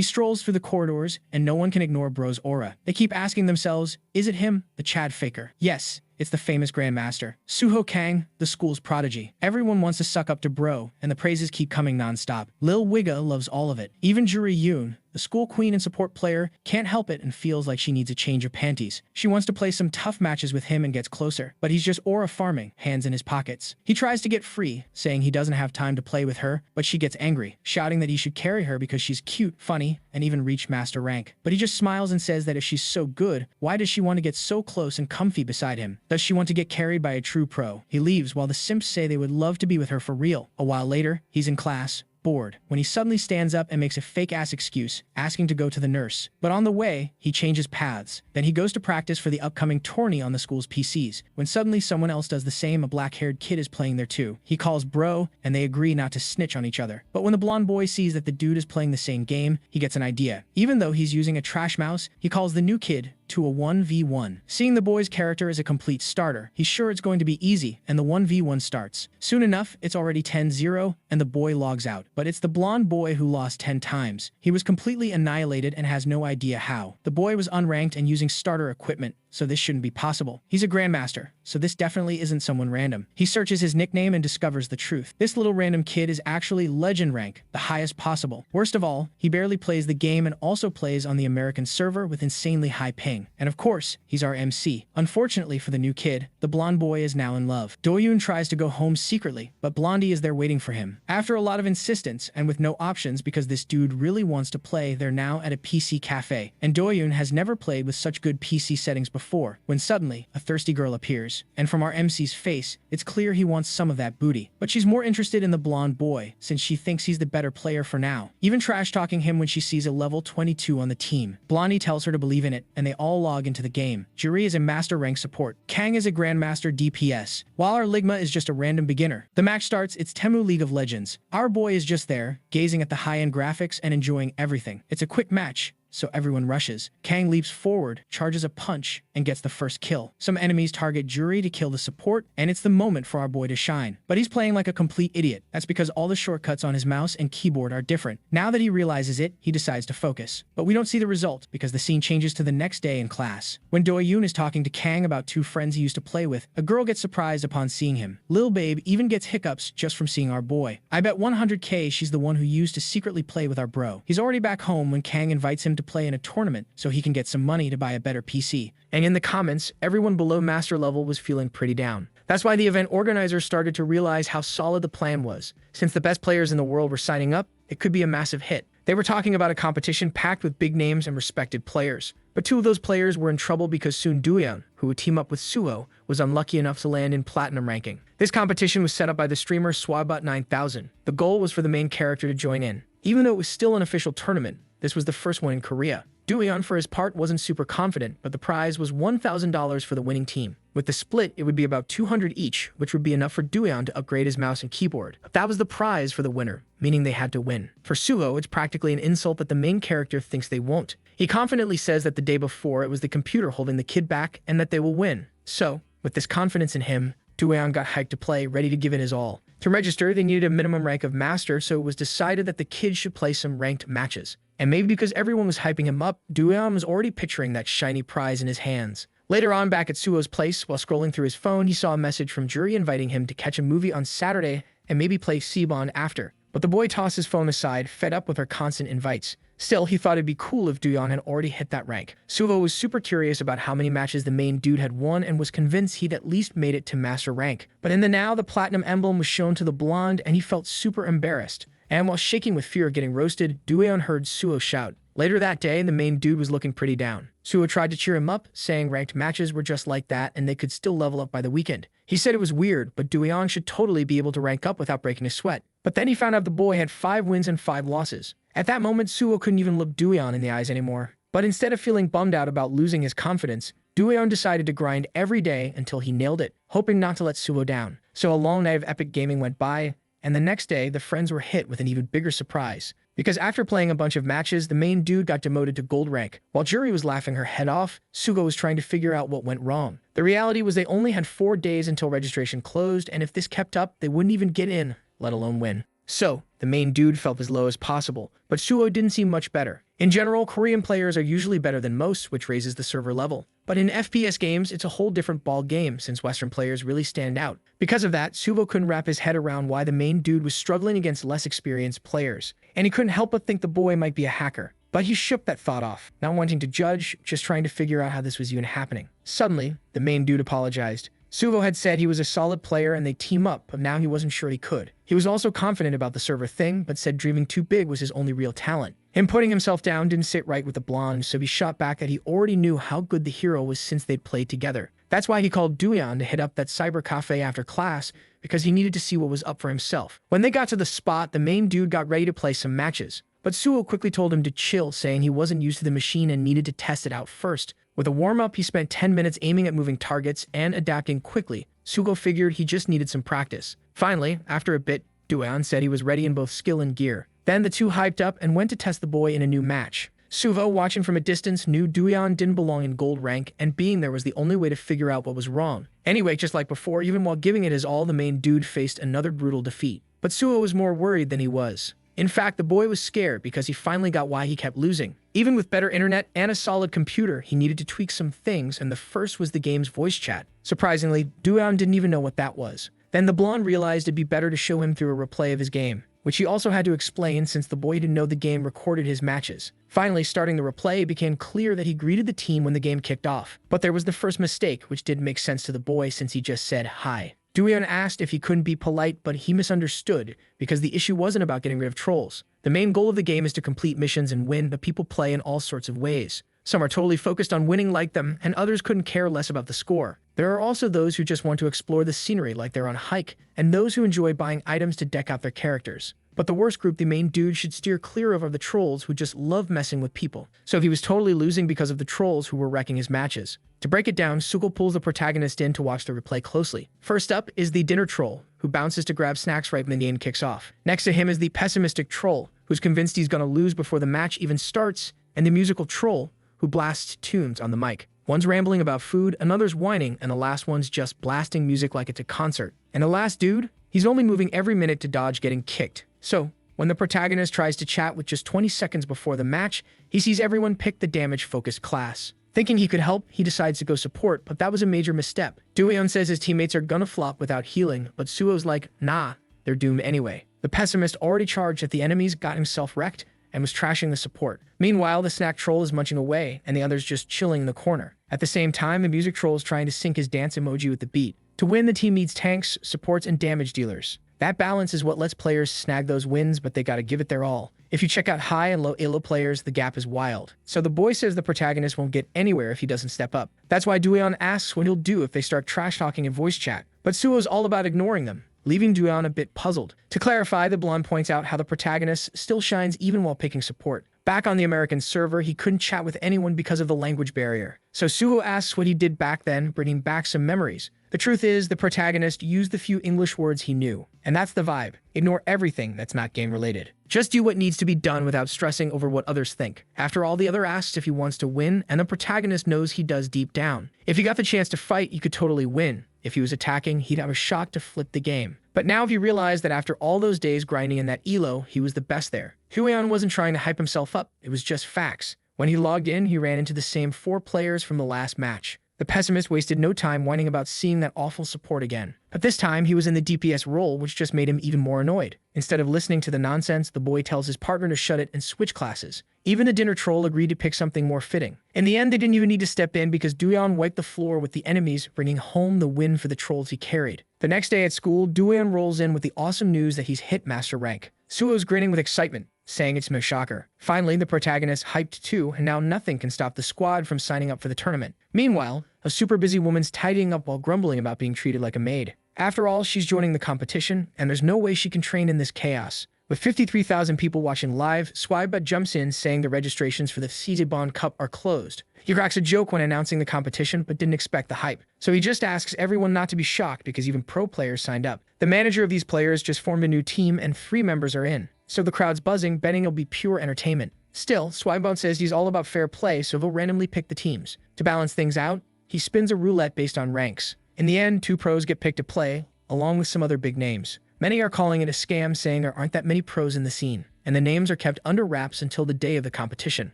He strolls through the corridors, and no one can ignore Bro's aura. They keep asking themselves, is it him, the Chad faker? Yes, it's the famous Grandmaster, Suho Kang, the school's prodigy. Everyone wants to suck up to Bro, and the praises keep coming non-stop. Lil Wigga loves all of it. Even Juri Yoon, the school queen and support player, can't help it and feels like she needs a change of panties. She wants to play some tough matches with him and gets closer, but he's just aura farming, hands in his pockets. He tries to get free, saying he doesn't have time to play with her, but she gets angry, shouting that he should carry her because she's cute, funny, and even reach master rank. But he just smiles and says that if she's so good, why does she want to get so close and comfy beside him? Does she want to get carried by a true pro? He leaves while the simps say they would love to be with her for real. A while later, he's in class, bored, when he suddenly stands up and makes a fake-ass excuse, asking to go to the nurse. But on the way, he changes paths. Then he goes to practice for the upcoming tourney on the school's PCs. When suddenly someone else does the same, a black-haired kid is playing there too. He calls Bro, and they agree not to snitch on each other. But when the blonde boy sees that the dude is playing the same game, he gets an idea. Even though he's using a trash mouse, he calls the new kid to a 1v1. Seeing the boy's character as a complete starter, he's sure it's going to be easy, and the 1v1 starts. Soon enough, it's already 10-0, and the boy logs out. But it's the blonde boy who lost 10 times. He was completely annihilated and has no idea how. The boy was unranked and using starter equipment, so this shouldn't be possible. He's a grandmaster, so this definitely isn't someone random. He searches his nickname and discovers the truth. This little random kid is actually legend rank, the highest possible. Worst of all, he barely plays the game and also plays on the American server with insanely high ping. And of course, he's our MC. Unfortunately for the new kid, the blonde boy is now in love. Doyoon tries to go home secretly, but Blondie is there waiting for him. After a lot of insistence and with no options because this dude really wants to play, they're now at a PC cafe. And Doyoon has never played with such good PC settings before, when suddenly, a thirsty girl appears. And from our MC's face, it's clear he wants some of that booty. But she's more interested in the blonde boy, since she thinks he's the better player for now. Even trash-talking him when she sees a level 22 on the team. Blondie tells her to believe in it, and they all log into the game. Juri is a master rank support. Kang is a grandmaster DPS, while our Ligma is just a random beginner. The match starts, it's Temu League of Legends. Our boy is just there, gazing at the high-end graphics and enjoying everything. It's a quick match, so everyone rushes. Kang leaps forward, charges a punch, and gets the first kill. Some enemies target Juri to kill the support, and it's the moment for our boy to shine. But he's playing like a complete idiot. That's because all the shortcuts on his mouse and keyboard are different. Now that he realizes it, he decides to focus. But we don't see the result, because the scene changes to the next day in class. When Doyoon is talking to Kang about two friends he used to play with, a girl gets surprised upon seeing him. Lil Babe even gets hiccups just from seeing our boy. I bet 100k she's the one who used to secretly play with our bro. He's already back home when Kang invites him to play in a tournament so he can get some money to buy a better PC. And in the comments, everyone below master level was feeling pretty down. That's why the event organizers started to realize how solid the plan was. Since the best players in the world were signing up, it could be a massive hit. They were talking about a competition packed with big names and respected players. But two of those players were in trouble because Soon Duyeon, who would team up with Suho, was unlucky enough to land in platinum ranking. This competition was set up by the streamer Swabot9000. The goal was for the main character to join in. Even though it was still an official tournament, this was the first one in Korea. Duyeon, for his part, wasn't super confident, but the prize was $1,000 for the winning team. With the split, it would be about $200 each, which would be enough for Duyeon to upgrade his mouse and keyboard. But that was the prize for the winner, meaning they had to win. For Suho, it's practically an insult that the main character thinks they won't. He confidently says that the day before, it was the computer holding the kid back and that they will win. So, with this confidence in him, Duyeon got hyped to play, ready to give it his all. To register, they needed a minimum rank of master, so it was decided that the kid should play some ranked matches. And maybe because everyone was hyping him up, Duyeon was already picturing that shiny prize in his hands. Later on, back at Suho's place, while scrolling through his phone, he saw a message from Juri inviting him to catch a movie on Saturday and maybe play Seabon after. But the boy tossed his phone aside, fed up with her constant invites. Still, he thought it'd be cool if Duyeon had already hit that rank. Suho was super curious about how many matches the main dude had won and was convinced he'd at least made it to master rank. But in the now, the platinum emblem was shown to the blonde and he felt super embarrassed. And while shaking with fear of getting roasted, Duyeon heard Suho shout. Later that day, the main dude was looking pretty down. Suho tried to cheer him up, saying ranked matches were just like that and they could still level up by the weekend. He said it was weird, but Duyeon should totally be able to rank up without breaking a sweat. But then he found out the boy had 5 wins and 5 losses. At that moment, Suho couldn't even look Duyeon in the eyes anymore. But instead of feeling bummed out about losing his confidence, Duyeon decided to grind every day until he nailed it, hoping not to let Suho down. So a long night of epic gaming went by, and the next day, the friends were hit with an even bigger surprise. Because after playing a bunch of matches, the main dude got demoted to gold rank. While Juri was laughing her head off, Suho was trying to figure out what went wrong. The reality was they only had 4 days until registration closed, and if this kept up, they wouldn't even get in, let alone win. So, the main dude felt as low as possible, but Suho didn't seem much better. In general, Korean players are usually better than most, which raises the server level. But in FPS games, it's a whole different ball game since Western players really stand out. Because of that, Suvo couldn't wrap his head around why the main dude was struggling against less experienced players, and he couldn't help but think the boy might be a hacker. But he shook that thought off, not wanting to judge, just trying to figure out how this was even happening. Suddenly, the main dude apologized. Suvo had said he was a solid player and they'd team up, but now he wasn't sure he could. He was also confident about the server thing, but said dreaming too big was his only real talent. Him putting himself down didn't sit right with the blonde, so he shot back that he already knew how good the hero was since they'd played together. That's why he called Duyan to hit up that cyber cafe after class, because he needed to see what was up for himself. When they got to the spot, the main dude got ready to play some matches. But Suvo quickly told him to chill, saying he wasn't used to the machine and needed to test it out first. With a warm-up, he spent 10 minutes aiming at moving targets and adapting quickly. Sugo figured he just needed some practice. Finally, after a bit, Duyan said he was ready in both skill and gear. Then the two hyped up and went to test the boy in a new match. Suvo, watching from a distance, knew Duyan didn't belong in gold rank, and being there was the only way to figure out what was wrong. Anyway, just like before, even while giving it his all, the main dude faced another brutal defeat. But Suvo was more worried than he was. In fact, the boy was scared because he finally got why he kept losing. Even with better internet and a solid computer, he needed to tweak some things, and the first was the game's voice chat. Surprisingly, Duyan didn't even know what that was. Then the blonde realized it'd be better to show him through a replay of his game, which he also had to explain since the boy didn't know the game recorded his matches. Finally, starting the replay, it became clear that he greeted the team when the game kicked off. But there was the first mistake, which didn't make sense to the boy since he just said hi. Duyan asked if he couldn't be polite, but he misunderstood because the issue wasn't about getting rid of trolls. The main goal of the game is to complete missions and win, but people play in all sorts of ways. Some are totally focused on winning like them, and others couldn't care less about the score. There are also those who just want to explore the scenery like they're on a hike, and those who enjoy buying items to deck out their characters. But the worst group the main dude should steer clear of are the trolls who just love messing with people. So if he was totally losing because of the trolls who were wrecking his matches. To break it down, Sukul pulls the protagonist in to watch the replay closely. First up is the dinner troll, who bounces to grab snacks right when the game kicks off. Next to him is the pessimistic troll, who's convinced he's gonna lose before the match even starts, and the musical troll, who blasts tunes on the mic. One's rambling about food, another's whining, and the last one's just blasting music like it's a concert. And the last dude, he's only moving every minute to dodge getting kicked. So, when the protagonist tries to chat with just 20 seconds before the match, he sees everyone pick the damage-focused class. Thinking he could help, he decides to go support, but that was a major misstep. Dueon says his teammates are gonna flop without healing, but Suo's like, nah, they're doomed anyway. The pessimist already charged at the enemies, got himself wrecked, and was trashing the support. Meanwhile, the snack troll is munching away, and the other's just chilling in the corner. At the same time, the music troll is trying to sync his dance emoji with the beat. To win, the team needs tanks, supports, and damage dealers. That balance is what lets players snag those wins, but they gotta give it their all. If you check out high and low elo players, the gap is wild. So the boy says the protagonist won't get anywhere if he doesn't step up. That's why Dueon asks what he'll do if they start trash-talking in voice chat. But Suo's all about ignoring them, leaving Dueon a bit puzzled. To clarify, the blonde points out how the protagonist still shines even while picking support. Back on the American server, he couldn't chat with anyone because of the language barrier. So Suho asks what he did back then, bringing back some memories. The truth is, the protagonist used the few English words he knew. And that's the vibe. Ignore everything that's not game-related. Just do what needs to be done without stressing over what others think. After all, the other asks if he wants to win, and the protagonist knows he does deep down. If he got the chance to fight, you could totally win. If he was attacking, he'd have a shot to flip the game. But now he realized that after all those days grinding in that elo, he was the best there. Hueon wasn't trying to hype himself up, it was just facts. When he logged in, he ran into the same 4 players from the last match. The pessimist wasted no time whining about seeing that awful support again. But this time, he was in the DPS role, which just made him even more annoyed. Instead of listening to the nonsense, the boy tells his partner to shut it and switch classes. Even the dinner troll agreed to pick something more fitting. In the end, they didn't even need to step in because Dueon wiped the floor with the enemies, bringing home the win for the trolls he carried. The next day at school, Dueon rolls in with the awesome news that he's hit Master Rank. Suo's grinning with excitement, saying it's no shocker. Finally, the protagonist hyped too, and now nothing can stop the squad from signing up for the tournament. Meanwhile, a super busy woman's tidying up while grumbling about being treated like a maid. After all, she's joining the competition, and there's no way she can train in this chaos. With 53,000 people watching live, Swaiba jumps in saying the registrations for the Cizebon Cup are closed. He cracks a joke when announcing the competition, but didn't expect the hype. So he just asks everyone not to be shocked because even pro players signed up. The manager of these players just formed a new team and 3 members are in. So the crowd's buzzing, betting it'll be pure entertainment. Still, Swibone says he's all about fair play, so he'll randomly pick the teams. To balance things out, he spins a roulette based on ranks. In the end, 2 pros get picked to play, along with some other big names. Many are calling it a scam, saying there aren't that many pros in the scene. and the names are kept under wraps until the day of the competition.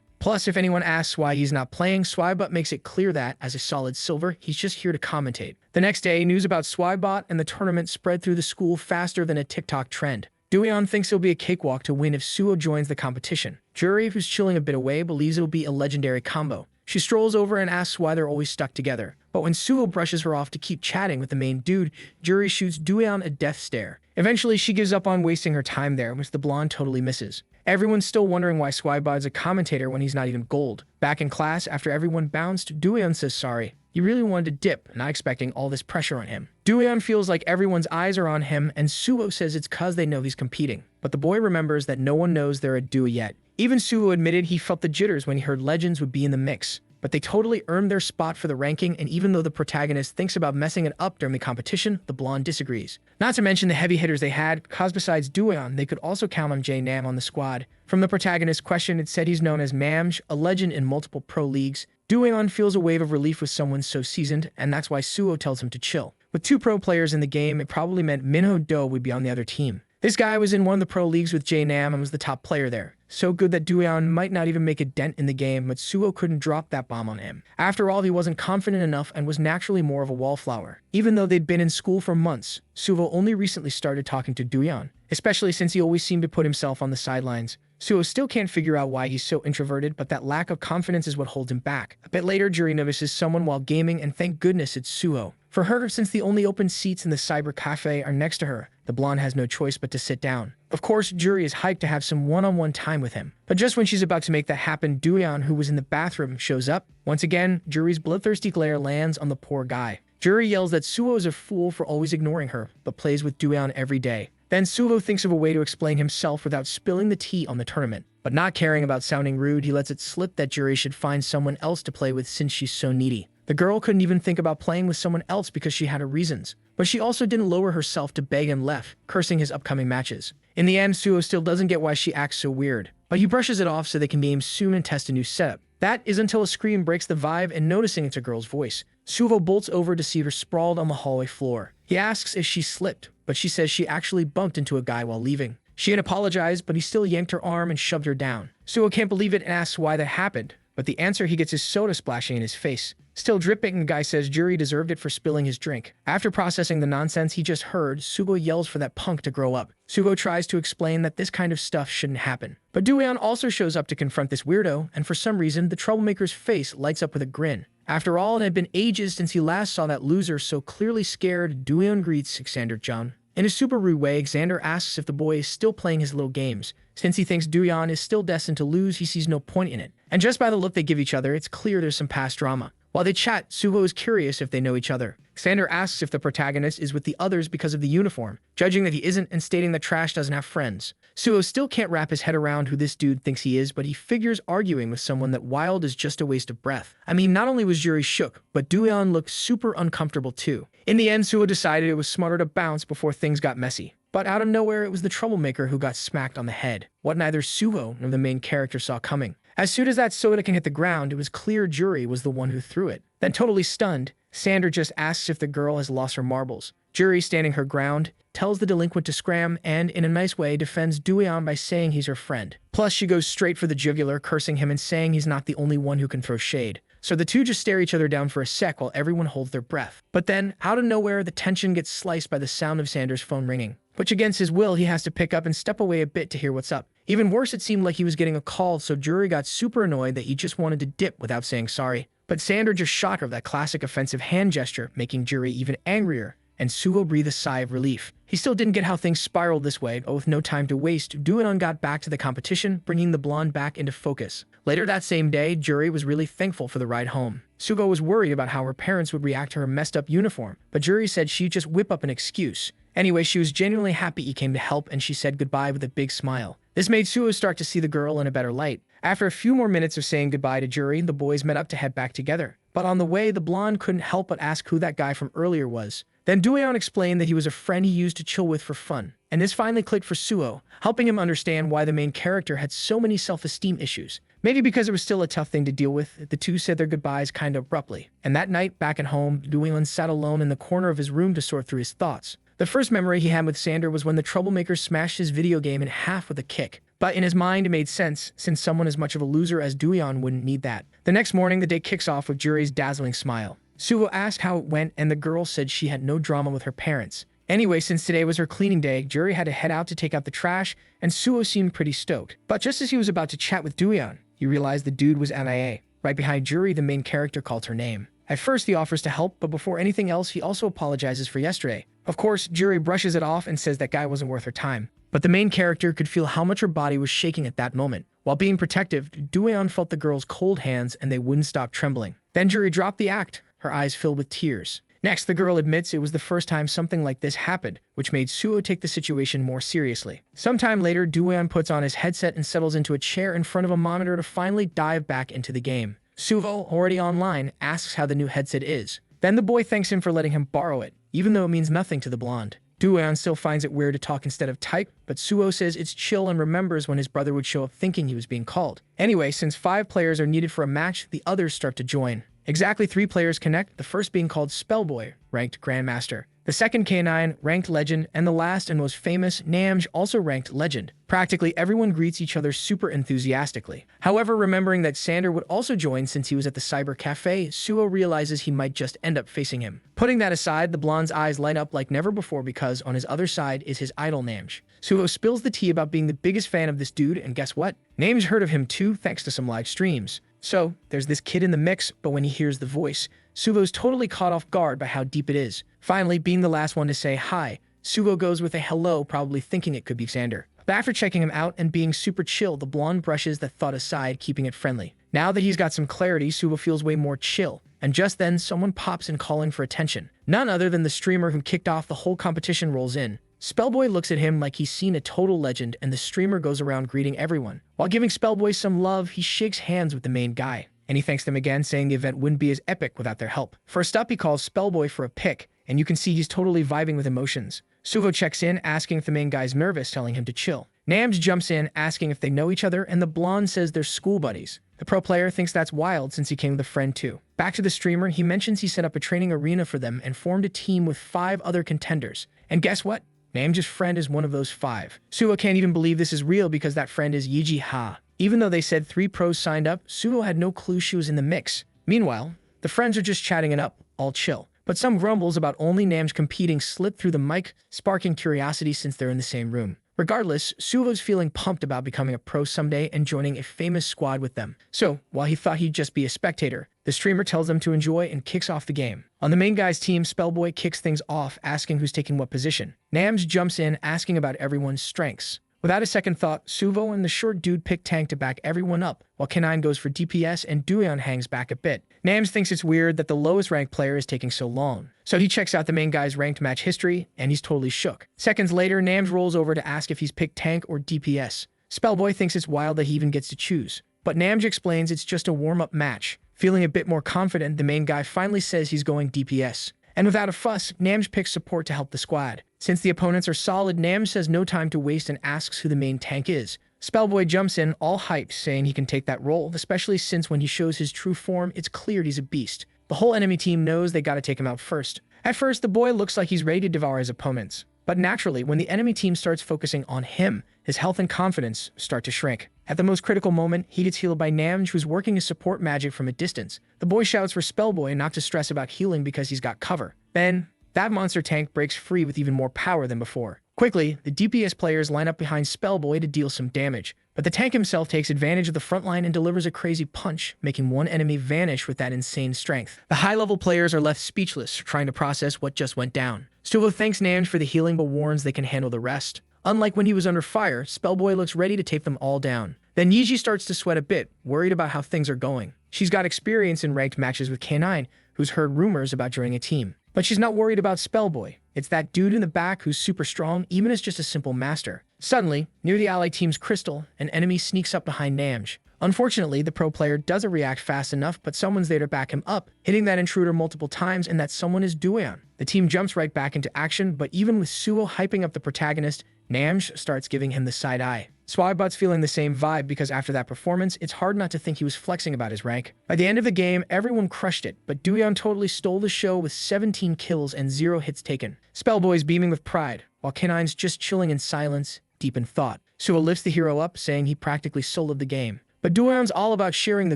Plus, if anyone asks why he's not playing, Swibot makes it clear that, as a solid silver, he's just here to commentate. The next day, news about Swibot and the tournament spread through the school faster than a TikTok trend. Doyeon thinks it'll be a cakewalk to win if Suho joins the competition. Juri, who's chilling a bit away, believes it'll be a legendary combo. She strolls over and asks why they're always stuck together. But when Suho brushes her off to keep chatting with the main dude, Juri shoots Doyeon a death stare. Eventually, she gives up on wasting her time there, which the blonde totally misses. Everyone's still wondering why Swibot is a commentator when he's not even gold. Back in class, after everyone bounced, Doyeon says sorry. He really wanted to dip, not expecting all this pressure on him. Doyeon feels like everyone's eyes are on him, and Suho says it's cause they know he's competing. But the boy remembers that no one knows they're a duo yet. Even Suho admitted he felt the jitters when he heard legends would be in the mix. But they totally earned their spot for the ranking, and even though the protagonist thinks about messing it up during the competition, the blonde disagrees. Not to mention the heavy hitters they had, cause besides Doyeon, they could also count on Jae-nam on the squad. From the protagonist's question, it said he's known as Mamj, a legend in multiple pro leagues. Doyeon feels a wave of relief with someone so seasoned, and that's why Suho tells him to chill. With 2 pro players in the game, it probably meant Minho Do would be on the other team. This guy was in one of the pro leagues with Jae-nam and was the top player there. So good that Doyeon might not even make a dent in the game, but Suho couldn't drop that bomb on him. After all, he wasn't confident enough and was naturally more of a wallflower. Even though they'd been in school for months, Suho only recently started talking to Doyeon, especially since he always seemed to put himself on the sidelines. Suho still can't figure out why he's so introverted, but that lack of confidence is what holds him back. A bit later, Juri notices someone while gaming, and thank goodness it's Suho. For her, since the only open seats in the cyber cafe are next to her, the blonde has no choice but to sit down. Of course, Juri is hyped to have some one-on-one time with him. But just when she's about to make that happen, Doyeon, who was in the bathroom, shows up. Once again, Juri's bloodthirsty glare lands on the poor guy. Juri yells that Suho is a fool for always ignoring her, but plays with Doyeon every day. Then Suho thinks of a way to explain himself without spilling the tea on the tournament. But not caring about sounding rude, he lets it slip that Juri should find someone else to play with since she's so needy. The girl couldn't even think about playing with someone else because she had her reasons. But she also didn't lower herself to beg and left, cursing his upcoming matches. In the end, Suho still doesn't get why she acts so weird, but he brushes it off so they can game soon and test a new setup. That is until a scream breaks the vibe, and noticing it's a girl's voice, Suho bolts over to see her sprawled on the hallway floor. He asks if she slipped, but she says she actually bumped into a guy while leaving. She had apologized, but he still yanked her arm and shoved her down. Suho can't believe it and asks why that happened, but the answer he gets is soda splashing in his face. Still dripping, the guy says Juri deserved it for spilling his drink. After processing the nonsense he just heard, Suho yells for that punk to grow up. Suho tries to explain that this kind of stuff shouldn't happen. But Doyeon also shows up to confront this weirdo, and for some reason, the troublemaker's face lights up with a grin. After all, it had been ages since he last saw that loser so clearly scared. Doyeon greets Xander Jung. In a super rude way, Xander asks if the boy is still playing his little games. Since he thinks Doyeon is still destined to lose, he sees no point in it. And just by the look they give each other, it's clear there's some past drama. While they chat, Suho is curious if they know each other. Xander asks if the protagonist is with the others because of the uniform, judging that he isn't and stating that Trash doesn't have friends. Suho still can't wrap his head around who this dude thinks he is, but he figures arguing with someone that wild is just a waste of breath. I mean, not only was Juri shook, but Doyeon looked super uncomfortable too. In the end, Suho decided it was smarter to bounce before things got messy. But out of nowhere, it was the troublemaker who got smacked on the head, what neither Suho nor the main character saw coming. As soon as that soda can hit the ground, it was clear Juri was the one who threw it. Then, totally stunned, Xander just asks if the girl has lost her marbles. Juri, standing her ground, tells the delinquent to scram and, in a nice way, defends Doyeon by saying he's her friend. Plus, she goes straight for the jugular, cursing him and saying he's not the only one who can throw shade. So the two just stare each other down for a sec while everyone holds their breath. But then, out of nowhere, the tension gets sliced by the sound of Xander's phone ringing. Which against his will, he has to pick up and step away a bit to hear what's up. Even worse, it seemed like he was getting a call, so Juri got super annoyed that he just wanted to dip without saying sorry. But Xander just shot her with that classic offensive hand gesture, making Juri even angrier, and Suho breathed a sigh of relief. He still didn't get how things spiraled this way, but with no time to waste, Doyeon got back to the competition, bringing the blonde back into focus. Later that same day, Juri was really thankful for the ride home. Suho was worried about how her parents would react to her messed up uniform, but Juri said she'd just whip up an excuse. Anyway, she was genuinely happy he came to help, and she said goodbye with a big smile. This made Suho start to see the girl in a better light. After a few more minutes of saying goodbye to Juri, the boys met up to head back together. But on the way, the blonde couldn't help but ask who that guy from earlier was. Then Doyeon explained that he was a friend he used to chill with for fun. And this finally clicked for Suho, helping him understand why the main character had so many self-esteem issues. Maybe because it was still a tough thing to deal with, the two said their goodbyes kind of abruptly. And that night, back at home, Doyeon sat alone in the corner of his room to sort through his thoughts. The first memory he had with Xander was when the troublemaker smashed his video game in half with a kick. But in his mind, it made sense, since someone as much of a loser as Duyan wouldn't need that. The next morning, the day kicks off with Juri's dazzling smile. Suho asked how it went, and the girl said she had no drama with her parents. Anyway, since today was her cleaning day, Juri had to head out to take out the trash, and Suho seemed pretty stoked. But just as he was about to chat with Duyan, he realized the dude was MIA. Right behind Juri, the main character called her name. At first, he offers to help, but before anything else, he also apologizes for yesterday. Of course, Juri brushes it off and says that guy wasn't worth her time. But the main character could feel how much her body was shaking at that moment. While being protective, Duyan felt the girl's cold hands and they wouldn't stop trembling. Then Juri dropped the act, her eyes filled with tears. Next, the girl admits it was the first time something like this happened, which made Suho take the situation more seriously. Sometime later, Duyan puts on his headset and settles into a chair in front of a monitor to finally dive back into the game. Suho, already online, asks how the new headset is. Then the boy thanks him for letting him borrow it, even though it means nothing to the blonde. Duyan still finds it weird to talk instead of type, but Suho says it's chill and remembers when his brother would show up thinking he was being called. Anyway, since 5 players are needed for a match, the others start to join. Exactly 3 players connect, the first being called Spellboy, ranked Grandmaster. The second K9, ranked Legend, and the last and most famous, Namj, also ranked Legend. Practically everyone greets each other super enthusiastically. However, remembering that Sander would also join since he was at the cyber cafe, Suho realizes he might just end up facing him. Putting that aside, the blonde's eyes light up like never before because on his other side is his idol Namj. Suho spills the tea about being the biggest fan of this dude, and guess what? Namj heard of him too thanks to some live streams. So, there's this kid in the mix, but when he hears the voice, Suho's totally caught off guard by how deep it is. Finally, being the last one to say hi, Suho goes with a hello, probably thinking it could be Sander. But after checking him out and being super chill, the blonde brushes that thought aside, keeping it friendly. Now that he's got some clarity, Suho feels way more chill. And just then, someone pops in calling for attention. None other than the streamer who kicked off the whole competition rolls in. Spellboy looks at him like he's seen a total legend, and the streamer goes around greeting everyone. While giving Spellboy some love, he shakes hands with the main guy. And he thanks them again, saying the event wouldn't be as epic without their help. First up, he calls Spellboy for a pic, and you can see he's totally vibing with emotions. Suho checks in, asking if the main guy's nervous, telling him to chill. Namj jumps in, asking if they know each other, and the blonde says they're school buddies. The pro player thinks that's wild since he came with a friend too. Back to the streamer, he mentions he set up a training arena for them and formed a team with 5 other contenders. And guess what? Namj's friend is one of those 5. Suho can't even believe this is real because that friend is Yiji Ha. Even though they said 3 pros signed up, Suho had no clue she was in the mix. Meanwhile, the friends are just chatting it up, all chill. But some grumbles about only Namj competing slip through the mic, sparking curiosity since they're in the same room. Regardless, Suho's feeling pumped about becoming a pro someday and joining a famous squad with them. So, while he thought he'd just be a spectator, the streamer tells them to enjoy and kicks off the game. On the main guy's team, Spellboy kicks things off, asking who's taking what position. Namj jumps in, asking about everyone's strengths. Without a second thought, Suho and the short dude pick tank to back everyone up, while K9 goes for DPS and Duyan hangs back a bit. Namj thinks it's weird that the lowest ranked player is taking so long. So he checks out the main guy's ranked match history, and he's totally shook. Seconds later, Namj rolls over to ask if he's picked tank or DPS. Spellboy thinks it's wild that he even gets to choose. But Namj explains it's just a warm-up match. Feeling a bit more confident, the main guy finally says he's going DPS. And without a fuss, Namj picks support to help the squad. Since the opponents are solid, Namj says no time to waste and asks who the main tank is. Spellboy jumps in, all hyped, saying he can take that role, especially since when he shows his true form, it's clear he's a beast. The whole enemy team knows they gotta take him out first. At first, the boy looks like he's ready to devour his opponents. But naturally, when the enemy team starts focusing on him, his health and confidence start to shrink. At the most critical moment, he gets healed by Namj, who's working his support magic from a distance. The boy shouts for Spellboy not to stress about healing because he's got cover. Then, that monster tank breaks free with even more power than before. Quickly, the DPS players line up behind Spellboy to deal some damage, but the tank himself takes advantage of the front line and delivers a crazy punch, making one enemy vanish with that insane strength. The high-level players are left speechless, trying to process what just went down. Suho thanks Namj for the healing but warns they can handle the rest. Unlike when he was under fire, Spellboy looks ready to take them all down. Then Yiji starts to sweat a bit, worried about how things are going. She's got experience in ranked matches with K9, who's heard rumors about joining a team. But she's not worried about Spellboy. It's that dude in the back who's super strong, even as just a simple master. Suddenly, near the ally team's crystal, an enemy sneaks up behind Namj. Unfortunately, the pro player doesn't react fast enough, but someone's there to back him up, hitting that intruder multiple times, and that someone is Duyan. The team jumps right back into action, but even with Suho hyping up the protagonist, Namj starts giving him the side eye. Swagbut's feeling the same vibe because after that performance, it's hard not to think he was flexing about his rank. By the end of the game, everyone crushed it, but Duyan totally stole the show with 17 kills and 0 hits taken. Spellboy's beaming with pride, while K9's just chilling in silence, deep in thought. Suho lifts the hero up, saying he practically soloed the game. But Do-yeon's all about sharing the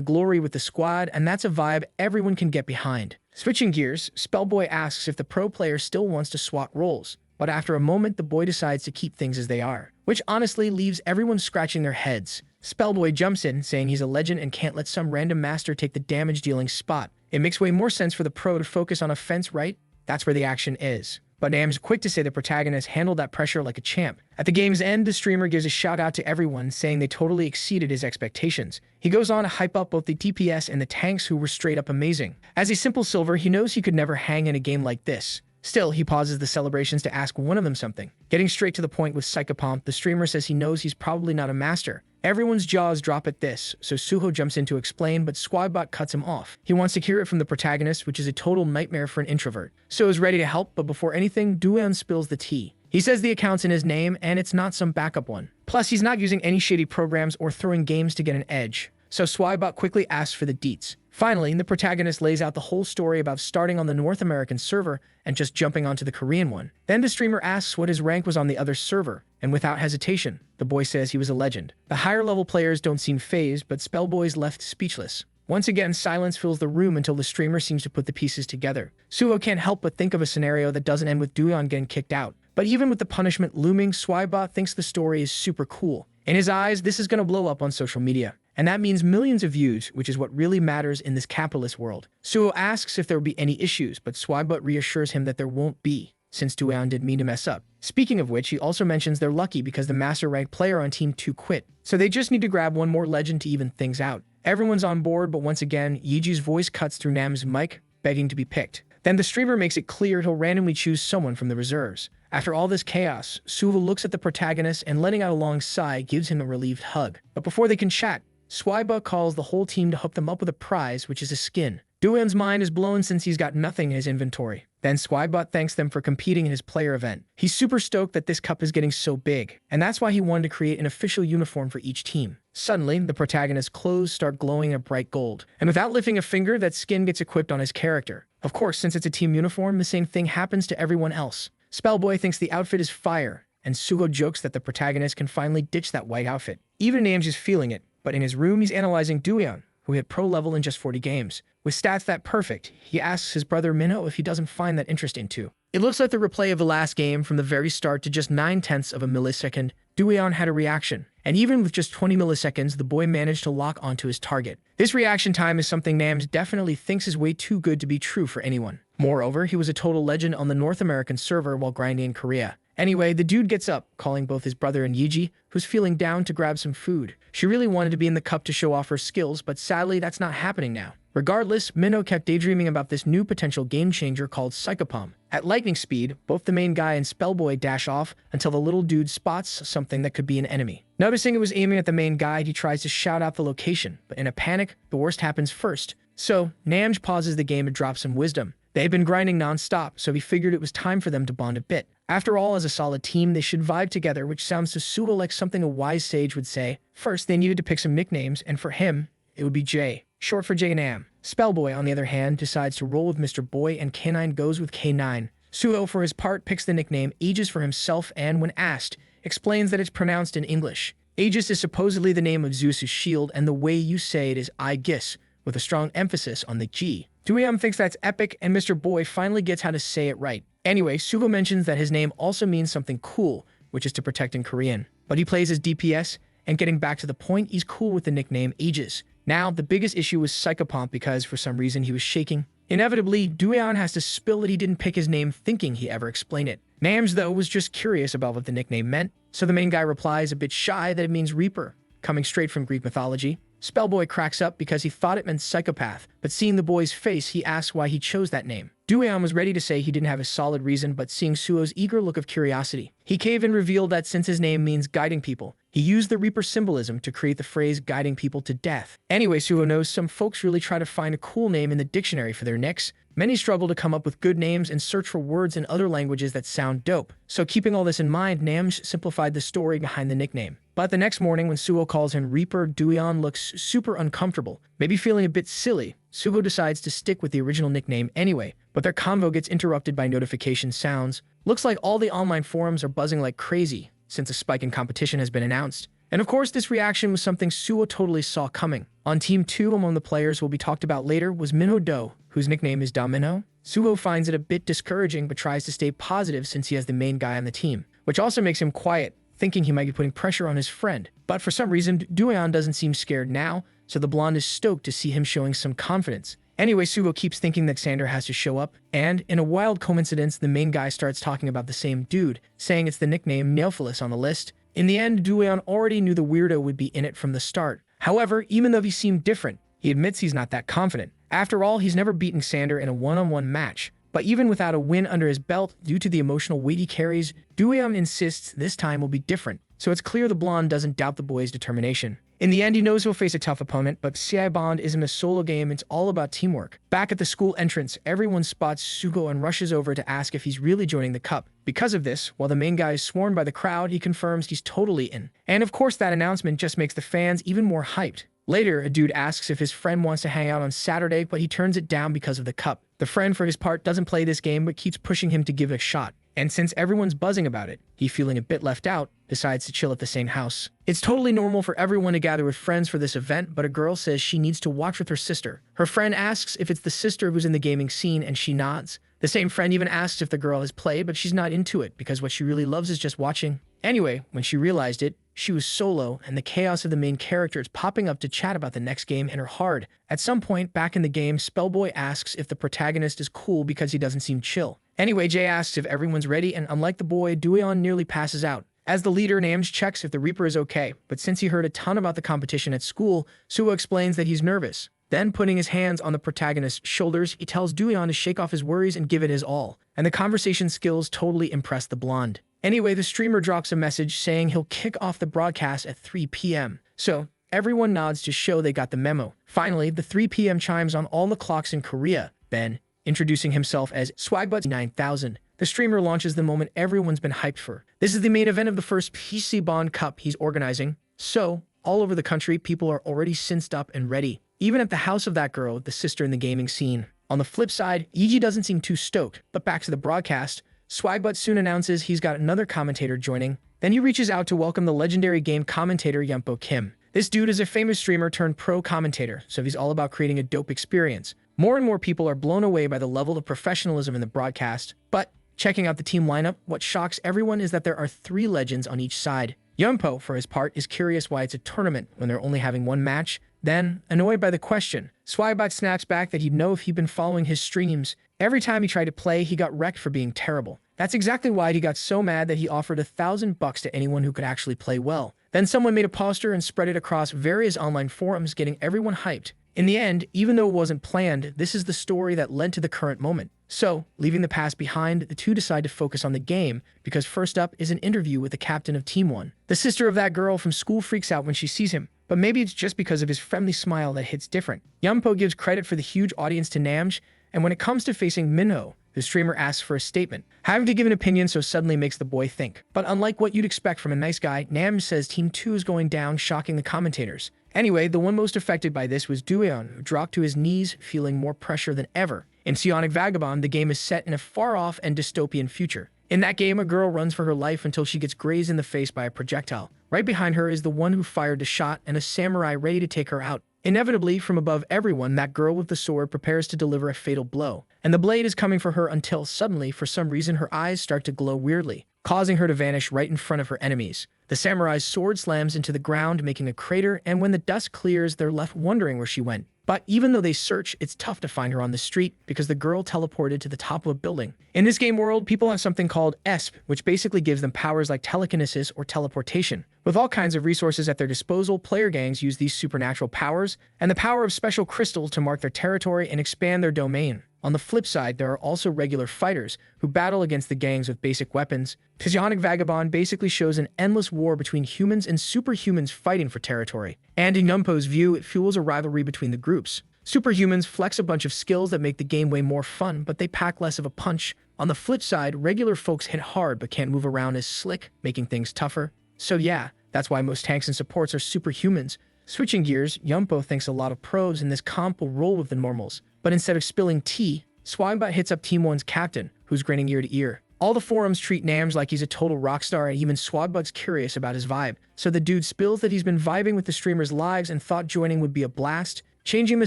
glory with the squad, and that's a vibe everyone can get behind. Switching gears, Spellboy asks if the pro player still wants to swap roles. But after a moment, the boy decides to keep things as they are, which honestly leaves everyone scratching their heads. Spellboy jumps in, saying he's a legend and can't let some random master take the damage-dealing spot. It makes way more sense for the pro to focus on offense, right? That's where the action is. But Nam's quick to say the protagonist handled that pressure like a champ. At the game's end, the streamer gives a shout out to everyone, saying they totally exceeded his expectations. He goes on to hype up both the DPS and the tanks, who were straight up amazing. As a simple silver, he knows he could never hang in a game like this. Still, he pauses the celebrations to ask one of them something. Getting straight to the point with Psychopomp, the streamer says he knows he's probably not a master. Everyone's jaws drop at this, so Suho jumps in to explain, but Squadbot cuts him off. He wants to hear it from the protagonist, which is a total nightmare for an introvert. So is ready to help, but before anything, Do-yeon spills the tea. He says the account's in his name, and it's not some backup one. Plus, he's not using any shady programs or throwing games to get an edge. So Swybot quickly asks for the deets. Finally, the protagonist lays out the whole story about starting on the North American server and just jumping onto the Korean one. Then the streamer asks what his rank was on the other server, and without hesitation, the boy says he was a legend. The higher level players don't seem fazed, but Spellboy's left speechless. Once again, silence fills the room until the streamer seems to put the pieces together. Suho can't help but think of a scenario that doesn't end with Do-yeon getting kicked out. But even with the punishment looming, Swybot thinks the story is super cool. In his eyes, this is going to blow up on social media. And that means millions of views, which is what really matters in this capitalist world. Suho asks if there will be any issues, but Swybot reassures him that there won't be, since Do-yeon didn't mean to mess up. Speaking of which, he also mentions they're lucky because the master rank player on Team 2 quit, so they just need to grab one more legend to even things out. Everyone's on board, but once again, Yiji's voice cuts through Nam's mic, begging to be picked. Then the streamer makes it clear he'll randomly choose someone from the reserves. After all this chaos, Suho looks at the protagonist and, letting out a long sigh, gives him a relieved hug. But before they can chat, Swybot calls the whole team to hook them up with a prize, which is a skin. Do-yeon's mind is blown since he's got nothing in his inventory. Then Swybot thanks them for competing in his player event. He's super stoked that this cup is getting so big, and that's why he wanted to create an official uniform for each team. Suddenly, the protagonist's clothes start glowing a bright gold, and without lifting a finger, that skin gets equipped on his character. Of course, since it's a team uniform, the same thing happens to everyone else. Spellboy thinks the outfit is fire, and Suho jokes that the protagonist can finally ditch that white outfit. Even Nam's is feeling it, but in his room he's analyzing Do-yeon, who hit pro level in just 40 games. With stats that perfect, he asks his brother Minho if he doesn't find that interesting too. It looks like the replay of the last game. From the very start to just 9/10 of a millisecond, Do-yeon had a reaction. And even with just 20 milliseconds, the boy managed to lock onto his target. This reaction time is something Nams definitely thinks is way too good to be true for anyone. Moreover, he was a total legend on the North American server while grinding in Korea. Anyway, the dude gets up, calling both his brother and Yiji, who's feeling down, to grab some food. She really wanted to be in the cup to show off her skills, but sadly that's not happening now. Regardless, Minho kept daydreaming about this new potential game-changer called Psychopomp. At lightning speed, both the main guy and Spellboy dash off until the little dude spots something that could be an enemy. Noticing it was aiming at the main guy, he tries to shout out the location, but in a panic, the worst happens first. So, Namj pauses the game to drop some wisdom. They had been grinding non-stop, so he figured it was time for them to bond a bit. After all, as a solid team, they should vibe together, which sounds to Suho like something a wise sage would say. First, they needed to pick some nicknames, and for him, it would be J, short for J-Nam. Spellboy, on the other hand, decides to roll with Mr. Boy, and K9 goes with K9. Suho, for his part, picks the nickname Aegis for himself and, when asked, explains that it's pronounced in English. Aegis is supposedly the name of Zeus's shield, and the way you say it is Aegis, with a strong emphasis on the G. Do-yeon thinks that's epic, and Mr. Boy finally gets how to say it right. Anyway, Suho mentions that his name also means something cool, which is to protect in Korean. But he plays as DPS, and getting back to the point, he's cool with the nickname Aegis. Now, the biggest issue was Psychopomp because, for some reason, he was shaking. Inevitably, Do-yeon has to spill that he didn't pick his name thinking he ever explained it. Nams, though, was just curious about what the nickname meant, so the main guy replies, a bit shy, that it means Reaper, coming straight from Greek mythology. Spellboy cracks up because he thought it meant psychopath, but seeing the boy's face, he asks why he chose that name. Do-yeon was ready to say he didn't have a solid reason, but seeing Suho's eager look of curiosity, he caved and revealed that since his name means guiding people, he used the Reaper symbolism to create the phrase guiding people to death. Anyway, Suho knows some folks really try to find a cool name in the dictionary for their nicks. Many struggle to come up with good names and search for words in other languages that sound dope. So keeping all this in mind, Namj simplified the story behind the nickname. But the next morning when Suho calls him Reaper, Do-yeon looks super uncomfortable, maybe feeling a bit silly. Suho decides to stick with the original nickname anyway, but their convo gets interrupted by notification sounds. Looks like all the online forums are buzzing like crazy, since a spike in competition has been announced. And of course, this reaction was something Suho totally saw coming. On Team 2, among the players who will be talked about later was Minho Do, whose nickname is Da Minho. Suho finds it a bit discouraging but tries to stay positive since he has the main guy on the team, which also makes him quiet, thinking he might be putting pressure on his friend. But for some reason, Dueon doesn't seem scared now, so the blonde is stoked to see him showing some confidence. Anyway, Suho keeps thinking that Xander has to show up, and in a wild coincidence, the main guy starts talking about the same dude, saying it's the nickname Neophilis on the list. In the end, Dueon already knew the weirdo would be in it from the start. However, even though he seemed different, he admits he's not that confident. After all, he's never beaten Xander in a one-on-one match. But even without a win under his belt, due to the emotional weight he carries, Dueon insists this time will be different. So it's clear the blonde doesn't doubt the boy's determination. In the end, he knows he'll face a tough opponent, but CI Bond isn't a solo game, it's all about teamwork. Back at the school entrance, everyone spots Sugo and rushes over to ask if he's really joining the cup. Because of this, while the main guy is sworn by the crowd, he confirms he's totally in. And of course, that announcement just makes the fans even more hyped. Later, a dude asks if his friend wants to hang out on Saturday, but he turns it down because of the cup. The friend, for his part, doesn't play this game, but keeps pushing him to give it a shot. And since everyone's buzzing about it, he, feeling a bit left out, decides to chill at the same house. It's totally normal for everyone to gather with friends for this event, but a girl says she needs to watch with her sister. Her friend asks if it's the sister who's in the gaming scene, and she nods. The same friend even asks if the girl has played, but she's not into it, because what she really loves is just watching. Anyway, when she realized it, she was solo, and the chaos of the main characters popping up to chat about the next game hit her hard. At some point, back in the game, Spellboy asks if the protagonist is cool because he doesn't seem chill. Anyway, Jay asks if everyone's ready, and unlike the boy, Dueon nearly passes out. As the leader, Namj checks if the Reaper is okay, but since he heard a ton about the competition at school, Suho explains that he's nervous. Then, putting his hands on the protagonist's shoulders, he tells Dueon to shake off his worries and give it his all. And the conversation skills totally impress the blonde. Anyway, the streamer drops a message saying he'll kick off the broadcast at 3 p.m. So, everyone nods to show they got the memo. Finally, the 3 p.m. chimes on all the clocks in Korea. Ben, introducing himself as Swagbutt 9000. The streamer launches the moment everyone's been hyped for. This is the main event of the first PC Bond Cup he's organizing. So, all over the country, people are already cinced up and ready. Even at the house of that girl, the sister in the gaming scene. On the flip side, Iji doesn't seem too stoked, but back to the broadcast. Swagbutt soon announces he's got another commentator joining. Then he reaches out to welcome the legendary game commentator Yumpo Kim. This dude is a famous streamer turned pro commentator, so he's all about creating a dope experience. More and more people are blown away by the level of professionalism in the broadcast. But, checking out the team lineup, what shocks everyone is that there are 3 legends on each side. Yumpo, for his part, is curious why it's a tournament when they're only having one match. Then, annoyed by the question, Swagbutt snaps back that he'd know if he'd been following his streams. Every time he tried to play, he got wrecked for being terrible. That's exactly why he got so mad that he offered $1,000 to anyone who could actually play well. Then someone made a poster and spread it across various online forums, getting everyone hyped. In the end, even though it wasn't planned, this is the story that led to the current moment. So, leaving the past behind, the two decide to focus on the game, because first up is an interview with the captain of Team 1. The sister of that girl from school freaks out when she sees him, but maybe it's just because of his friendly smile that hits different. Yumpo gives credit for the huge audience to Namj, and when it comes to facing Minho, the streamer asks for a statement. Having to give an opinion so suddenly makes the boy think. But unlike what you'd expect from a nice guy, Namj says Team 2 is going down, shocking the commentators. Anyway, the one most affected by this was Dueon, who dropped to his knees, feeling more pressure than ever. In Psionic Vagabond, the game is set in a far-off and dystopian future. In that game, a girl runs for her life until she gets grazed in the face by a projectile. Right behind her is the one who fired the shot and a samurai ready to take her out. Inevitably, from above everyone, that girl with the sword prepares to deliver a fatal blow. And the blade is coming for her until suddenly, for some reason, her eyes start to glow weirdly, causing her to vanish right in front of her enemies. The samurai's sword slams into the ground, making a crater, and when the dust clears, they're left wondering where she went. But even though they search, it's tough to find her on the street because the girl teleported to the top of a building. In this game world, people have something called ESP, which basically gives them powers like telekinesis or teleportation. With all kinds of resources at their disposal, player gangs use these supernatural powers and the power of special crystals to mark their territory and expand their domain. On the flip side, there are also regular fighters who battle against the gangs with basic weapons. Psionic Vagabond basically shows an endless war between humans and superhumans fighting for territory. And in Yumpo's view, it fuels a rivalry between the groups. Superhumans flex a bunch of skills that make the game way more fun, but they pack less of a punch. On the flip side, regular folks hit hard but can't move around as slick, making things tougher. So yeah, that's why most tanks and supports are superhumans. Switching gears, Yumpo thinks a lot of pros in this comp will roll with the normals. But instead of spilling tea, Swagbutt hits up Team 1's captain, who's grinning ear to ear. All the forums treat Namj like he's a total rock star, and even Swadbug's curious about his vibe. So the dude spills that he's been vibing with the streamers' lives and thought joining would be a blast. Changing the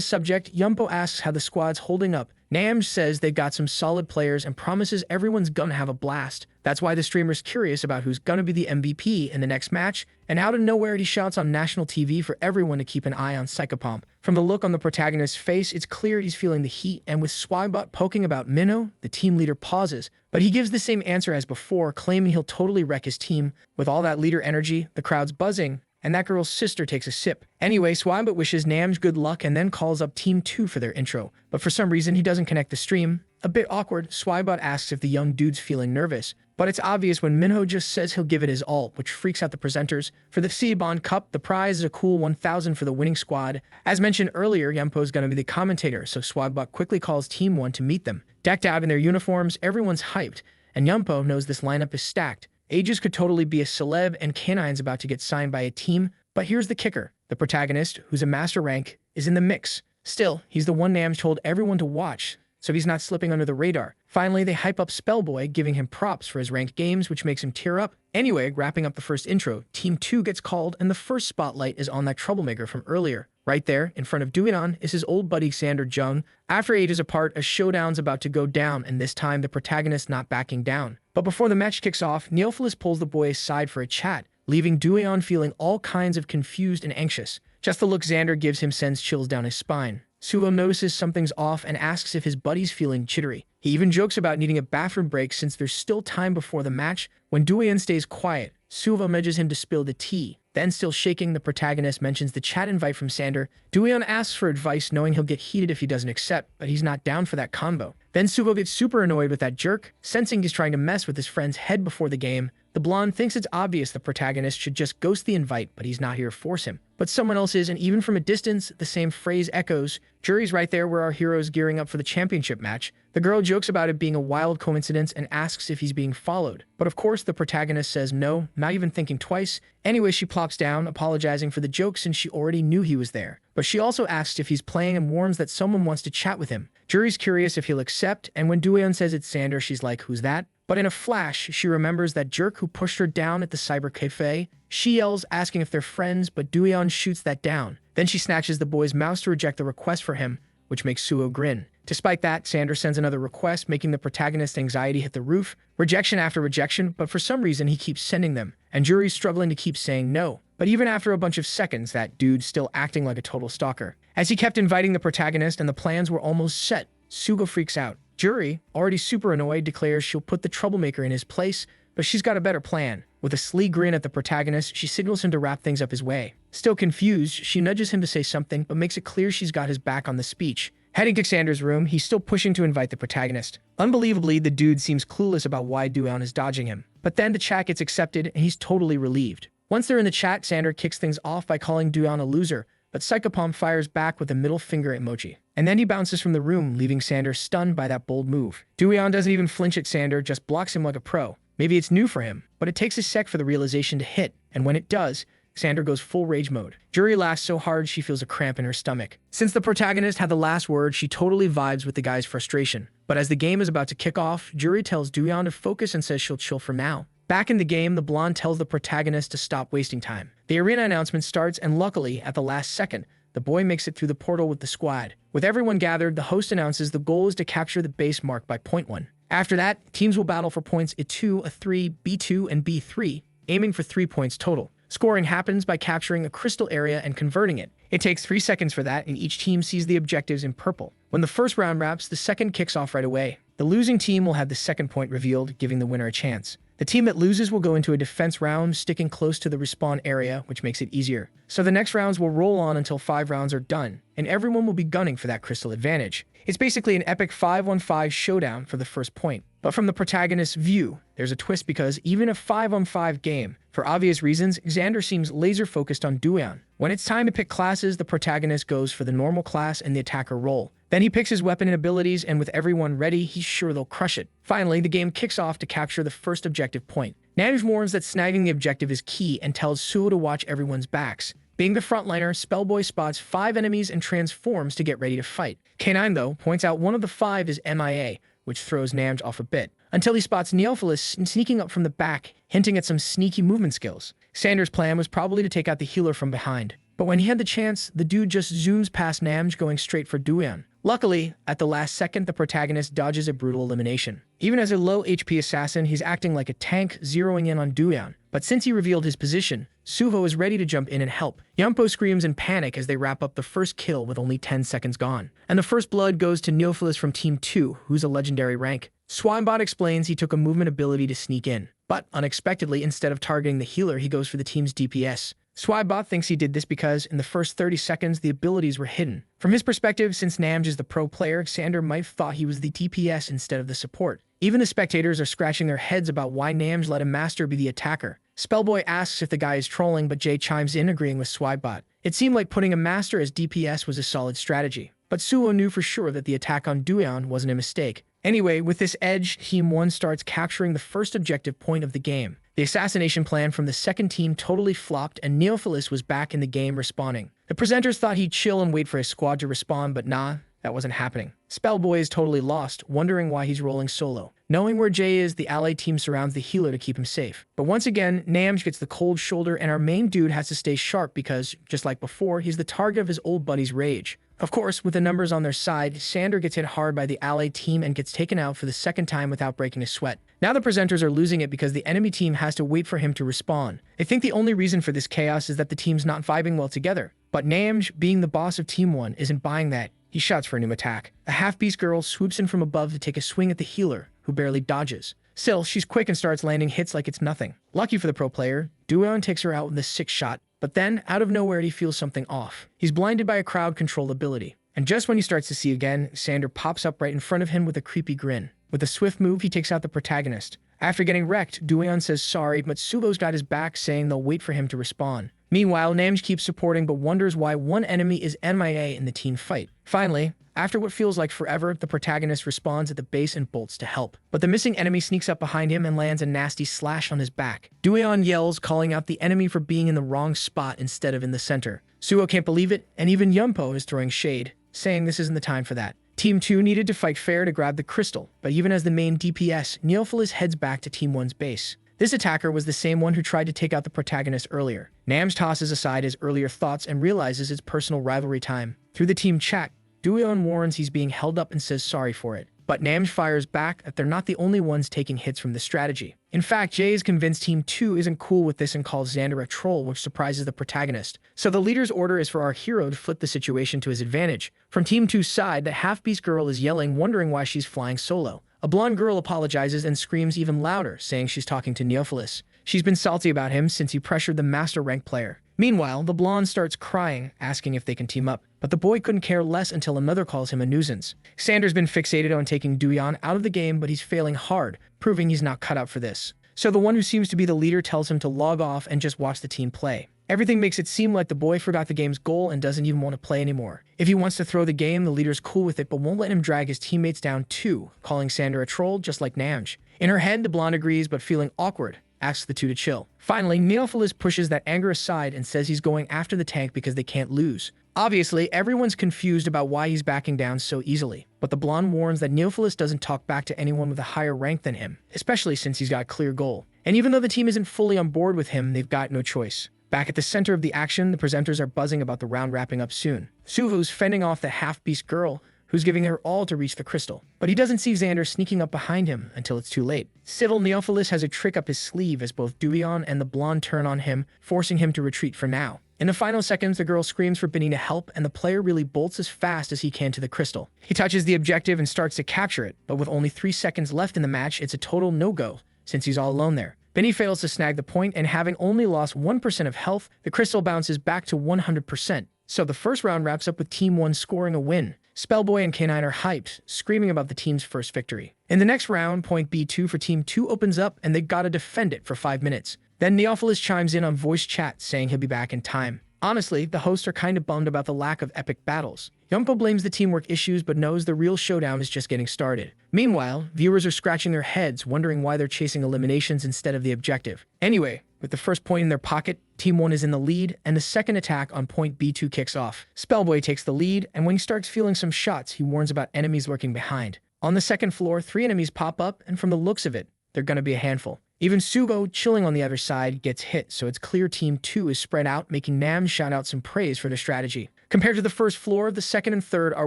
subject, Yumpo asks how the squad's holding up. Namj says they've got some solid players and promises everyone's gonna have a blast. That's why the streamer's curious about who's gonna be the MVP in the next match, and out of nowhere he shouts on national TV for everyone to keep an eye on Psychopomp. From the look on the protagonist's face, it's clear he's feeling the heat, and with Swibot poking about Minho, the team leader pauses, but he gives the same answer as before, claiming he'll totally wreck his team. With all that leader energy, the crowd's buzzing, and that girl's sister takes a sip. Anyway, Swibot wishes Namj good luck and then calls up Team 2 for their intro, but for some reason he doesn't connect the stream. A bit awkward, Swibot asks if the young dude's feeling nervous, but it's obvious when Minho just says he'll give it his all, which freaks out the presenters. For the Cbon Cup, the prize is a cool 1,000 for the winning squad. As mentioned earlier, Yumpo's gonna be the commentator, so Swibot quickly calls Team 1 to meet them. Decked out in their uniforms, everyone's hyped, and Yumpo knows this lineup is stacked. Aegis could totally be a celeb, and K9's about to get signed by a team, but here's the kicker. The protagonist, who's a master rank, is in the mix. Still, he's the one Namj told everyone to watch, so he's not slipping under the radar. Finally, they hype up Spellboy, giving him props for his ranked games, which makes him tear up. Anyway, wrapping up the first intro, Team 2 gets called, and the first spotlight is on that troublemaker from earlier. Right there, in front of Duion, is his old buddy Xander Jung. After ages apart, a showdown's about to go down, and this time the protagonist not backing down. But before the match kicks off, Neophilis pulls the boy aside for a chat, leaving Duion feeling all kinds of confused and anxious. Just the look Xander gives him sends chills down his spine. Suvo notices something's off and asks if his buddy's feeling jittery. He even jokes about needing a bathroom break since there's still time before the match. When Duion stays quiet, Suvo nudges him to spill the tea. Then, still shaking, the protagonist mentions the chat invite from Xander. Duion asks for advice, knowing he'll get heated if he doesn't accept, but he's not down for that combo. Then Suvo gets super annoyed with that jerk, sensing he's trying to mess with his friend's head before the game. The blonde thinks it's obvious the protagonist should just ghost the invite, but he's not here to force him. But someone else is, and even from a distance, the same phrase echoes. Jury's right there where our hero's gearing up for the championship match. The girl jokes about it being a wild coincidence and asks if he's being followed. But of course, the protagonist says no, not even thinking twice. Anyway, she plops down, apologizing for the joke since she already knew he was there. But she also asks if he's playing and warns that someone wants to chat with him. Jury's curious if he'll accept, and when Duion says it's Xander, she's like, who's that? But in a flash, she remembers that jerk who pushed her down at the cyber cafe. She yells, asking if they're friends, but Duion shoots that down. Then she snatches the boy's mouse to reject the request for him, which makes Suo grin. Despite that, Xander sends another request, making the protagonist's anxiety hit the roof. Rejection after rejection, but for some reason he keeps sending them, and Jury's struggling to keep saying no. But even after a bunch of seconds, that dude's still acting like a total stalker. As he kept inviting the protagonist and the plans were almost set, Sugo freaks out. Jury, already super annoyed, declares she'll put the troublemaker in his place, but she's got a better plan. With a sleek grin at the protagonist, she signals him to wrap things up his way. Still confused, she nudges him to say something, but makes it clear she's got his back on the speech. Heading to Xander's room, he's still pushing to invite the protagonist. Unbelievably, the dude seems clueless about why Duion is dodging him. But then the chat gets accepted, and he's totally relieved. Once they're in the chat, Xander kicks things off by calling Duion a loser, but Psychopomp fires back with a middle finger emoji. And then he bounces from the room, leaving Xander stunned by that bold move. Duion doesn't even flinch at Xander, just blocks him like a pro. Maybe it's new for him, but it takes a sec for the realization to hit, and when it does, Xander goes full rage mode. Jury laughs so hard she feels a cramp in her stomach. Since the protagonist had the last word, she totally vibes with the guy's frustration. But as the game is about to kick off, Jury tells Duion to focus and says she'll chill for now. Back in the game, the blonde tells the protagonist to stop wasting time. The arena announcement starts, and luckily, at the last second, the boy makes it through the portal with the squad. With everyone gathered, the host announces the goal is to capture the base mark by point 1. After that, teams will battle for points A2, A3, B2, and B3, aiming for 3 points total. Scoring happens by capturing a crystal area and converting it. It takes 3 seconds for that, and each team sees the objectives in purple. When the first round wraps, the second kicks off right away. The losing team will have the second point revealed, giving the winner a chance. The team that loses will go into a defense round, sticking close to the respawn area, which makes it easier. So the next rounds will roll on until 5 rounds are done, and everyone will be gunning for that crystal advantage. It's basically an epic 5-on-5 showdown for the first point. But from the protagonist's view, there's a twist because even a 5-on-5 game, for obvious reasons, Xander seems laser-focused on Duion. When it's time to pick classes, the protagonist goes for the normal class and the attacker role. Then he picks his weapon and abilities, and with everyone ready, he's sure they'll crush it. Finally, the game kicks off to capture the first objective point. Nanuj warns that snagging the objective is key and tells Suo to watch everyone's backs. Being the frontliner, Spellboy spots 5 enemies and transforms to get ready to fight. K9, though, points out one of the 5 is MIA, which throws Namj off a bit. until he spots Neophilis sneaking up from the back, hinting at some sneaky movement skills. Xander's plan was probably to take out the healer from behind, but when he had the chance, the dude just zooms past Namj, going straight for Duyan. Luckily, at the last second, the protagonist dodges a brutal elimination. Even as a low HP assassin, he's acting like a tank, zeroing in on Duyan. But since he revealed his position, Suho is ready to jump in and help. Yampo screams in panic as they wrap up the first kill with only 10 seconds gone. And the first blood goes to Neophilis from Team 2, who's a legendary rank. Swinebot explains he took a movement ability to sneak in, but unexpectedly, instead of targeting the healer, he goes for the team's DPS. Swinebot thinks he did this because, in the first 30 seconds, the abilities were hidden. From his perspective, since Namj is the pro player, Xander might have thought he was the DPS instead of the support. Even the spectators are scratching their heads about why Namj let a master be the attacker. Spellboy asks if the guy is trolling, but Jay chimes in, agreeing with Swinebot. It seemed like putting a master as DPS was a solid strategy, but Suho knew for sure that the attack on Duyan wasn't a mistake. Anyway, with this edge, Team 1 starts capturing the first objective point of the game. The assassination plan from the second team totally flopped, and Neophilis was back in the game respawning. The presenters thought he'd chill and wait for his squad to respawn, but nah, that wasn't happening. Spellboy is totally lost, wondering why he's rolling solo. Knowing where Jay is, the ally team surrounds the healer to keep him safe. But once again, Namj gets the cold shoulder, and our main dude has to stay sharp because, just like before, he's the target of his old buddy's rage. Of course, with the numbers on their side, Xander gets hit hard by the ally team and gets taken out for the second time without breaking a sweat. Now the presenters are losing it because the enemy team has to wait for him to respawn. They think the only reason for this chaos is that the team's not vibing well together. But Namj, being the boss of Team 1, isn't buying that. He shouts for a new attack. A half-beast girl swoops in from above to take a swing at the healer, who barely dodges. Still, she's quick and starts landing hits like it's nothing. Lucky for the pro player, Duyan takes her out with a 6-shot, but then, out of nowhere, he feels something off. He's blinded by a crowd control ability. And just when he starts to see again, Xander pops up right in front of him with a creepy grin. With a swift move, he takes out the protagonist. After getting wrecked, Duyan says sorry, but Suho's got his back, saying they'll wait for him to respawn. Meanwhile, Namj keeps supporting but wonders why one enemy is MIA in the team fight. Finally, after what feels like forever, the protagonist respawns at the base and bolts to help. But the missing enemy sneaks up behind him and lands a nasty slash on his back. Duyan yells, calling out the enemy for being in the wrong spot instead of in the center. Suho can't believe it, and even Yumpo is throwing shade, saying this isn't the time for that. Team 2 needed to fight fair to grab the crystal, but even as the main DPS, Neophilis heads back to Team 1's base. This attacker was the same one who tried to take out the protagonist earlier. Namj tosses aside his earlier thoughts and realizes it's personal rivalry time. Through the team chat, Duyan warns he's being held up and says sorry for it. But Namj fires back that they're not the only ones taking hits from the strategy. In fact, Jay is convinced Team 2 isn't cool with this and calls Xander a troll, which surprises the protagonist. So the leader's order is for our hero to flip the situation to his advantage. From Team 2's side, the half-beast girl is yelling, wondering why she's flying solo. A blonde girl apologizes and screams even louder, saying she's talking to Neophilis. She's been salty about him since he pressured the master rank player. Meanwhile, the blonde starts crying, asking if they can team up. But the boy couldn't care less until another calls him a nuisance. Xander's been fixated on taking Duyan out of the game, but he's failing hard, proving he's not cut out for this. So the one who seems to be the leader tells him to log off and just watch the team play. Everything makes it seem like the boy forgot the game's goal and doesn't even want to play anymore. If he wants to throw the game, the leader's cool with it, but won't let him drag his teammates down too, calling Xander a troll just like Namj. In her head, the blonde agrees, but feeling awkward, asks the two to chill. Finally, Neophilis pushes that anger aside and says he's going after the tank because they can't lose. Obviously, everyone's confused about why he's backing down so easily, but the blonde warns that Neophilis doesn't talk back to anyone with a higher rank than him, especially since he's got a clear goal. And even though the team isn't fully on board with him, they've got no choice. Back at the center of the action, the presenters are buzzing about the round wrapping up soon. Suho's fending off the half-beast girl, who's giving her all to reach the crystal. But he doesn't see Xander sneaking up behind him until it's too late. Still, Neophilis has a trick up his sleeve as both Duyan and the blonde turn on him, forcing him to retreat for now. In the final seconds, the girl screams for Benny to help, and the player really bolts as fast as he can to the crystal. He touches the objective and starts to capture it, but with only 3 seconds left in the match, it's a total no-go, since he's all alone there. Benny fails to snag the point, and having only lost 1% of health, the crystal bounces back to 100%. So the first round wraps up with Team 1 scoring a win. Spellboy and K9 are hyped, screaming about the team's first victory. In the next round, point B2 for Team 2 opens up, and they've got to defend it for 5 minutes. Then Neophilis chimes in on voice chat, saying he'll be back in time. Honestly, the hosts are kind of bummed about the lack of epic battles. Yumpo blames the teamwork issues but knows the real showdown is just getting started. Meanwhile, viewers are scratching their heads, wondering why they're chasing eliminations instead of the objective. Anyway, with the first point in their pocket, Team 1 is in the lead, and the second attack on point B2 kicks off. Spellboy takes the lead, and when he starts feeling some shots, he warns about enemies lurking behind. On the second floor, 3 enemies pop up, and from the looks of it, they're gonna be a handful. Even Sugo, chilling on the other side, gets hit, so it's clear Team 2 is spread out, making Nam shout out some praise for their strategy. Compared to the first floor, the second and third are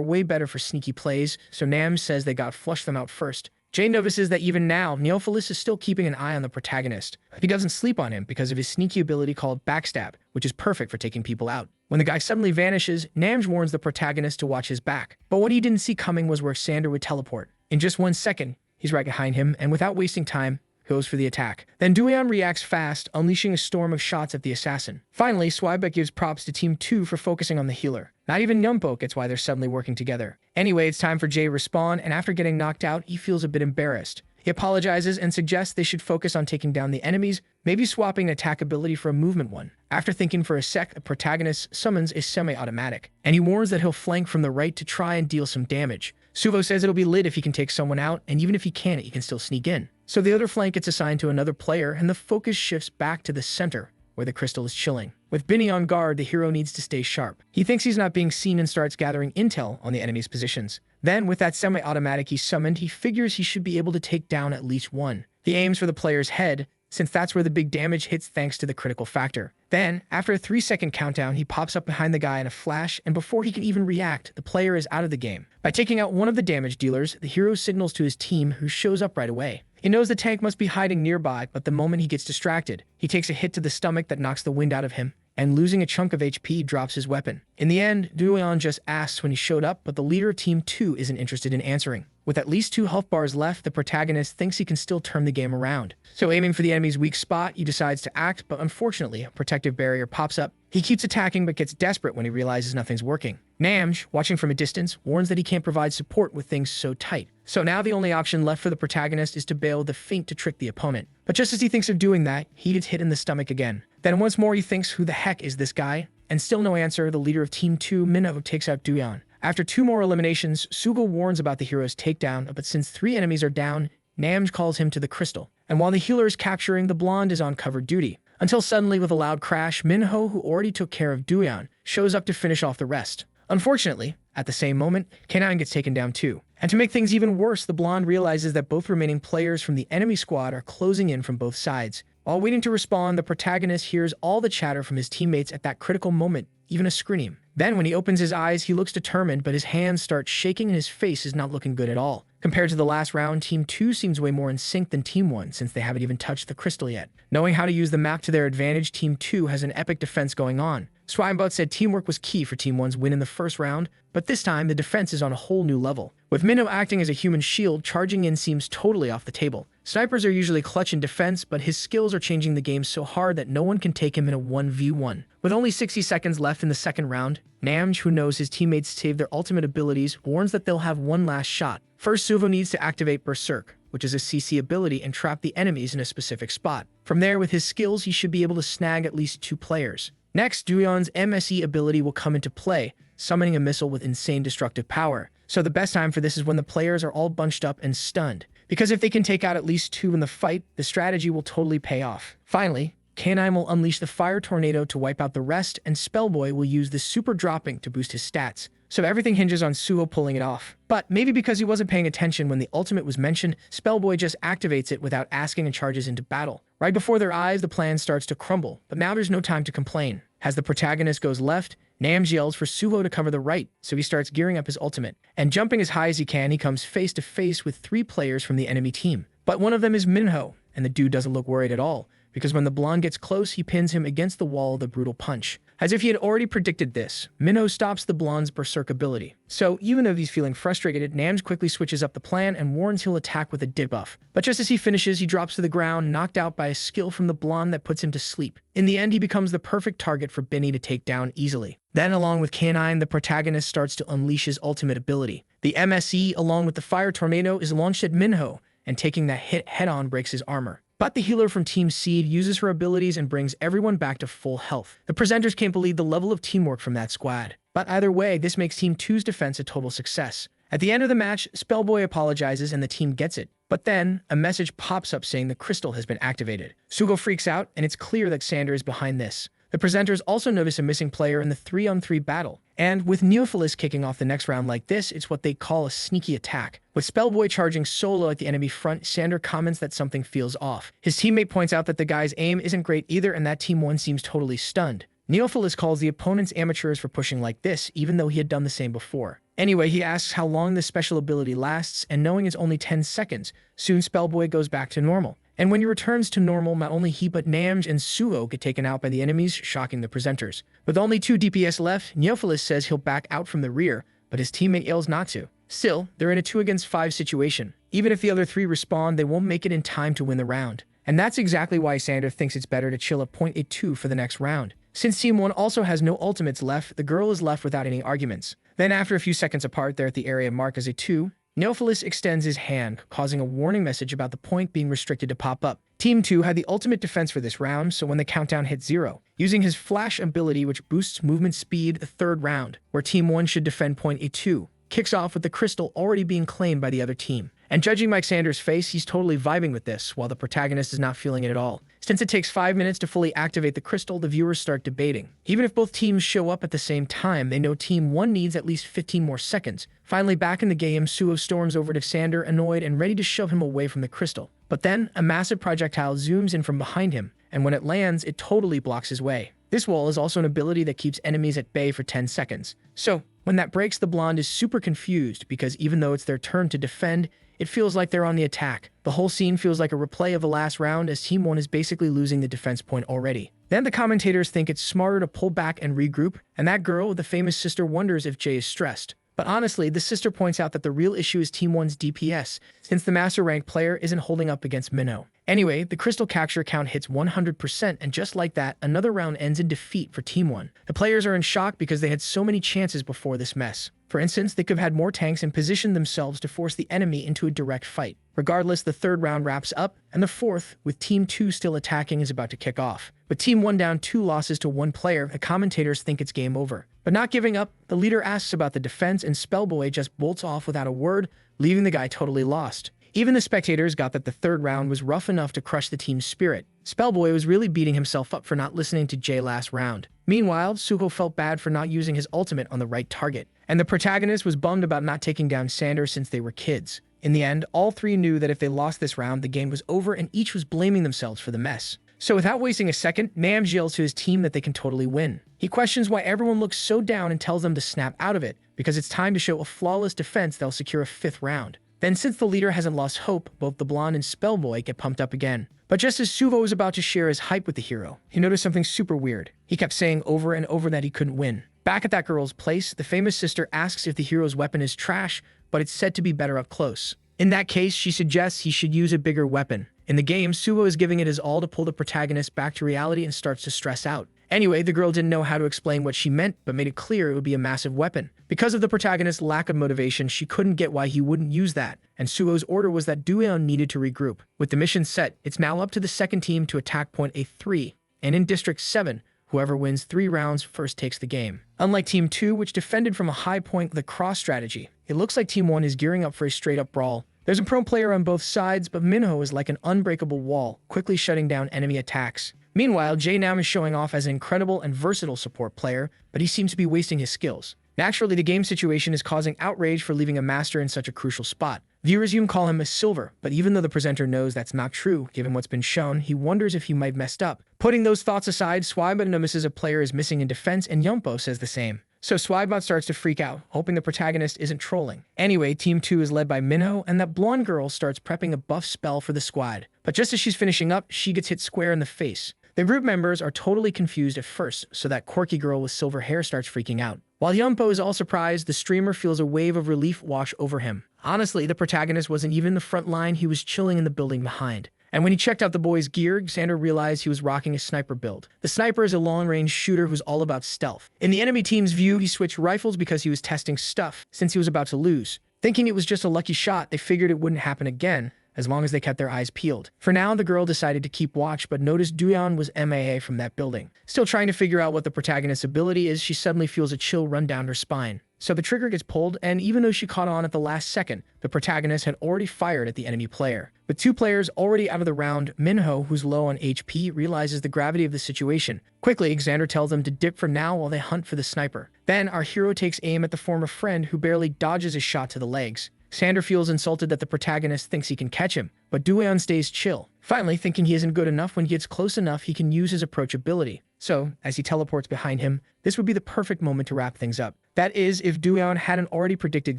way better for sneaky plays, so Nam says they got flushed them out first. Jay notices that even now, Neophilis is still keeping an eye on the protagonist. He doesn't sleep on him because of his sneaky ability called Backstab, which is perfect for taking people out. When the guy suddenly vanishes, Namj warns the protagonist to watch his back. But what he didn't see coming was where Sander would teleport. In just 1 second, he's right behind him, and without wasting time, goes for the attack. Then Dueon reacts fast, unleashing a storm of shots at the assassin. Finally, Swiebeck gives props to Team 2 for focusing on the healer. Not even Nyumpo gets why they're suddenly working together. Anyway, it's time for Jay to respawn, and after getting knocked out, he feels a bit embarrassed. He apologizes and suggests they should focus on taking down the enemies, maybe swapping an attack ability for a movement one. After thinking for a sec, the protagonist summons a semi-automatic, and he warns that he'll flank from the right to try and deal some damage. Suvo says it'll be lit if he can take someone out, and even if he can't, he can still sneak in. So the other flank gets assigned to another player, and the focus shifts back to the center, where the crystal is chilling. With Binny on guard, the hero needs to stay sharp. He thinks he's not being seen and starts gathering intel on the enemy's positions. Then, with that semi-automatic he summoned, he figures he should be able to take down at least one. He aims for the player's head, since that's where the big damage hits thanks to the critical factor. Then, after a 3-second countdown, he pops up behind the guy in a flash, and before he can even react, the player is out of the game. By taking out one of the damage dealers, the hero signals to his team, who shows up right away. He knows the tank must be hiding nearby, but the moment he gets distracted, he takes a hit to the stomach that knocks the wind out of him, and losing a chunk of HP, drops his weapon. In the end, Dueon just asks when he showed up, but the leader of Team 2 isn't interested in answering. With at least 2 health bars left, the protagonist thinks he can still turn the game around. So aiming for the enemy's weak spot, he decides to act, but unfortunately, a protective barrier pops up. He keeps attacking but gets desperate when he realizes nothing's working. Namj, watching from a distance, warns that he can't provide support with things so tight. So now the only option left for the protagonist is to bail with a feint to trick the opponent. But just as he thinks of doing that, he gets hit in the stomach again. Then once more he thinks, who the heck is this guy? And still no answer, the leader of Team 2, Minho, takes out Dueon. After 2 more eliminations, Sugo warns about the hero's takedown, but since 3 enemies are down, Namj calls him to the crystal. And while the healer is capturing, the blonde is on cover duty. Until suddenly, with a loud crash, Minho, who already took care of Dueon, shows up to finish off the rest. Unfortunately, at the same moment, K9 gets taken down too. And to make things even worse, the blonde realizes that both remaining players from the enemy squad are closing in from both sides. While waiting to respawn, the protagonist hears all the chatter from his teammates at that critical moment, even a scream. Then, when he opens his eyes, he looks determined, but his hands start shaking and his face is not looking good at all. Compared to the last round, Team 2 seems way more in sync than Team 1 since they haven't even touched the crystal yet. Knowing how to use the map to their advantage, Team 2 has an epic defense going on. Swinebot said teamwork was key for Team 1's win in the first round, but this time the defense is on a whole new level. With Minho acting as a human shield, charging in seems totally off the table. Snipers are usually clutch in defense, but his skills are changing the game so hard that no one can take him in a 1v1. With only 60 seconds left in the second round, Namj, who knows his teammates save their ultimate abilities, warns that they'll have one last shot. First, Suvo needs to activate Berserk, which is a CC ability, and trap the enemies in a specific spot. From there, with his skills, he should be able to snag at least 2 players. Next, Dueon's MSE ability will come into play, summoning a missile with insane destructive power. So the best time for this is when the players are all bunched up and stunned. Because if they can take out at least 2 in the fight, the strategy will totally pay off. Finally, K9 will unleash the Fire Tornado to wipe out the rest, and Spellboy will use the Super Dropping to boost his stats. So everything hinges on Suho pulling it off. But maybe because he wasn't paying attention when the ultimate was mentioned, Spellboy just activates it without asking and charges into battle. Right before their eyes, the plan starts to crumble, but now there's no time to complain. As the protagonist goes left, Namj yells for Suho to cover the right, so he starts gearing up his ultimate. And jumping as high as he can, he comes face to face with 3 players from the enemy team. But one of them is Minho, and the dude doesn't look worried at all, because when the blonde gets close, he pins him against the wall with a brutal punch. As if he had already predicted this, Minho stops the blonde's Berserk ability. So even though he's feeling frustrated, Namj quickly switches up the plan and warns he'll attack with a debuff. But just as he finishes, he drops to the ground, knocked out by a skill from the blonde that puts him to sleep. In the end, he becomes the perfect target for Binny to take down easily. Then, along with K9, the protagonist starts to unleash his ultimate ability. The MSE, along with the Fire Tornado, is launched at Minho, and taking that hit head-on breaks his armor. But the healer from Team Seed uses her abilities and brings everyone back to full health. The presenters can't believe the level of teamwork from that squad. But either way, this makes Team 2's defense a total success. At the end of the match, Spellboy apologizes and the team gets it. But then, a message pops up saying the crystal has been activated. Sugo freaks out, and it's clear that Sander is behind this. The presenters also notice a missing player in the 3-on-3 battle, And with Neophilis kicking off the next round like this, it's what they call a sneaky attack. With Spellboy charging solo at the enemy front, Sander comments that something feels off. His teammate points out that the guy's aim isn't great either, and that Team 1 seems totally stunned. Neophilis calls the opponents amateurs for pushing like this, even though he had done the same before. Anyway, he asks how long this special ability lasts, and knowing it's only 10 seconds, soon Spellboy goes back to normal. And when he returns to normal, not only he but Namj and Suho get taken out by the enemies, shocking the presenters. With only 2 DPS left, Neophilis says he'll back out from the rear, but his teammate yells not to. Still, they're in a 2 against 5 situation. Even if the other 3 respond, they won't make it in time to win the round. And that's exactly why Sander thinks it's better to chill at point A2 for the next round. Since Team 1 also has no ultimates left, the girl is left without any arguments. Then after a few seconds apart, they're at the area marked as a 2. Neophilis extends his hand, causing a warning message about the point being restricted to pop up. Team 2 had the ultimate defense for this round, so when the countdown hit 0, using his flash ability which boosts movement speed, the 3rd round, where Team 1 should defend point A2, kicks off with the crystal already being claimed by the other team. And judging Mike Sander's face, he's totally vibing with this, while the protagonist is not feeling it at all. Since it takes 5 minutes to fully activate the crystal, the viewers start debating. Even if both teams show up at the same time, they know Team 1 needs at least 15 more seconds. Finally, back in the game, Suho storms over to Sander, annoyed and ready to shove him away from the crystal. But then, a massive projectile zooms in from behind him, and when it lands, it totally blocks his way. This wall is also an ability that keeps enemies at bay for 10 seconds. So, when that breaks, the blonde is super confused, because even though it's their turn to defend, it feels like they're on the attack. The whole scene feels like a replay of the last round, as Team 1 is basically losing the defense point already. Then the commentators think it's smarter to pull back and regroup, and that girl with the famous sister wonders if Jay is stressed. But honestly, the sister points out that the real issue is Team 1's DPS, since the master rank player isn't holding up against Minho. Anyway, the crystal capture count hits 100%, and just like that, another round ends in defeat for Team 1. The players are in shock because they had so many chances before this mess. For instance, they could have had more tanks and positioned themselves to force the enemy into a direct fight. Regardless, the 3rd round wraps up, and the 4th, with Team 2 still attacking, is about to kick off. With Team 1 down 2 losses to 1 player, the commentators think it's game over. But not giving up, the leader asks about the defense, and Spellboy just bolts off without a word, leaving the guy totally lost. Even the spectators got that the 3rd round was rough enough to crush the team's spirit. Spellboy was really beating himself up for not listening to Jay last round. Meanwhile, Suho felt bad for not using his ultimate on the right target, and the protagonist was bummed about not taking down Sander since they were kids. In the end, all 3 knew that if they lost this round, the game was over, and each was blaming themselves for the mess. So without wasting a second, Namj yells to his team that they can totally win. He questions why everyone looks so down and tells them to snap out of it, because it's time to show a flawless defense that'll secure a 5th round. Then, since the leader hasn't lost hope, both the blonde and Spellboy get pumped up again. But just as Suho was about to share his hype with the hero, he noticed something super weird. He kept saying over and over that he couldn't win. Back at that girl's place, the famous sister asks if the hero's weapon is trash, but it's said to be better up close. In that case, she suggests he should use a bigger weapon. In the game, Suho is giving it his all to pull the protagonist back to reality and starts to stress out. Anyway, the girl didn't know how to explain what she meant, but made it clear it would be a massive weapon. Because of the protagonist's lack of motivation, she couldn't get why he wouldn't use that, and Suho's order was that Dueon needed to regroup. With the mission set, it's now up to the 2nd team to attack point A3, and in District 7, whoever wins 3 rounds first takes the game. Unlike Team 2, which defended from a high point with a cross strategy, it looks like Team 1 is gearing up for a straight-up brawl. There's a pro player on both sides, but Minho is like an unbreakable wall, quickly shutting down enemy attacks. Meanwhile, Jay now is showing off as an incredible and versatile support player, but he seems to be wasting his skills. Naturally, the game situation is causing outrage for leaving a master in such a crucial spot. Viewers even call him a silver, but even though the presenter knows that's not true, given what's been shown, he wonders if he might have messed up. Putting those thoughts aside, Swibot notices a player is missing in defense, and Yumpo says the same. So Swibot starts to freak out, hoping the protagonist isn't trolling. Anyway, Team 2 is led by Minho, and that blonde girl starts prepping a buff spell for the squad. But just as she's finishing up, she gets hit square in the face. The group members are totally confused at first, so that quirky girl with silver hair starts freaking out. While Yumpo is all surprised, the streamer feels a wave of relief wash over him. Honestly, the protagonist wasn't even in the front line, he was chilling in the building behind. And when he checked out the boy's gear, Sander realized he was rocking a sniper build. The sniper is a long-range shooter who's all about stealth. In the enemy team's view, he switched rifles because he was testing stuff, since he was about to lose. Thinking it was just a lucky shot, they figured it wouldn't happen again, as long as they kept their eyes peeled. For now, the girl decided to keep watch, but noticed Dueon was MIA from that building. Still trying to figure out what the protagonist's ability is, she suddenly feels a chill run down her spine. So the trigger gets pulled, and even though she caught on at the last second, the protagonist had already fired at the enemy player. With 2 players already out of the round, Minho, who's low on HP, realizes the gravity of the situation. Quickly, Xander tells them to dip for now while they hunt for the sniper. Then, our hero takes aim at the former friend who barely dodges a shot to the legs. Xander feels insulted that the protagonist thinks he can catch him, but Dueon stays chill, finally thinking he isn't good enough. When he gets close enough, he can use his approachability. So, as he teleports behind him, this would be the perfect moment to wrap things up. That is, if Dueon hadn't already predicted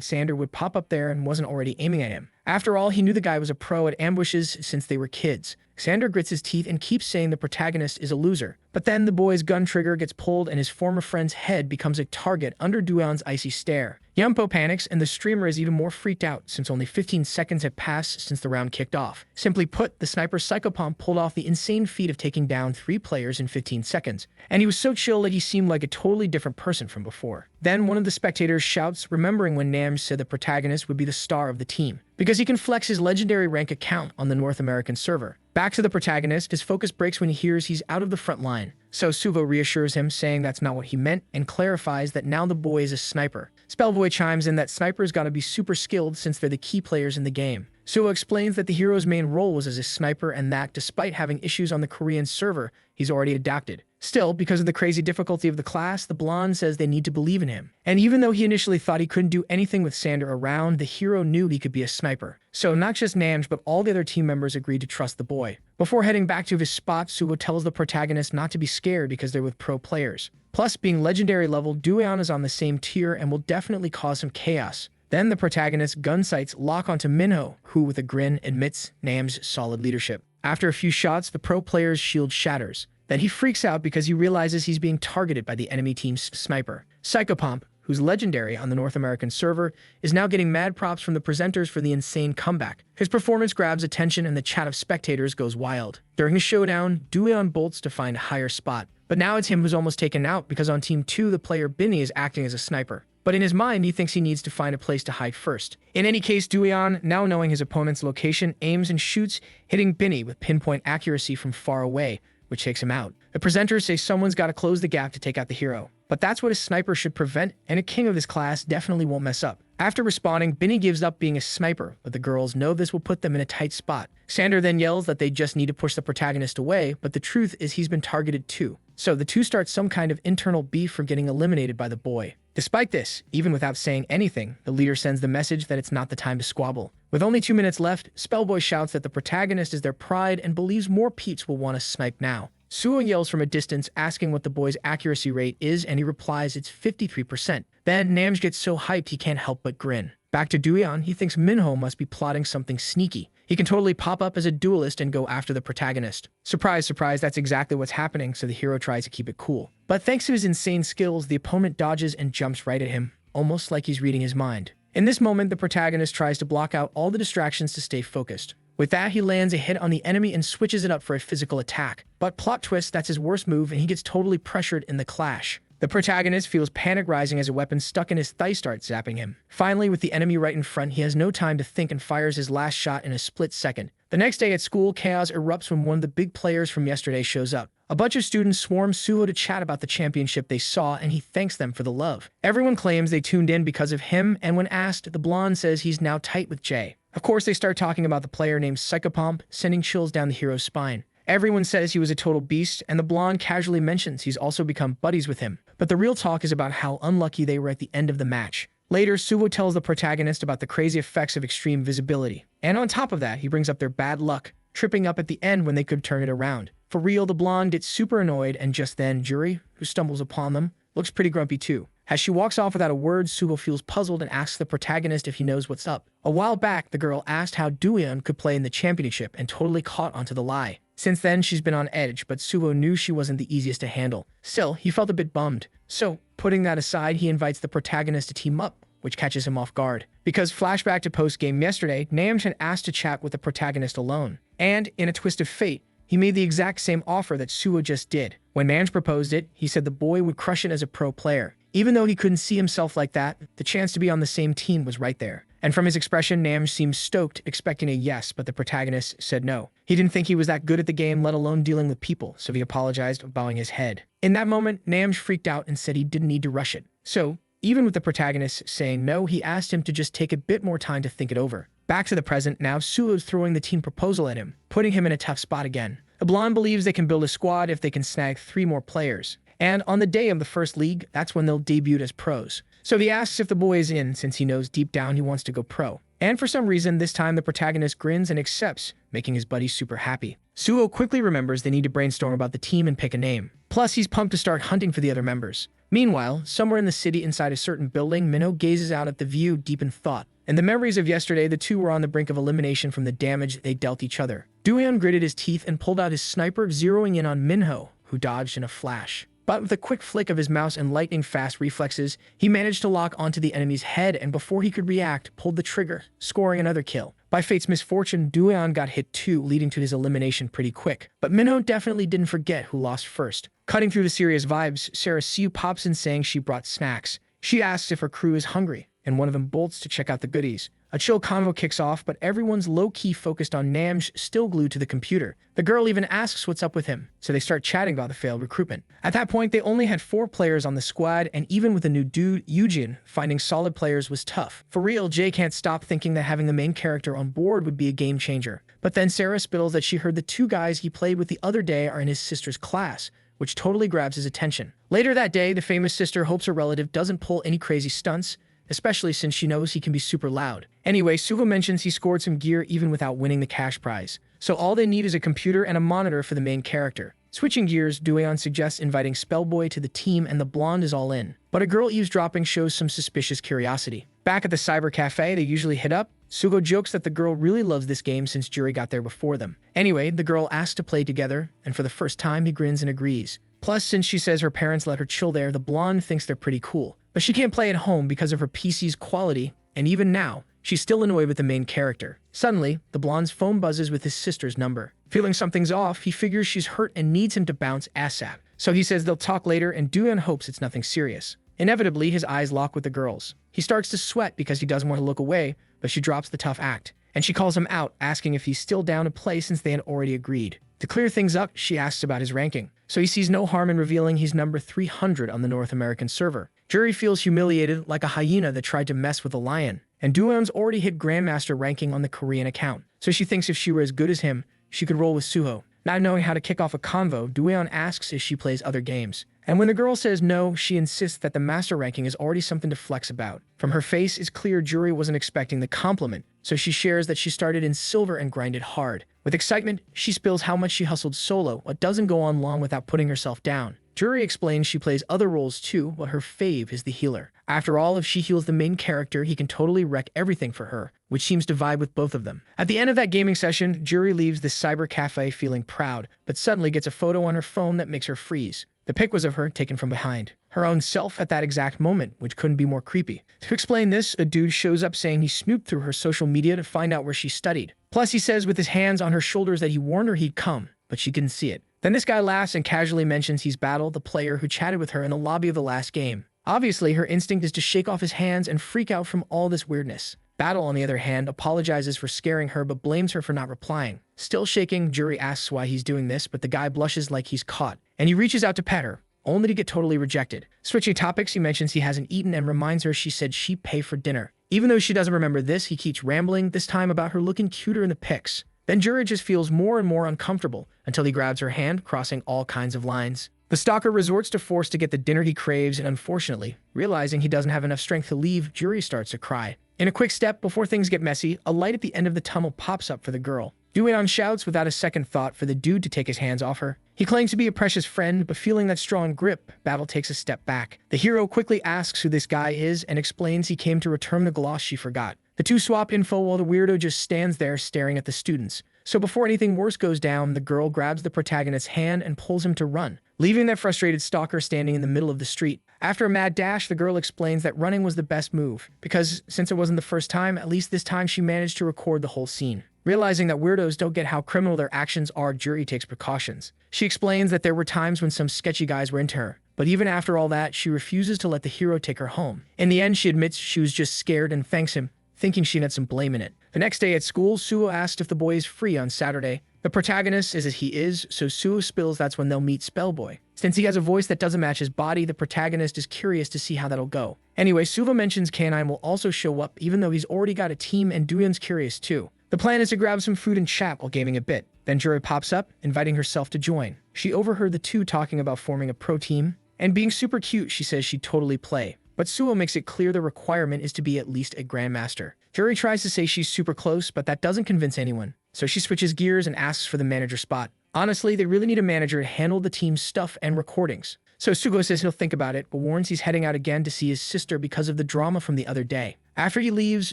Xander would pop up there and wasn't already aiming at him. After all, he knew the guy was a pro at ambushes since they were kids. Xander grits his teeth and keeps saying the protagonist is a loser. But then the boy's gun trigger gets pulled and his former friend's head becomes a target under Dueon's icy stare. Yumpo panics and the streamer is even more freaked out since only 15 seconds have passed since the round kicked off. Simply put, the sniper Psychopomp pulled off the insane feat of taking down 3 players in 15 seconds. And he was so chill that he seemed like a totally different person from before. Then one of the spectators shouts, remembering when Nam said the protagonist would be the star of the team, because he can flex his legendary rank account on the North American server. Back to the protagonist, his focus breaks when he hears he's out of the front line. So Suvo reassures him, saying that's not what he meant, and clarifies that now the boy is a sniper. Spellboy chimes in that snipers gotta be super skilled since they're the key players in the game. Suvo explains that the hero's main role was as a sniper and that, despite having issues on the Korean server, he's already adapted. Still, because of the crazy difficulty of the class, the blonde says they need to believe in him. And even though he initially thought he couldn't do anything with Xander around, the hero knew he could be a sniper. So not just Namj, but all the other team members agreed to trust the boy. Before heading back to his spot, Suvo tells the protagonist not to be scared because they're with pro players. Plus, being legendary level, Dueon is on the same tier and will definitely cause some chaos. Then the protagonist's gun sights lock onto Minho, who with a grin admits Nam's solid leadership. After a few shots, the pro player's shield shatters. Then he freaks out because he realizes he's being targeted by the enemy team's sniper. Psychopomp, who's legendary on the North American server, is now getting mad props from the presenters for the insane comeback. His performance grabs attention and the chat of spectators goes wild. During the showdown, Dueon bolts to find a higher spot. But now it's him who's almost taken out because on Team 2, the player Binny is acting as a sniper. But in his mind, he thinks he needs to find a place to hide first. In any case, Dueon, now knowing his opponent's location, aims and shoots, hitting Binny with pinpoint accuracy from far away, which takes him out. The presenters say someone's got to close the gap to take out the hero. But that's what a sniper should prevent, and a king of this class definitely won't mess up. After responding, Binny gives up being a sniper, but the girls know this will put them in a tight spot. Xander then yells that they just need to push the protagonist away, but the truth is he's been targeted too. So the two start some kind of internal beef for getting eliminated by the boy. Despite this, even without saying anything, the leader sends the message that it's not the time to squabble. With only 2 minutes left, Spellboy shouts that the protagonist is their pride and believes more Peeps will want to snipe now. Suo yells from a distance, asking what the boy's accuracy rate is, and he replies it's 53%. Then Namj gets so hyped he can't help but grin. Back to Dueon, he thinks Minho must be plotting something sneaky. He can totally pop up as a duelist and go after the protagonist. Surprise, surprise, that's exactly what's happening, so the hero tries to keep it cool. But thanks to his insane skills, the opponent dodges and jumps right at him, almost like he's reading his mind. In this moment, the protagonist tries to block out all the distractions to stay focused. With that, he lands a hit on the enemy and switches it up for a physical attack. But plot twist, that's his worst move and he gets totally pressured in the clash. The protagonist feels panic rising as a weapon stuck in his thigh starts zapping him. Finally, with the enemy right in front, he has no time to think and fires his last shot in a split second. The next day at school, chaos erupts when one of the big players from yesterday shows up. A bunch of students swarm Suho to chat about the championship they saw, and he thanks them for the love. Everyone claims they tuned in because of him, and when asked, the blonde says he's now tight with Jay. Of course, they start talking about the player named Psychopomp, sending chills down the hero's spine. Everyone says he was a total beast, and the blonde casually mentions he's also become buddies with him. But the real talk is about how unlucky they were at the end of the match. Later, Suvo tells the protagonist about the crazy effects of extreme visibility. And on top of that, he brings up their bad luck, tripping up at the end when they could turn it around. For real, the blonde gets super annoyed, and just then, Juri, who stumbles upon them, looks pretty grumpy too. As she walks off without a word, Suvo feels puzzled and asks the protagonist if he knows what's up. A while back, the girl asked how Dueon could play in the championship and totally caught onto the lie. Since then, she's been on edge, but Suvo knew she wasn't the easiest to handle. Still, he felt a bit bummed. So, putting that aside, he invites the protagonist to team up, which catches him off guard. Because flashback to post-game yesterday, Namj had asked to chat with the protagonist alone. And, in a twist of fate, he made the exact same offer that Suho just did. When Namj proposed it, he said the boy would crush it as a pro player. Even though he couldn't see himself like that, the chance to be on the same team was right there. And from his expression, Namj seemed stoked, expecting a yes, but the protagonist said no. He didn't think he was that good at the game, let alone dealing with people, so he apologized, bowing his head. In that moment, Namj freaked out and said he didn't need to rush it. So, Even with the protagonist saying no, he asked him to just take a bit more time to think it over. Back to the present, now Suho's throwing the team proposal at him, putting him in a tough spot again. The blonde believes they can build a squad if they can snag 3 more players. And on the day of the first league, that's when they'll debut as pros. So he asks if the boy is in, since he knows deep down he wants to go pro. And for some reason, this time the protagonist grins and accepts, making his buddy super happy. Suho quickly remembers they need to brainstorm about the team and pick a name. Plus, he's pumped to start hunting for the other members. Meanwhile, somewhere in the city inside a certain building, Minho gazes out at the view deep in thought. In the memories of yesterday, the two were on the brink of elimination from the damage they dealt each other. Dooyeon gritted his teeth and pulled out his sniper, zeroing in on Minho, who dodged in a flash. But with a quick flick of his mouse and lightning-fast reflexes, he managed to lock onto the enemy's head and before he could react, pulled the trigger, scoring another kill. By fate's misfortune, Dooyeon got hit too, leading to his elimination pretty quick. But Minho definitely didn't forget who lost first. Cutting through the serious vibes, Sarah Siu pops in saying she brought snacks. She asks if her crew is hungry, and one of them bolts to check out the goodies. A chill convo kicks off, but everyone's low-key focused on Namj, still glued to the computer. The girl even asks what's up with him, so they start chatting about the failed recruitment. At that point, they only had 4 players on the squad, and even with the new dude, Yujin, finding solid players was tough. For real, Jay can't stop thinking that having the main character on board would be a game changer. But then Sarah spittles that she heard the 2 guys he played with the other day are in his sister's class, which totally grabs his attention. Later that day, the famous sister hopes her relative doesn't pull any crazy stunts, especially since she knows he can be super loud. Anyway, Suho mentions he scored some gear even without winning the cash prize. So all they need is a computer and a monitor for the main character. Switching gears, Dooyeon suggests inviting Spellboy to the team and the blonde is all in. But a girl eavesdropping shows some suspicious curiosity. Back at the cyber cafe they usually hit up, Suho jokes that the girl really loves this game since Juri got there before them. Anyway, the girl asks to play together, and for the first time he grins and agrees. Plus, since she says her parents let her chill there, the blonde thinks they're pretty cool. But she can't play at home because of her PC's quality, and even now, she's still annoyed with the main character. Suddenly, the blonde's phone buzzes with his sister's number. Feeling something's off, he figures she's hurt and needs him to bounce ASAP. So he says they'll talk later, and Dooyeon hopes it's nothing serious. Inevitably, his eyes lock with the girl's. He starts to sweat because he doesn't want to look away, but she drops the tough act. And she calls him out, asking if he's still down to play since they had already agreed. To clear things up, she asks about his ranking. So he sees no harm in revealing he's number 300 on the North American server. Juri feels humiliated like a hyena that tried to mess with a lion. And Dooyeon's already hit Grandmaster ranking on the Korean account. So she thinks if she were as good as him, she could roll with Suho. Not knowing how to kick off a convo, Dooyeon asks if she plays other games. And when the girl says no, she insists that the master ranking is already something to flex about. From her face, it's clear Juri wasn't expecting the compliment, so she shares that she started in silver and grinded hard. With excitement, she spills how much she hustled solo, but doesn't go on long without putting herself down. Juri explains she plays other roles too, but her fave is the healer. After all, if she heals the main character, he can totally wreck everything for her, which seems to vibe with both of them. At the end of that gaming session, Juri leaves the cyber cafe feeling proud, but suddenly gets a photo on her phone that makes her freeze. The pic was of her taken from behind. Her own self at that exact moment, which couldn't be more creepy. To explain this, a dude shows up saying he snooped through her social media to find out where she studied. Plus, he says with his hands on her shoulders that he warned her he'd come, but she couldn't see it. Then this guy laughs and casually mentions he's Battle, the player who chatted with her in the lobby of the last game. Obviously, her instinct is to shake off his hands and freak out from all this weirdness. Battle, on the other hand, apologizes for scaring her but blames her for not replying. Still shaking, Juri asks why he's doing this, but the guy blushes like he's caught, and he reaches out to pet her, only to get totally rejected. Switching topics, he mentions he hasn't eaten and reminds her she said she'd pay for dinner. Even though she doesn't remember this, he keeps rambling, this time about her looking cuter in the pics. Then Juri just feels more and more uncomfortable until he grabs her hand, crossing all kinds of lines. The stalker resorts to force to get the dinner he craves, and unfortunately, realizing he doesn't have enough strength to leave, Juri starts to cry. In a quick step, before things get messy, a light at the end of the tunnel pops up for the girl. Dooyeon shouts without a second thought for the dude to take his hands off her. He claims to be a precious friend, but feeling that strong grip, Battle takes a step back. The hero quickly asks who this guy is and explains he came to return the gloss she forgot. The two swap info while the weirdo just stands there staring at the students. So before anything worse goes down, the girl grabs the protagonist's hand and pulls him to run, leaving that frustrated stalker standing in the middle of the street. After a mad dash, the girl explains that running was the best move, because since it wasn't the first time, at least this time she managed to record the whole scene. Realizing that weirdos don't get how criminal their actions are, Juri takes precautions. She explains that there were times when some sketchy guys were into her, but even after all that, she refuses to let the hero take her home. In the end, she admits she was just scared and thanks him, thinking she had some blame in it. The next day at school, Suho asked if the boy is free on Saturday. The protagonist is as he is, so Suho spills that's when they'll meet Spellboy. Since he has a voice that doesn't match his body, the protagonist is curious to see how that'll go. Anyway, Suva mentions K9 will also show up even though he's already got a team, and Doyeon's curious too. The plan is to grab some food and chat while gaming a bit. Then Juri pops up, inviting herself to join. She overheard the two talking about forming a pro team, and being super cute, she says she'd totally play. But Suo makes it clear the requirement is to be at least a grandmaster. Juri tries to say she's super close, but that doesn't convince anyone. So she switches gears and asks for the manager spot. Honestly, they really need a manager to handle the team's stuff and recordings. So Sugo says he'll think about it, but warns he's heading out again to see his sister because of the drama from the other day. After he leaves,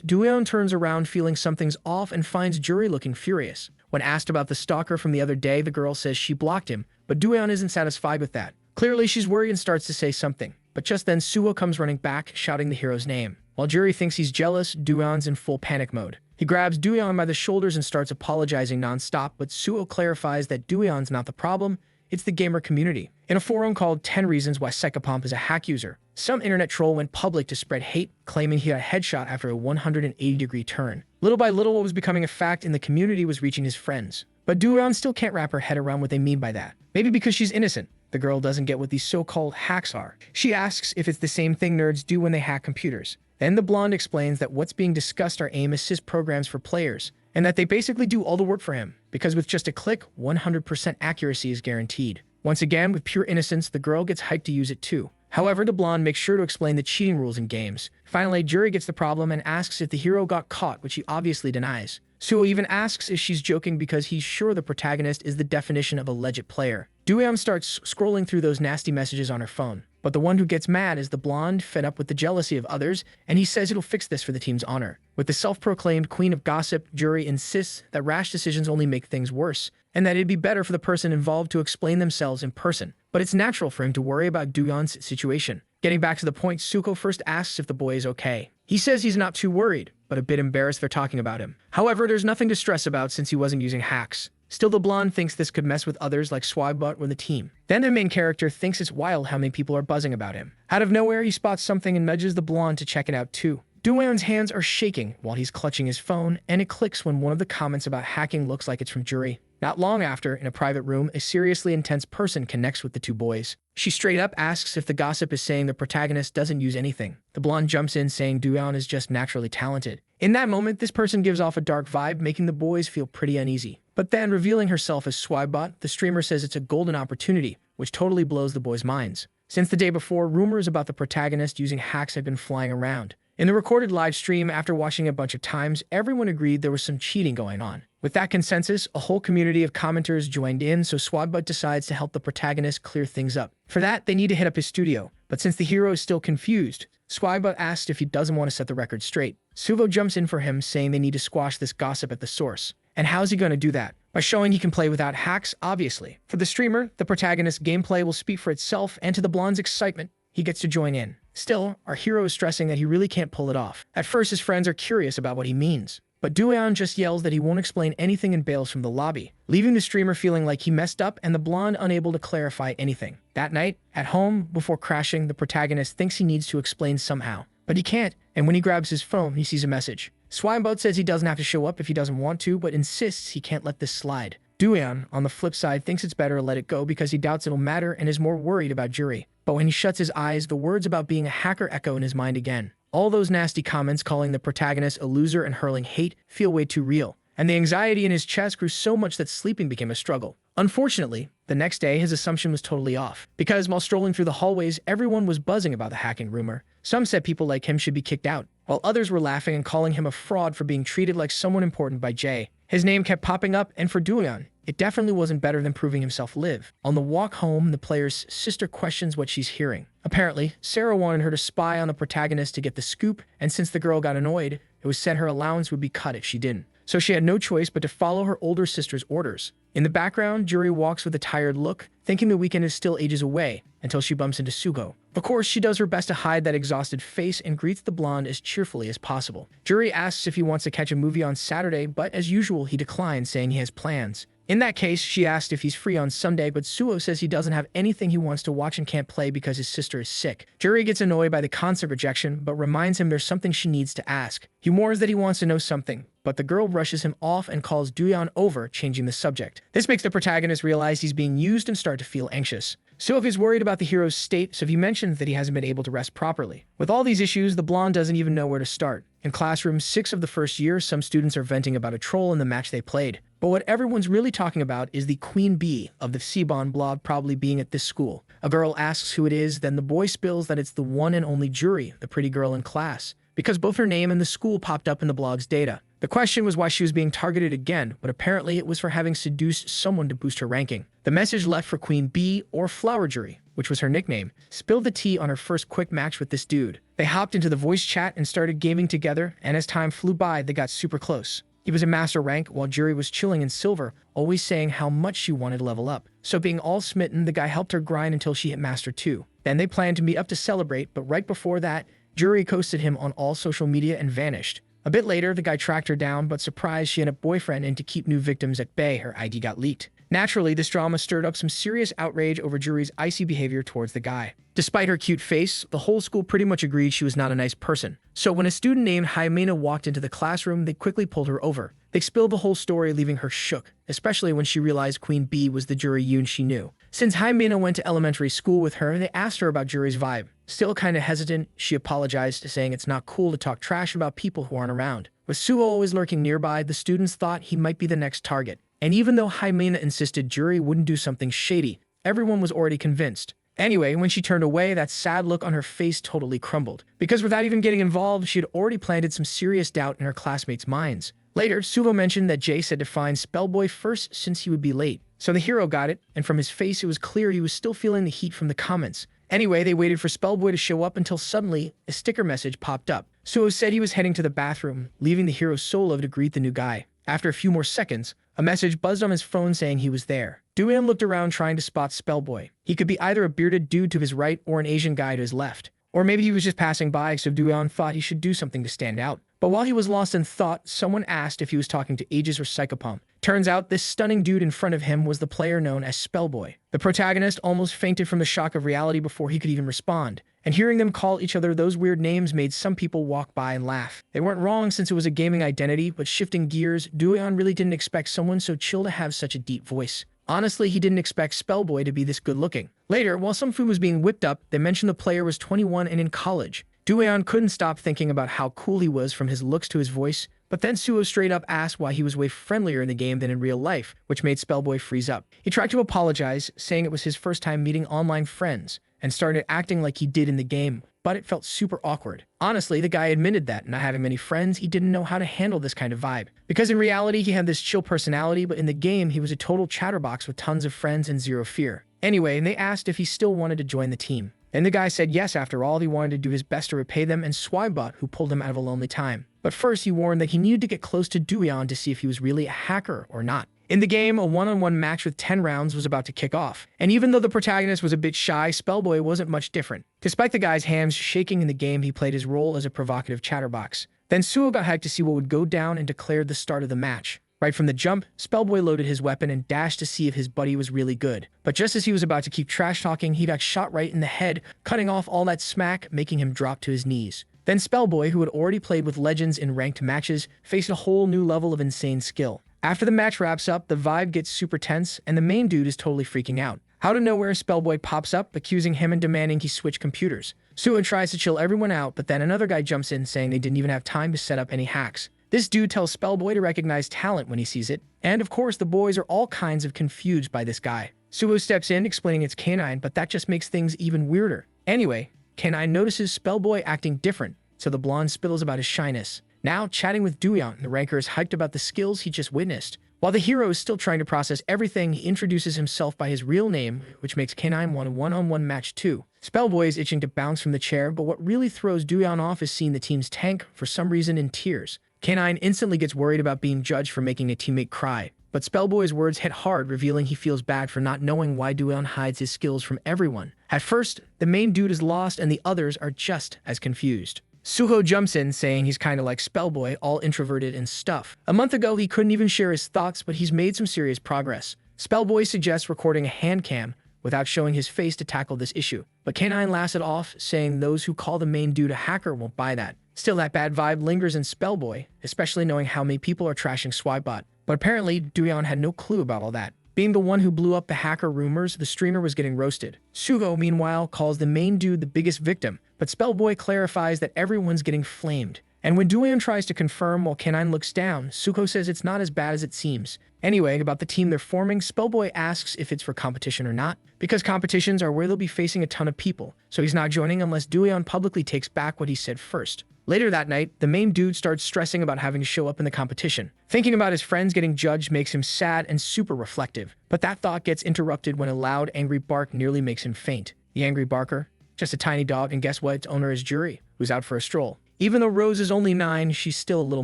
Doyeon turns around feeling something's off and finds Juri looking furious. When asked about the stalker from the other day, the girl says she blocked him, but Doyeon isn't satisfied with that. Clearly, she's worried and starts to say something. But just then, Suo comes running back, shouting the hero's name. While Juri thinks he's jealous, Doyeon's in full panic mode. He grabs Doyeon by the shoulders and starts apologizing non-stop, but Suo clarifies that Doyeon's not the problem, it's the gamer community. In a forum called 10 Reasons Why Sekapomp is a Hack User, some internet troll went public to spread hate, claiming he had a headshot after a 180-degree turn. Little by little, what was becoming a fact in the community was reaching his friends. But Doyeon still can't wrap her head around what they mean by that. Maybe because she's innocent. The girl doesn't get what these so-called hacks are. She asks if it's the same thing nerds do when they hack computers. Then the blonde explains that what's being discussed are aim assist programs for players, and that they basically do all the work for him, because with just a click, 100% accuracy is guaranteed. Once again, with pure innocence, the girl gets hyped to use it too. However, the blonde makes sure to explain the cheating rules in games. Finally, Juri gets the problem and asks if the hero got caught, which he obviously denies. Suo even asks if she's joking because he's sure the protagonist is the definition of a legit player. Doyeon starts scrolling through those nasty messages on her phone. But the one who gets mad is the blonde, fed up with the jealousy of others, and he says it'll fix this for the team's honor. With the self-proclaimed queen of gossip, Juri insists that rash decisions only make things worse, and that it'd be better for the person involved to explain themselves in person. But it's natural for him to worry about Doyeon's situation. Getting back to the point, Suko first asks if the boy is okay. He says he's not too worried, but a bit embarrassed they're talking about him. However, there's nothing to stress about since he wasn't using hacks. Still, the blonde thinks this could mess with others like Swibot or the team. Then the main character thinks it's wild how many people are buzzing about him. Out of nowhere, he spots something and nudges the blonde to check it out too. Doyeon's hands are shaking while he's clutching his phone, and it clicks when one of the comments about hacking looks like it's from Juri. Not long after, in a private room, a seriously intense person connects with the two boys. She straight up asks if the gossip is saying the protagonist doesn't use anything. The blonde jumps in saying Doyeon is just naturally talented. In that moment, this person gives off a dark vibe, making the boys feel pretty uneasy. But then, revealing herself as Swibot, the streamer says it's a golden opportunity, which totally blows the boys' minds. Since the day before, rumors about the protagonist using hacks had been flying around. In the recorded live stream, after watching a bunch of times, everyone agreed there was some cheating going on. With that consensus, a whole community of commenters joined in, so Swabut decides to help the protagonist clear things up. For that, they need to hit up his studio. But since the hero is still confused, Swabut asks if he doesn't want to set the record straight. Suvo jumps in for him, saying they need to squash this gossip at the source. And how's he going to do that? By showing he can play without hacks, obviously. For the streamer, the protagonist's gameplay will speak for itself, and to the blonde's excitement, he gets to join in. Still, our hero is stressing that he really can't pull it off. At first, his friends are curious about what he means. But Doyeon just yells that he won't explain anything and bails from the lobby, leaving the streamer feeling like he messed up and the blonde unable to clarify anything. That night, at home, before crashing, the protagonist thinks he needs to explain somehow. But he can't, and when he grabs his phone, he sees a message. Swineboat says he doesn't have to show up if he doesn't want to, but insists he can't let this slide. Doyeon, on the flip side, thinks it's better to let it go because he doubts it'll matter and is more worried about Juri. But when he shuts his eyes, the words about being a hacker echo in his mind again. All those nasty comments calling the protagonist a loser and hurling hate feel way too real. And the anxiety in his chest grew so much that sleeping became a struggle. Unfortunately, the next day his assumption was totally off. Because while strolling through the hallways, everyone was buzzing about the hacking rumor. Some said people like him should be kicked out, while others were laughing and calling him a fraud for being treated like someone important by Jay. His name kept popping up, and for Doyeon, it definitely wasn't better than proving himself live. On the walk home, the player's sister questions what she's hearing. Apparently, Sarah wanted her to spy on the protagonist to get the scoop, and since the girl got annoyed, it was said her allowance would be cut if she didn't. So she had no choice but to follow her older sister's orders. In the background, Juri walks with a tired look, thinking the weekend is still ages away, until she bumps into Sugo. Of course, she does her best to hide that exhausted face and greets the blonde as cheerfully as possible. Juri asks if he wants to catch a movie on Saturday, but as usual, he declines, saying he has plans. In that case, she asked if he's free on Sunday, but Suho says he doesn't have anything he wants to watch and can't play because his sister is sick. Juri gets annoyed by the constant rejection, but reminds him there's something she needs to ask. He warns that he wants to know something, but the girl rushes him off and calls Duyeon over, changing the subject. This makes the protagonist realize he's being used and start to feel anxious. Suho is worried about the hero's state, so he mentions that he hasn't been able to rest properly. With all these issues, the blonde doesn't even know where to start. In classroom 6 of the first year, some students are venting about a troll in the match they played. But what everyone's really talking about is the queen bee of the Cbon blog probably being at this school. A girl asks who it is, then the boy spills that it's the one and only Juri, the pretty girl in class, because both her name and the school popped up in the blog's data. The question was why she was being targeted again, but apparently it was for having seduced someone to boost her ranking. The message left for Queen Bee, or Flower Juri, which was her nickname, spilled the tea on her first quick match with this dude. They hopped into the voice chat and started gaming together, and as time flew by, they got super close. He was in master rank, while Juri was chilling in silver, always saying how much she wanted to level up. So being all smitten, the guy helped her grind until she hit master 2. Then they planned to meet up to celebrate, but right before that, Juri ghosted him on all social media and vanished. A bit later, the guy tracked her down, but surprised she had a boyfriend, and to keep new victims at bay, her ID got leaked. Naturally, this drama stirred up some serious outrage over Juri's icy behavior towards the guy. Despite her cute face, the whole school pretty much agreed she was not a nice person. So when a student named Hyamina walked into the classroom, they quickly pulled her over. They spilled the whole story, leaving her shook, especially when she realized Queen Bee was the Juri Yoon she knew. Since Hyamina went to elementary school with her, they asked her about Juri's vibe. Still kinda hesitant, she apologized, saying it's not cool to talk trash about people who aren't around. With Suho always lurking nearby, the students thought he might be the next target. And even though Hyamina insisted Juri wouldn't do something shady, everyone was already convinced. Anyway, when she turned away, that sad look on her face totally crumbled. Because without even getting involved, she had already planted some serious doubt in her classmates' minds. Later, Suho mentioned that Jay said to find Spellboy first since he would be late. So the hero got it, and from his face it was clear he was still feeling the heat from the comments. Anyway, they waited for Spellboy to show up until suddenly a sticker message popped up. Suho said he was heading to the bathroom, leaving the hero solo to greet the new guy. After a few more seconds, a message buzzed on his phone saying he was there. Duyeon looked around trying to spot Spellboy. He could be either a bearded dude to his right or an Asian guy to his left. Or maybe he was just passing by, so Duyeon thought he should do something to stand out. But while he was lost in thought, someone asked if he was talking to Aegis or Psychopomp. Turns out this stunning dude in front of him was the player known as Spellboy. The protagonist almost fainted from the shock of reality before he could even respond. And hearing them call each other those weird names made some people walk by and laugh. They weren't wrong since it was a gaming identity, but shifting gears, Duyeon really didn't expect someone so chill to have such a deep voice. Honestly, he didn't expect Spellboy to be this good-looking. Later, while some food was being whipped up, they mentioned the player was 21 and in college. Duyeon couldn't stop thinking about how cool he was from his looks to his voice, but then Suho straight up asked why he was way friendlier in the game than in real life, which made Spellboy freeze up. He tried to apologize, saying it was his first time meeting online friends, and started acting like he did in the game, but it felt super awkward. Honestly, the guy admitted that, not having many friends, he didn't know how to handle this kind of vibe. Because in reality, he had this chill personality, but in the game, he was a total chatterbox with tons of friends and zero fear. Anyway, they asked if he still wanted to join the team. And the guy said yes, after all, he wanted to do his best to repay them and Swibot, who pulled him out of a lonely time. But first, he warned that he needed to get close to Duyeon to see if he was really a hacker or not. In the game, a one-on-one match with 10 rounds was about to kick off. And even though the protagonist was a bit shy, Spellboy wasn't much different. Despite the guy's hands shaking in the game, he played his role as a provocative chatterbox. Then Suho got hyped to see what would go down and declared the start of the match. Right from the jump, Spellboy loaded his weapon and dashed to see if his buddy was really good. But just as he was about to keep trash-talking, he got shot right in the head, cutting off all that smack, making him drop to his knees. Then Spellboy, who had already played with legends in ranked matches, faced a whole new level of insane skill. After the match wraps up, the vibe gets super tense, and the main dude is totally freaking out. Out of nowhere, Spellboy pops up, accusing him and demanding he switch computers. Suho tries to chill everyone out, but then another guy jumps in, saying they didn't even have time to set up any hacks. This dude tells Spellboy to recognize talent when he sees it, and of course the boys are all kinds of confused by this guy. Suho steps in, explaining it's K9, but that just makes things even weirder. Anyway, K9 notices Spellboy acting different, so the blonde spills about his shyness. Now, chatting with Duyeon, the ranker is hyped about the skills he just witnessed. While the hero is still trying to process everything, he introduces himself by his real name, which makes K9 want a one-on-one match too. Spellboy is itching to bounce from the chair, but what really throws Duyeon off is seeing the team's tank, for some reason, in tears. K9 instantly gets worried about being judged for making a teammate cry, but Spellboy's words hit hard, revealing he feels bad for not knowing why Duyeon hides his skills from everyone. At first, the main dude is lost and the others are just as confused. Suho jumps in, saying he's kinda like Spellboy, all introverted and stuff. A month ago, he couldn't even share his thoughts, but he's made some serious progress. Spellboy suggests recording a hand cam without showing his face to tackle this issue. But K9 laughs it off, saying those who call the main dude a hacker won't buy that. Still, that bad vibe lingers in Spellboy, especially knowing how many people are trashing Swibot. But apparently, Duyon had no clue about all that. Being the one who blew up the hacker rumors, the streamer was getting roasted. Suho, meanwhile, calls the main dude the biggest victim, but Spellboy clarifies that everyone's getting flamed. And when Duyon tries to confirm while K9 looks down, Suho says it's not as bad as it seems. Anyway, about the team they're forming, Spellboy asks if it's for competition or not, because competitions are where they'll be facing a ton of people, so he's not joining unless Duyon publicly takes back what he said first. Later that night, the main dude starts stressing about having to show up in the competition. Thinking about his friends getting judged makes him sad and super reflective, but that thought gets interrupted when a loud, angry bark nearly makes him faint. The angry barker? Just a tiny dog, and guess what? Its owner is Juri, who's out for a stroll. Even though Rose is only 9, she's still a little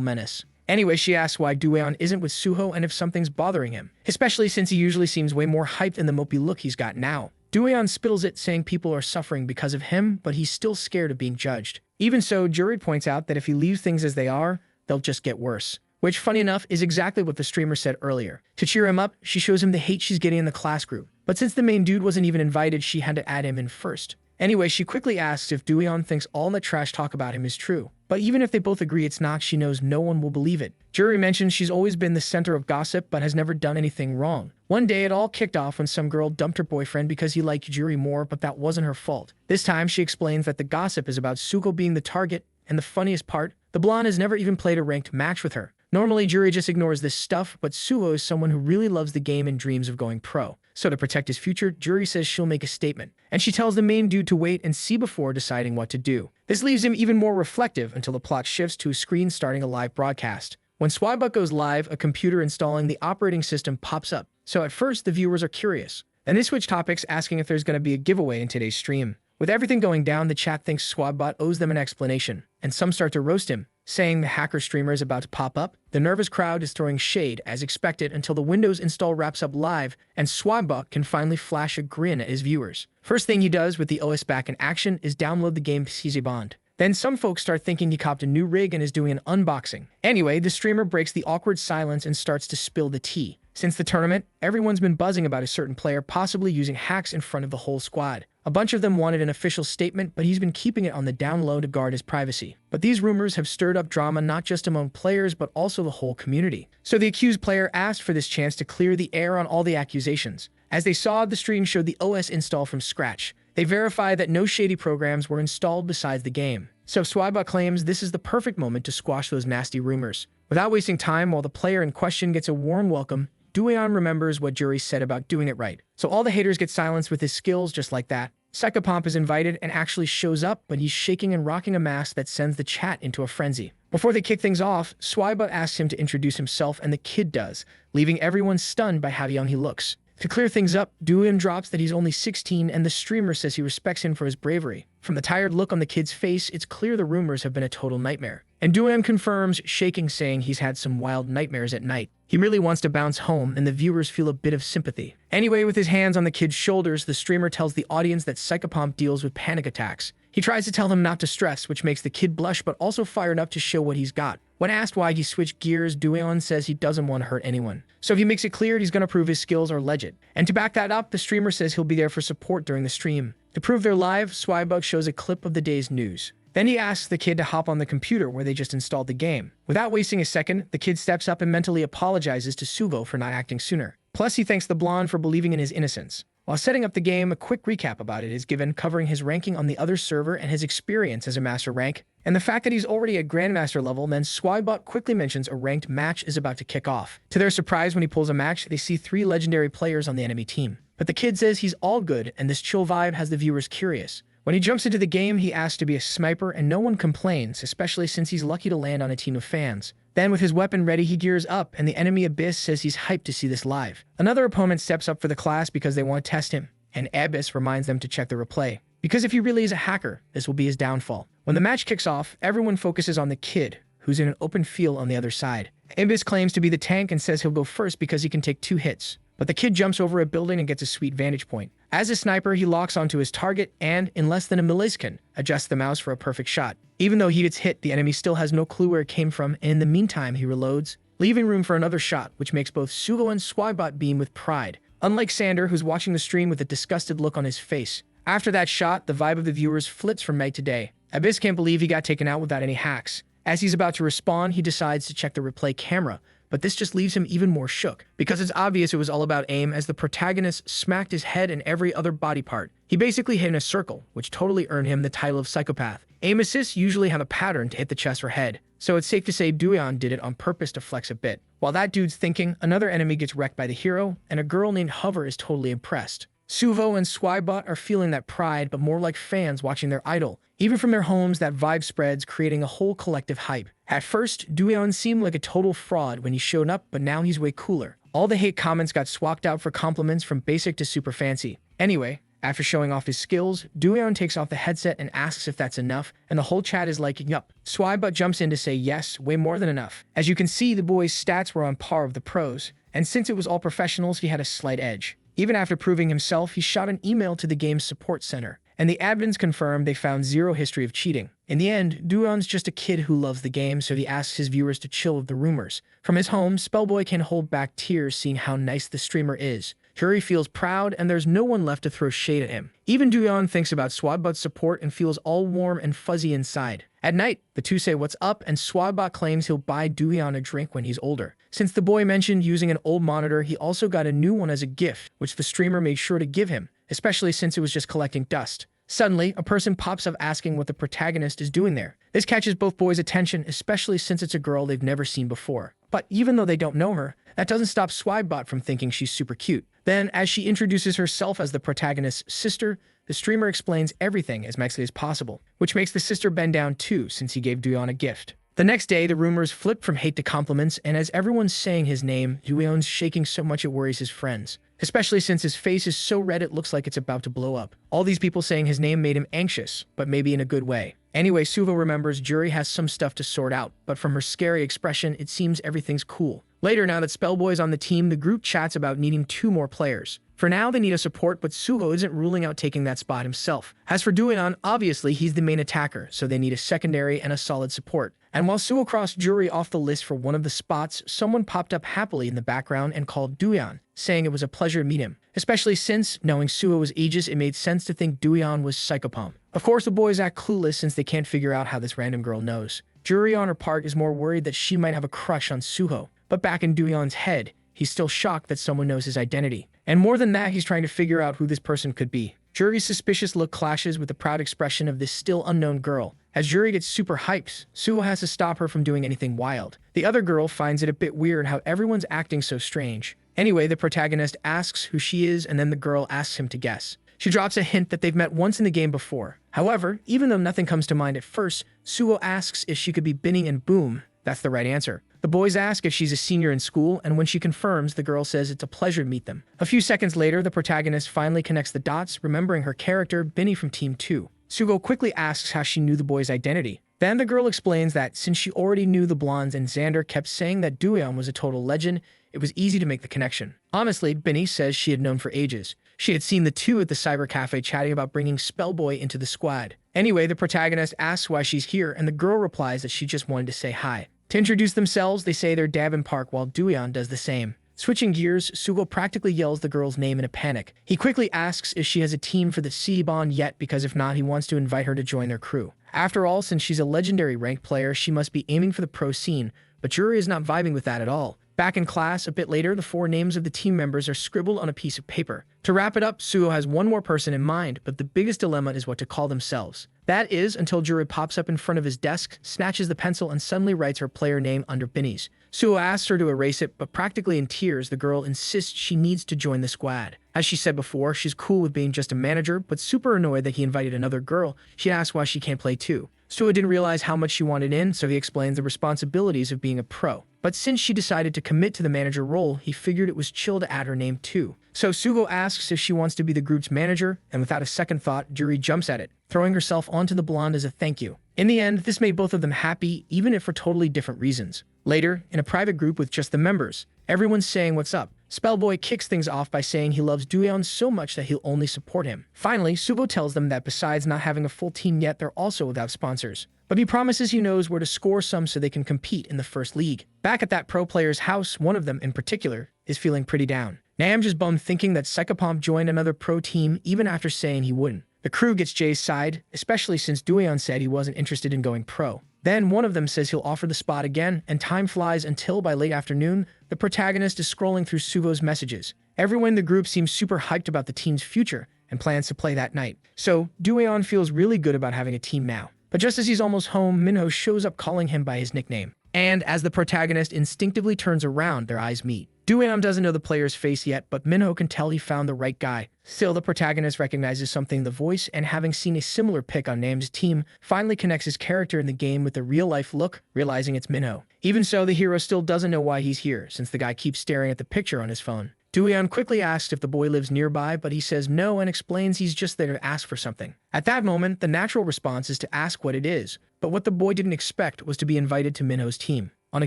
menace. Anyway, she asks why Dueon isn't with Suho and if something's bothering him, especially since he usually seems way more hyped in the mopey look he's got now. Dueon spittles it, saying people are suffering because of him, but he's still scared of being judged. Even so, Juri points out that if he leaves things as they are, they'll just get worse. Which, funny enough, is exactly what the streamer said earlier. To cheer him up, she shows him the hate she's getting in the class group. But since the main dude wasn't even invited, she had to add him in first. Anyway, she quickly asks if Dueon thinks all that trash talk about him is true. But even if they both agree it's not, she knows no one will believe it. Juri mentions she's always been the center of gossip but has never done anything wrong. One day it all kicked off when some girl dumped her boyfriend because he liked Juri more, but that wasn't her fault. This time she explains that the gossip is about Suko being the target, and the funniest part, the blonde has never even played a ranked match with her. Normally, Juri just ignores this stuff, but Suho is someone who really loves the game and dreams of going pro. So to protect his future, Juri says she'll make a statement, and she tells the main dude to wait and see before deciding what to do. This leaves him even more reflective until the plot shifts to a screen starting a live broadcast. When Swibot goes live, a computer installing the operating system pops up. So at first, the viewers are curious. Then they switch topics, asking if there's going to be a giveaway in today's stream. With everything going down, the chat thinks Swibot owes them an explanation, and some start to roast him, saying the hacker streamer is about to pop up. The nervous crowd is throwing shade, as expected, until the Windows install wraps up live, and Swibot can finally flash a grin at his viewers. First thing he does with the OS back in action is download the game CZ Bond. Then some folks start thinking he copped a new rig and is doing an unboxing. Anyway, the streamer breaks the awkward silence and starts to spill the tea. Since the tournament, everyone's been buzzing about a certain player possibly using hacks in front of the whole squad. A bunch of them wanted an official statement, but he's been keeping it on the down low to guard his privacy. But these rumors have stirred up drama not just among players, but also the whole community. So the accused player asked for this chance to clear the air on all the accusations. As they saw, the stream showed the OS install from scratch. They verified that no shady programs were installed besides the game. So Swibot claims this is the perfect moment to squash those nasty rumors. Without wasting time, while the player in question gets a warm welcome, Dueon remembers what Juri said about doing it right. So all the haters get silenced with his skills just like that. Psychopomp is invited and actually shows up, but he's shaking and rocking a mask that sends the chat into a frenzy. Before they kick things off, Swibot asks him to introduce himself, and the kid does, leaving everyone stunned by how young he looks. To clear things up, Dueon drops that he's only 16, and the streamer says he respects him for his bravery. From the tired look on the kid's face, it's clear the rumors have been a total nightmare. And Dueon confirms, shaking, saying he's had some wild nightmares at night. He really wants to bounce home, and the viewers feel a bit of sympathy. Anyway, with his hands on the kid's shoulders, the streamer tells the audience that Psychopomp deals with panic attacks. He tries to tell him not to stress, which makes the kid blush but also fired up to show what he's got. When asked why he switched gears, Dueon says he doesn't want to hurt anyone. So he makes it clear he's going to prove his skills are legit. And to back that up, the streamer says he'll be there for support during the stream. To prove they're live, Swibot shows a clip of the day's news. Then he asks the kid to hop on the computer where they just installed the game. Without wasting a second, the kid steps up and mentally apologizes to Sugo for not acting sooner. Plus, he thanks the blonde for believing in his innocence. While setting up the game, a quick recap about it is given, covering his ranking on the other server and his experience as a master rank. And the fact that he's already at Grandmaster level, then Swibot quickly mentions a ranked match is about to kick off. To their surprise, when he pulls a match, they see 3 legendary players on the enemy team. But the kid says he's all good, and this chill vibe has the viewers curious. When he jumps into the game, he asks to be a sniper, and no one complains, especially since he's lucky to land on a team of fans. Then, with his weapon ready, he gears up, and the enemy Abyss says he's hyped to see this live. Another opponent steps up for the class because they want to test him, and Abyss reminds them to check the replay. Because if he really is a hacker, this will be his downfall. When the match kicks off, everyone focuses on the kid, who's in an open field on the other side. Abyss claims to be the tank and says he'll go first because he can take 2 hits. But the kid jumps over a building and gets a sweet vantage point. As a sniper, he locks onto his target and, in less than a millisecond, adjusts the mouse for a perfect shot. Even though he gets hit, the enemy still has no clue where it came from, and in the meantime, he reloads, leaving room for another shot, which makes both Suho and Swibot beam with pride. Unlike Sander, who's watching the stream with a disgusted look on his face. After that shot, the vibe of the viewers flips from night to day. Abyss can't believe he got taken out without any hacks. As he's about to respawn, he decides to check the replay camera, but this just leaves him even more shook, because it's obvious it was all about aim as the protagonist smacked his head and every other body part. He basically hit in a circle, which totally earned him the title of psychopath. Aim assists usually have a pattern to hit the chest or head, so it's safe to say Duyan did it on purpose to flex a bit. While that dude's thinking, another enemy gets wrecked by the hero, and a girl named Hover is totally impressed. Suvo and Swibot are feeling that pride, but more like fans watching their idol. Even from their homes, that vibe spreads, creating a whole collective hype. At first, Duyan seemed like a total fraud when he showed up, but now he's way cooler. All the hate comments got swapped out for compliments from basic to super fancy. Anyway, after showing off his skills, Duyan takes off the headset and asks if that's enough, and the whole chat is like, yup. Swibot jumps in to say yes, way more than enough. As you can see, the boy's stats were on par with the pros, and since it was all professionals, he had a slight edge. Even after proving himself, he shot an email to the game's support center, and the admins confirmed they found zero history of cheating. In the end, Duyan's just a kid who loves the game, so he asks his viewers to chill with the rumors. From his home, Spellboy can hold back tears seeing how nice the streamer is. Shuri feels proud, and there's no one left to throw shade at him. Even Duyan thinks about Swibot's support and feels all warm and fuzzy inside. At night, the two say what's up, and Swibot claims he'll buy Duyan a drink when he's older. Since the boy mentioned using an old monitor, he also got a new one as a gift, which the streamer made sure to give him, especially since it was just collecting dust. Suddenly, a person pops up asking what the protagonist is doing there. This catches both boys' attention, especially since it's a girl they've never seen before. But even though they don't know her, that doesn't stop Swibot from thinking she's super cute. Then, as she introduces herself as the protagonist's sister, the streamer explains everything as nicely as possible, which makes the sister bend down too since he gave Duyan a gift. The next day, the rumors flip from hate to compliments, and as everyone's saying his name, Duyan's shaking so much it worries his friends, especially since his face is so red it looks like it's about to blow up. All these people saying his name made him anxious, but maybe in a good way. Anyway, Suvo remembers Juri has some stuff to sort out, but from her scary expression, it seems everything's cool. Later, now that Spellboy's on the team, the group chats about needing 2 more players. For now, they need a support, but Suho isn't ruling out taking that spot himself. As for Duyan, obviously he's the main attacker, so they need a secondary and a solid support. And while Suho crossed Juri off the list for one of the spots, someone popped up happily in the background and called Duyan, saying it was a pleasure to meet him. Especially since, knowing Suho was aegis, it made sense to think Duyan was Psychopomp. Of course, the boys act clueless since they can't figure out how this random girl knows. Juri, on her part, is more worried that she might have a crush on Suho. But back in Duyan's head, he's still shocked that someone knows his identity. And more than that, he's trying to figure out who this person could be. Juri's suspicious look clashes with the proud expression of this still unknown girl. As Juri gets super hyped, Suho has to stop her from doing anything wild. The other girl finds it a bit weird how everyone's acting so strange. Anyway, the protagonist asks who she is, and then the girl asks him to guess. She drops a hint that they've met once in the game before. However, even though nothing comes to mind at first, Suho asks if she could be Binny, and boom, that's the right answer. The boys ask if she's a senior in school, and when she confirms, the girl says it's a pleasure to meet them. A few seconds later, the protagonist finally connects the dots, remembering her character, Binny from Team 2. Suho quickly asks how she knew the boy's identity. Then the girl explains that since she already knew the blondes and Xander kept saying that Duyan was a total legend, it was easy to make the connection. Honestly, Binny says she had known for ages. She had seen the two at the cyber cafe chatting about bringing Spellboy into the squad. Anyway, the protagonist asks why she's here, and the girl replies that she just wanted to say hi. To introduce themselves, they say they're Dab and Park while Duyan does the same. Switching gears, Sugo practically yells the girl's name in a panic. He quickly asks if she has a team for the C-Bond yet, because if not, he wants to invite her to join their crew. After all, since she's a legendary ranked player, she must be aiming for the pro scene, but Juri is not vibing with that at all. Back in class, a bit later, the 4 names of the team members are scribbled on a piece of paper. To wrap it up, Suho has one more person in mind, but the biggest dilemma is what to call themselves. That is, until Juri pops up in front of his desk, snatches the pencil, and suddenly writes her player name under Binny's. Suho asks her to erase it, but practically in tears, the girl insists she needs to join the squad. As she said before, she's cool with being just a manager, but super annoyed that he invited another girl. She asks why she can't play too. Suho didn't realize how much she wanted in, so he explains the responsibilities of being a pro. But since she decided to commit to the manager role, he figured it was chill to add her name too. So Sugo asks if she wants to be the group's manager, and without a second thought, Juri jumps at it, throwing herself onto the blonde as a thank you. In the end, this made both of them happy, even if for totally different reasons. Later, in a private group with just the members, everyone's saying what's up. Spellboy kicks things off by saying he loves Duyeon so much that he'll only support him. Finally, Suvo tells them that besides not having a full team yet, they're also without sponsors. But he promises he knows where to score some so they can compete in the first league. Back at that pro player's house, one of them in particular is feeling pretty down. Namj is bummed thinking that Psychopomp joined another pro team even after saying he wouldn't. The crew gets Jay's side, especially since Duyeon said he wasn't interested in going pro. Then one of them says he'll offer the spot again, and time flies until by late afternoon, the protagonist is scrolling through Suvo's messages. Everyone in the group seems super hyped about the team's future and plans to play that night. So Duyeon feels really good about having a team now. But just as he's almost home, Minho shows up calling him by his nickname. And as the protagonist instinctively turns around, their eyes meet. Duyeon doesn't know the player's face yet, but Minho can tell he found the right guy. Still, the protagonist recognizes something in the voice, and having seen a similar pic on Nam's team, finally connects his character in the game with the real-life look, realizing it's Minho. Even so, the hero still doesn't know why he's here, since the guy keeps staring at the picture on his phone. Duyeon quickly asks if the boy lives nearby, but he says no and explains he's just there to ask for something. At that moment, the natural response is to ask what it is, but what the boy didn't expect was to be invited to Minho's team. On a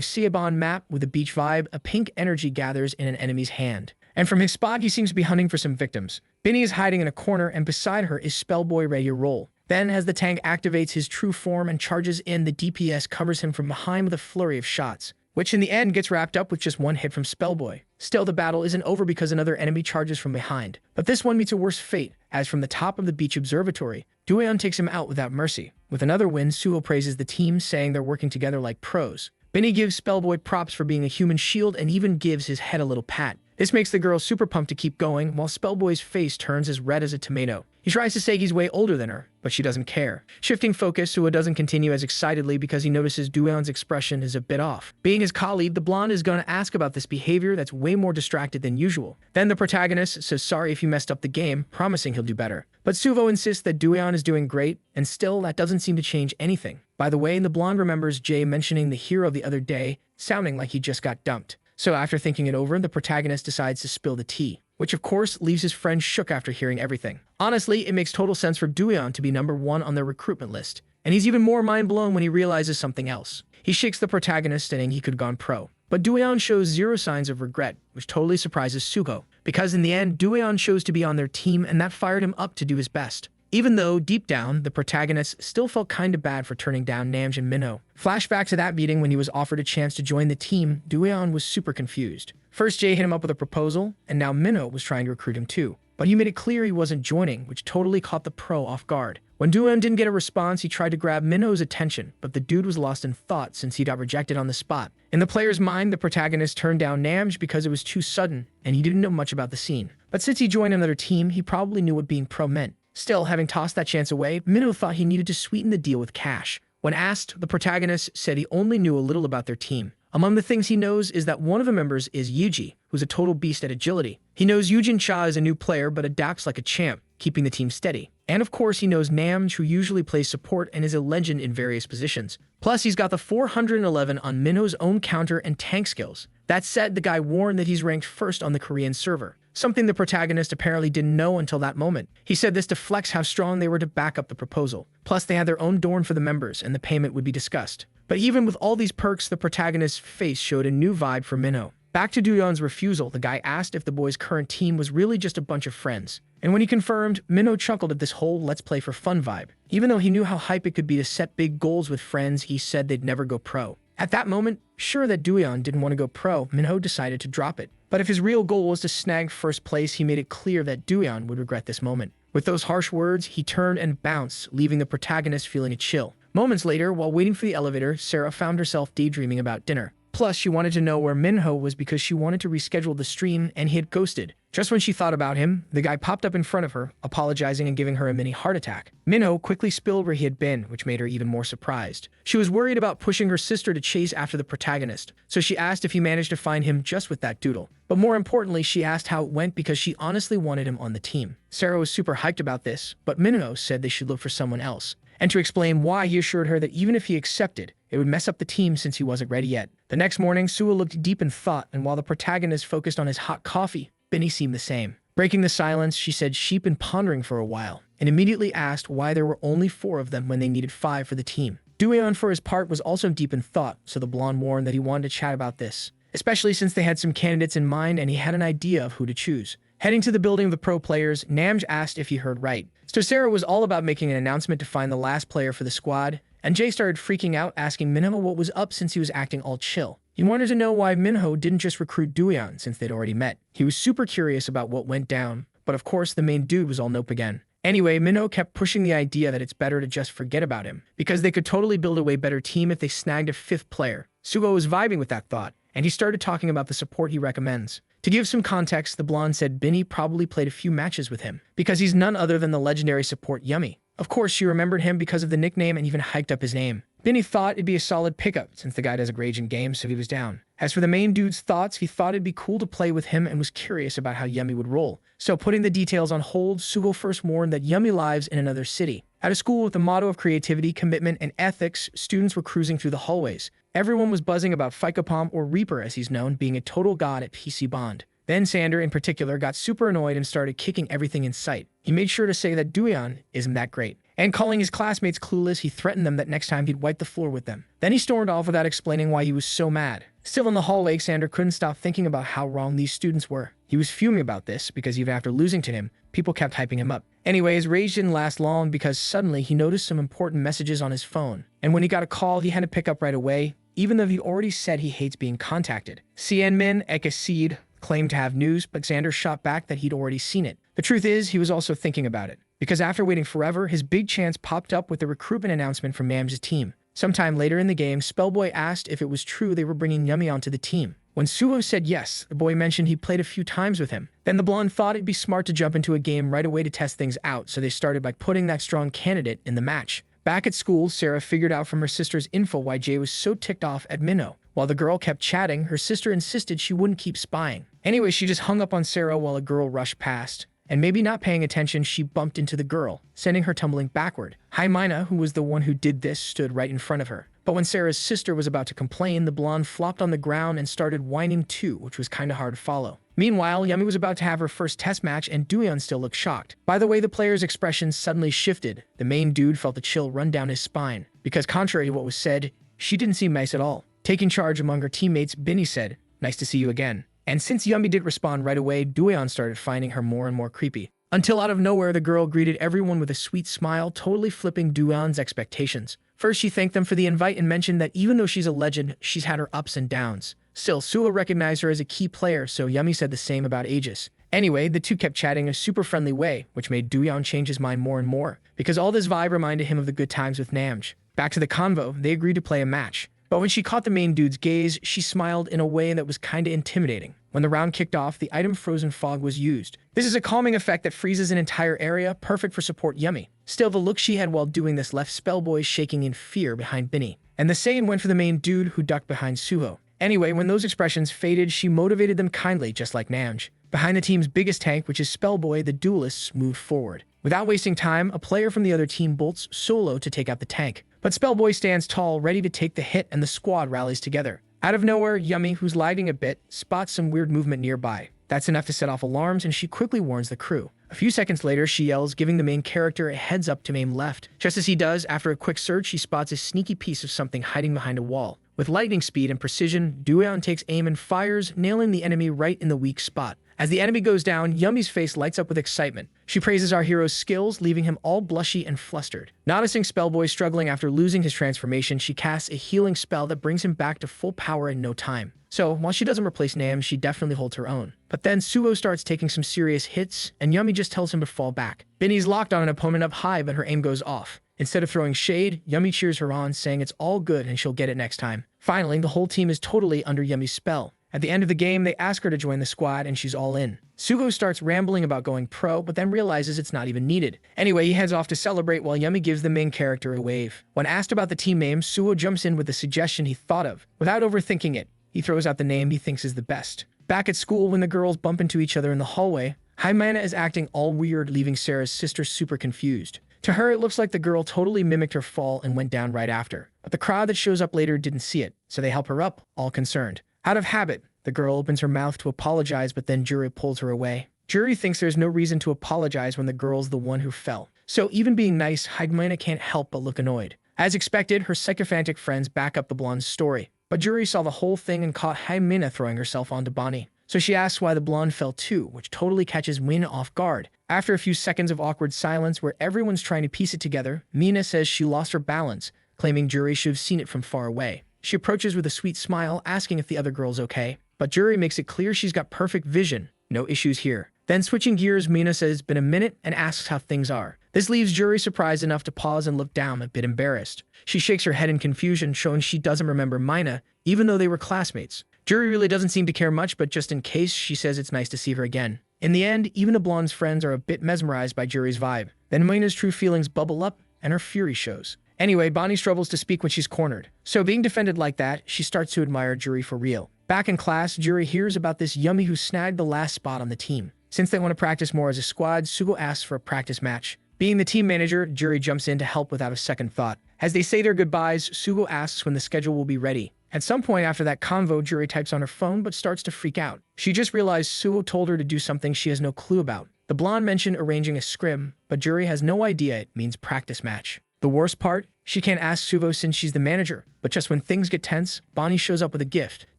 Siobhan map with a beach vibe, a pink energy gathers in an enemy's hand. And from his spot, he seems to be hunting for some victims. Binny is hiding in a corner, and beside her is Spellboy ready to roll. Then, as the tank activates his true form and charges in, the DPS covers him from behind with a flurry of shots, which in the end gets wrapped up with just one hit from Spellboy. Still, the battle isn't over because another enemy charges from behind. But this one meets a worse fate, as from the top of the beach observatory, Duyeon takes him out without mercy. With another win, Suho praises the team, saying they're working together like pros. Binny gives Spellboy props for being a human shield and even gives his head a little pat. This makes the girl super pumped to keep going, while Spellboy's face turns as red as a tomato. He tries to say he's way older than her, but she doesn't care. Shifting focus, Suho doesn't continue as excitedly because he notices Duyeon's expression is a bit off. Being his colleague, the blonde is gonna ask about this behavior that's way more distracted than usual. Then the protagonist says sorry if he messed up the game, promising he'll do better. But Suho insists that Duyeon is doing great, and still that doesn't seem to change anything. By the way, the blonde remembers Jay mentioning the hero the other day, sounding like he just got dumped. So after thinking it over, the protagonist decides to spill the tea, which of course leaves his friend shook after hearing everything. Honestly, it makes total sense for Duyeon to be #1 on their recruitment list, and he's even more mind-blown when he realizes something else. He shakes the protagonist, saying he could have gone pro. But Duyeon shows zero signs of regret, which totally surprises Suho, because in the end, Duyeon chose to be on their team, and that fired him up to do his best. Even though, deep down, the protagonist still felt kinda bad for turning down Namj and Minho. Flashback to that meeting when he was offered a chance to join the team, Duyeon was super confused. First, Jay hit him up with a proposal, and now Minho was trying to recruit him too. But he made it clear he wasn't joining, which totally caught the pro off guard. When Duyeon didn't get a response, he tried to grab Minho's attention, but the dude was lost in thought since he got rejected on the spot. In the player's mind, the protagonist turned down Namj because it was too sudden, and he didn't know much about the scene. But since he joined another team, he probably knew what being pro meant. Still, having tossed that chance away, Minho thought he needed to sweeten the deal with cash. When asked, the protagonist said he only knew a little about their team. Among the things he knows is that one of the members is Yuji, who's a total beast at agility. He knows Yujin Cha is a new player but adapts like a champ, keeping the team steady. And of course, he knows Namj, who usually plays support and is a legend in various positions. Plus, he's got the 411 on Minho's own counter and tank skills. That said, the guy warned that he's ranked first on the Korean server, something the protagonist apparently didn't know until that moment. He said this to flex how strong they were to back up the proposal. Plus, they had their own dorm for the members, and the payment would be discussed. But even with all these perks, the protagonist's face showed a new vibe for Minho. Back to Duyeon's refusal, the guy asked if the boy's current team was really just a bunch of friends. And when he confirmed, Minho chuckled at this whole let's play for fun vibe. Even though he knew how hype it could be to set big goals with friends, he said they'd never go pro. At that moment, sure that Duyeon didn't want to go pro, Minho decided to drop it. But if his real goal was to snag first place, he made it clear that Duyeon would regret this moment. With those harsh words, he turned and bounced, leaving the protagonist feeling a chill. Moments later, while waiting for the elevator, Sarah found herself daydreaming about dinner. Plus, she wanted to know where Minho was because she wanted to reschedule the stream and he had ghosted. Just when she thought about him, the guy popped up in front of her, apologizing and giving her a mini heart attack. Minho quickly spilled where he had been, which made her even more surprised. She was worried about pushing her sister to chase after the protagonist, so she asked if he managed to find him just with that doodle. But more importantly, she asked how it went because she honestly wanted him on the team. Sarah was super hyped about this, but Minho said they should look for someone else. And to explain why, he assured her that even if he accepted, it would mess up the team since he wasn't ready yet. The next morning, Suho looked deep in thought, and while the protagonist focused on his hot coffee, Binny seemed the same. Breaking the silence, she said she'd been pondering for a while, and immediately asked why there were only 4 of them when they needed 5 for the team. Duyeon, for his part, was also deep in thought, so the blonde warned that he wanted to chat about this. especially since they had some candidates in mind and he had an idea of who to choose. Heading to the building of the pro players, Namj asked if he heard right. So Sarah was all about making an announcement to find the last player for the squad, and Jay started freaking out, asking Minho what was up since he was acting all chill. He wanted to know why Minho didn't just recruit Doyeon since they'd already met. He was super curious about what went down, but of course the main dude was all nope again. Anyway, Minho kept pushing the idea that it's better to just forget about him, because they could totally build a way better team if they snagged a fifth player. Sugo was vibing with that thought, and he started talking about the support he recommends. To give some context, the blonde said Binny probably played a few matches with him, because he's none other than the legendary support Yummy. Of course, she remembered him because of the nickname and even hiked up his name. Binny thought it'd be a solid pickup, since the guy doesn't rage in games, so he was down. As for the main dude's thoughts, he thought it'd be cool to play with him and was curious about how Yummy would roll. So putting the details on hold, Sugo first warned that Yummy lives in another city. At a school with the motto of creativity, commitment, and ethics, students were cruising through the hallways. Everyone was buzzing about Fikapom, or Reaper as he's known, being a total god at PC Bond. Then Sander, in particular, got super annoyed and started kicking everything in sight. He made sure to say that Doyeon isn't that great. And calling his classmates clueless, he threatened them that next time he'd wipe the floor with them. Then he stormed off without explaining why he was so mad. Still in the hallway, Sander couldn't stop thinking about how wrong these students were. He was fuming about this because even after losing to him, people kept hyping him up. Anyway, his rage didn't last long because suddenly he noticed some important messages on his phone. And when he got a call, he had to pick up right away, even though he already said he hates being contacted. Cianmin Ekaseed claimed to have news, but Xander shot back that he'd already seen it. The truth is, he was also thinking about it, because after waiting forever, his big chance popped up with the recruitment announcement from Namj's team. Sometime later in the game, Spellboy asked if it was true they were bringing Yummy onto the team. When Suho said yes, the boy mentioned he played a few times with him. Then the blonde thought it'd be smart to jump into a game right away to test things out, so they started by putting that strong candidate in the match. Back at school, Sarah figured out from her sister's info why Jay was so ticked off at Minho. While the girl kept chatting, her sister insisted she wouldn't keep spying. Anyway, she just hung up on Sarah while a girl rushed past. And maybe not paying attention, she bumped into the girl, sending her tumbling backward. Mina, who was the one who did this, stood right in front of her. But when Sarah's sister was about to complain, the blonde flopped on the ground and started whining too, which was kinda hard to follow. Meanwhile, Yummy was about to have her first test match and Doyeon still looked shocked. By the way, the player's expression suddenly shifted. The main dude felt a chill run down his spine, because contrary to what was said, she didn't seem nice at all. Taking charge among her teammates, Binny said, "Nice to see you again." And since Yummy did respond right away, Doyeon started finding her more and more creepy. Until out of nowhere, the girl greeted everyone with a sweet smile, totally flipping Doyeon's expectations. First, she thanked them for the invite and mentioned that even though she's a legend, she's had her ups and downs. Still, Suho recognized her as a key player, so Yummy said the same about Aegis. Anyway, the two kept chatting in a super friendly way, which made Doyeon change his mind more and more, because all this vibe reminded him of the good times with Namj. Back to the convo, they agreed to play a match. But when she caught the main dude's gaze, she smiled in a way that was kinda intimidating. When the round kicked off, the item Frozen Fog was used. This is a calming effect that freezes an entire area, perfect for support Yummy. Still, the look she had while doing this left Spellboy shaking in fear behind Binny. And the same went for the main dude who ducked behind Suho. Anyway, when those expressions faded, she motivated them kindly, just like Namj. Behind the team's biggest tank, which is Spellboy, the duelists moved forward. Without wasting time, a player from the other team bolts solo to take out the tank. But Spellboy stands tall, ready to take the hit, and the squad rallies together. Out of nowhere, Yummy, who's lagging a bit, spots some weird movement nearby. That's enough to set off alarms, and she quickly warns the crew. A few seconds later, she yells, giving the main character a heads up to aim left. Just as he does, after a quick search, she spots a sneaky piece of something hiding behind a wall. With lightning speed and precision, Doyeon takes aim and fires, nailing the enemy right in the weak spot. As the enemy goes down, Yummy's face lights up with excitement. She praises our hero's skills, leaving him all blushy and flustered. Noticing Spellboy struggling after losing his transformation, she casts a healing spell that brings him back to full power in no time. So, while she doesn't replace Nam, she definitely holds her own. But then Suho starts taking some serious hits, and Yummy just tells him to fall back. Binny's locked on an opponent up high, but her aim goes off. Instead of throwing shade, Yummy cheers her on, saying it's all good and she'll get it next time. Finally, the whole team is totally under Yummy's spell. At the end of the game, they ask her to join the squad, and she's all in. Suho starts rambling about going pro, but then realizes it's not even needed. Anyway, he heads off to celebrate while Yummy gives the main character a wave. When asked about the team name, Suho jumps in with the suggestion he thought of. Without overthinking it, he throws out the name he thinks is the best. Back at school, when the girls bump into each other in the hallway, Mina is acting all weird, leaving Sarah's sister super confused. To her, it looks like the girl totally mimicked her fall and went down right after. But the crowd that shows up later didn't see it, so they help her up, all concerned. Out of habit, the girl opens her mouth to apologize, but then Juri pulls her away. Juri thinks there's no reason to apologize when the girl's the one who fell. So even being nice, Mina can't help but look annoyed. As expected, her sycophantic friends back up the blonde's story. But Juri saw the whole thing and caught Mina throwing herself onto Bonnie. So she asks why the blonde fell too, which totally catches Mina off guard. After a few seconds of awkward silence where everyone's trying to piece it together, Mina says she lost her balance, claiming Juri should have seen it from far away. She approaches with a sweet smile, asking if the other girl's okay. But Juri makes it clear she's got perfect vision. No issues here. Then switching gears, Mina says it's been a minute and asks how things are. This leaves Juri surprised enough to pause and look down, a bit embarrassed. She shakes her head in confusion, showing she doesn't remember Mina, even though they were classmates. Juri really doesn't seem to care much, but just in case, she says it's nice to see her again. In the end, even the blonde's friends are a bit mesmerized by Juri's vibe. Then Mina's true feelings bubble up, and her fury shows. Anyway, Bonnie struggles to speak when she's cornered. So being defended like that, she starts to admire Juri for real. Back in class, Juri hears about this yummy who snagged the last spot on the team. Since they want to practice more as a squad, Sugo asks for a practice match. Being the team manager, Juri jumps in to help without a second thought. As they say their goodbyes, Sugo asks when the schedule will be ready. At some point after that convo, Juri types on her phone but starts to freak out. She just realized Sugo told her to do something she has no clue about. The blonde mentioned arranging a scrim, but Juri has no idea it means practice match. The worst part? She can't ask Sugo since she's the manager, but just when things get tense, Bonnie shows up with a gift.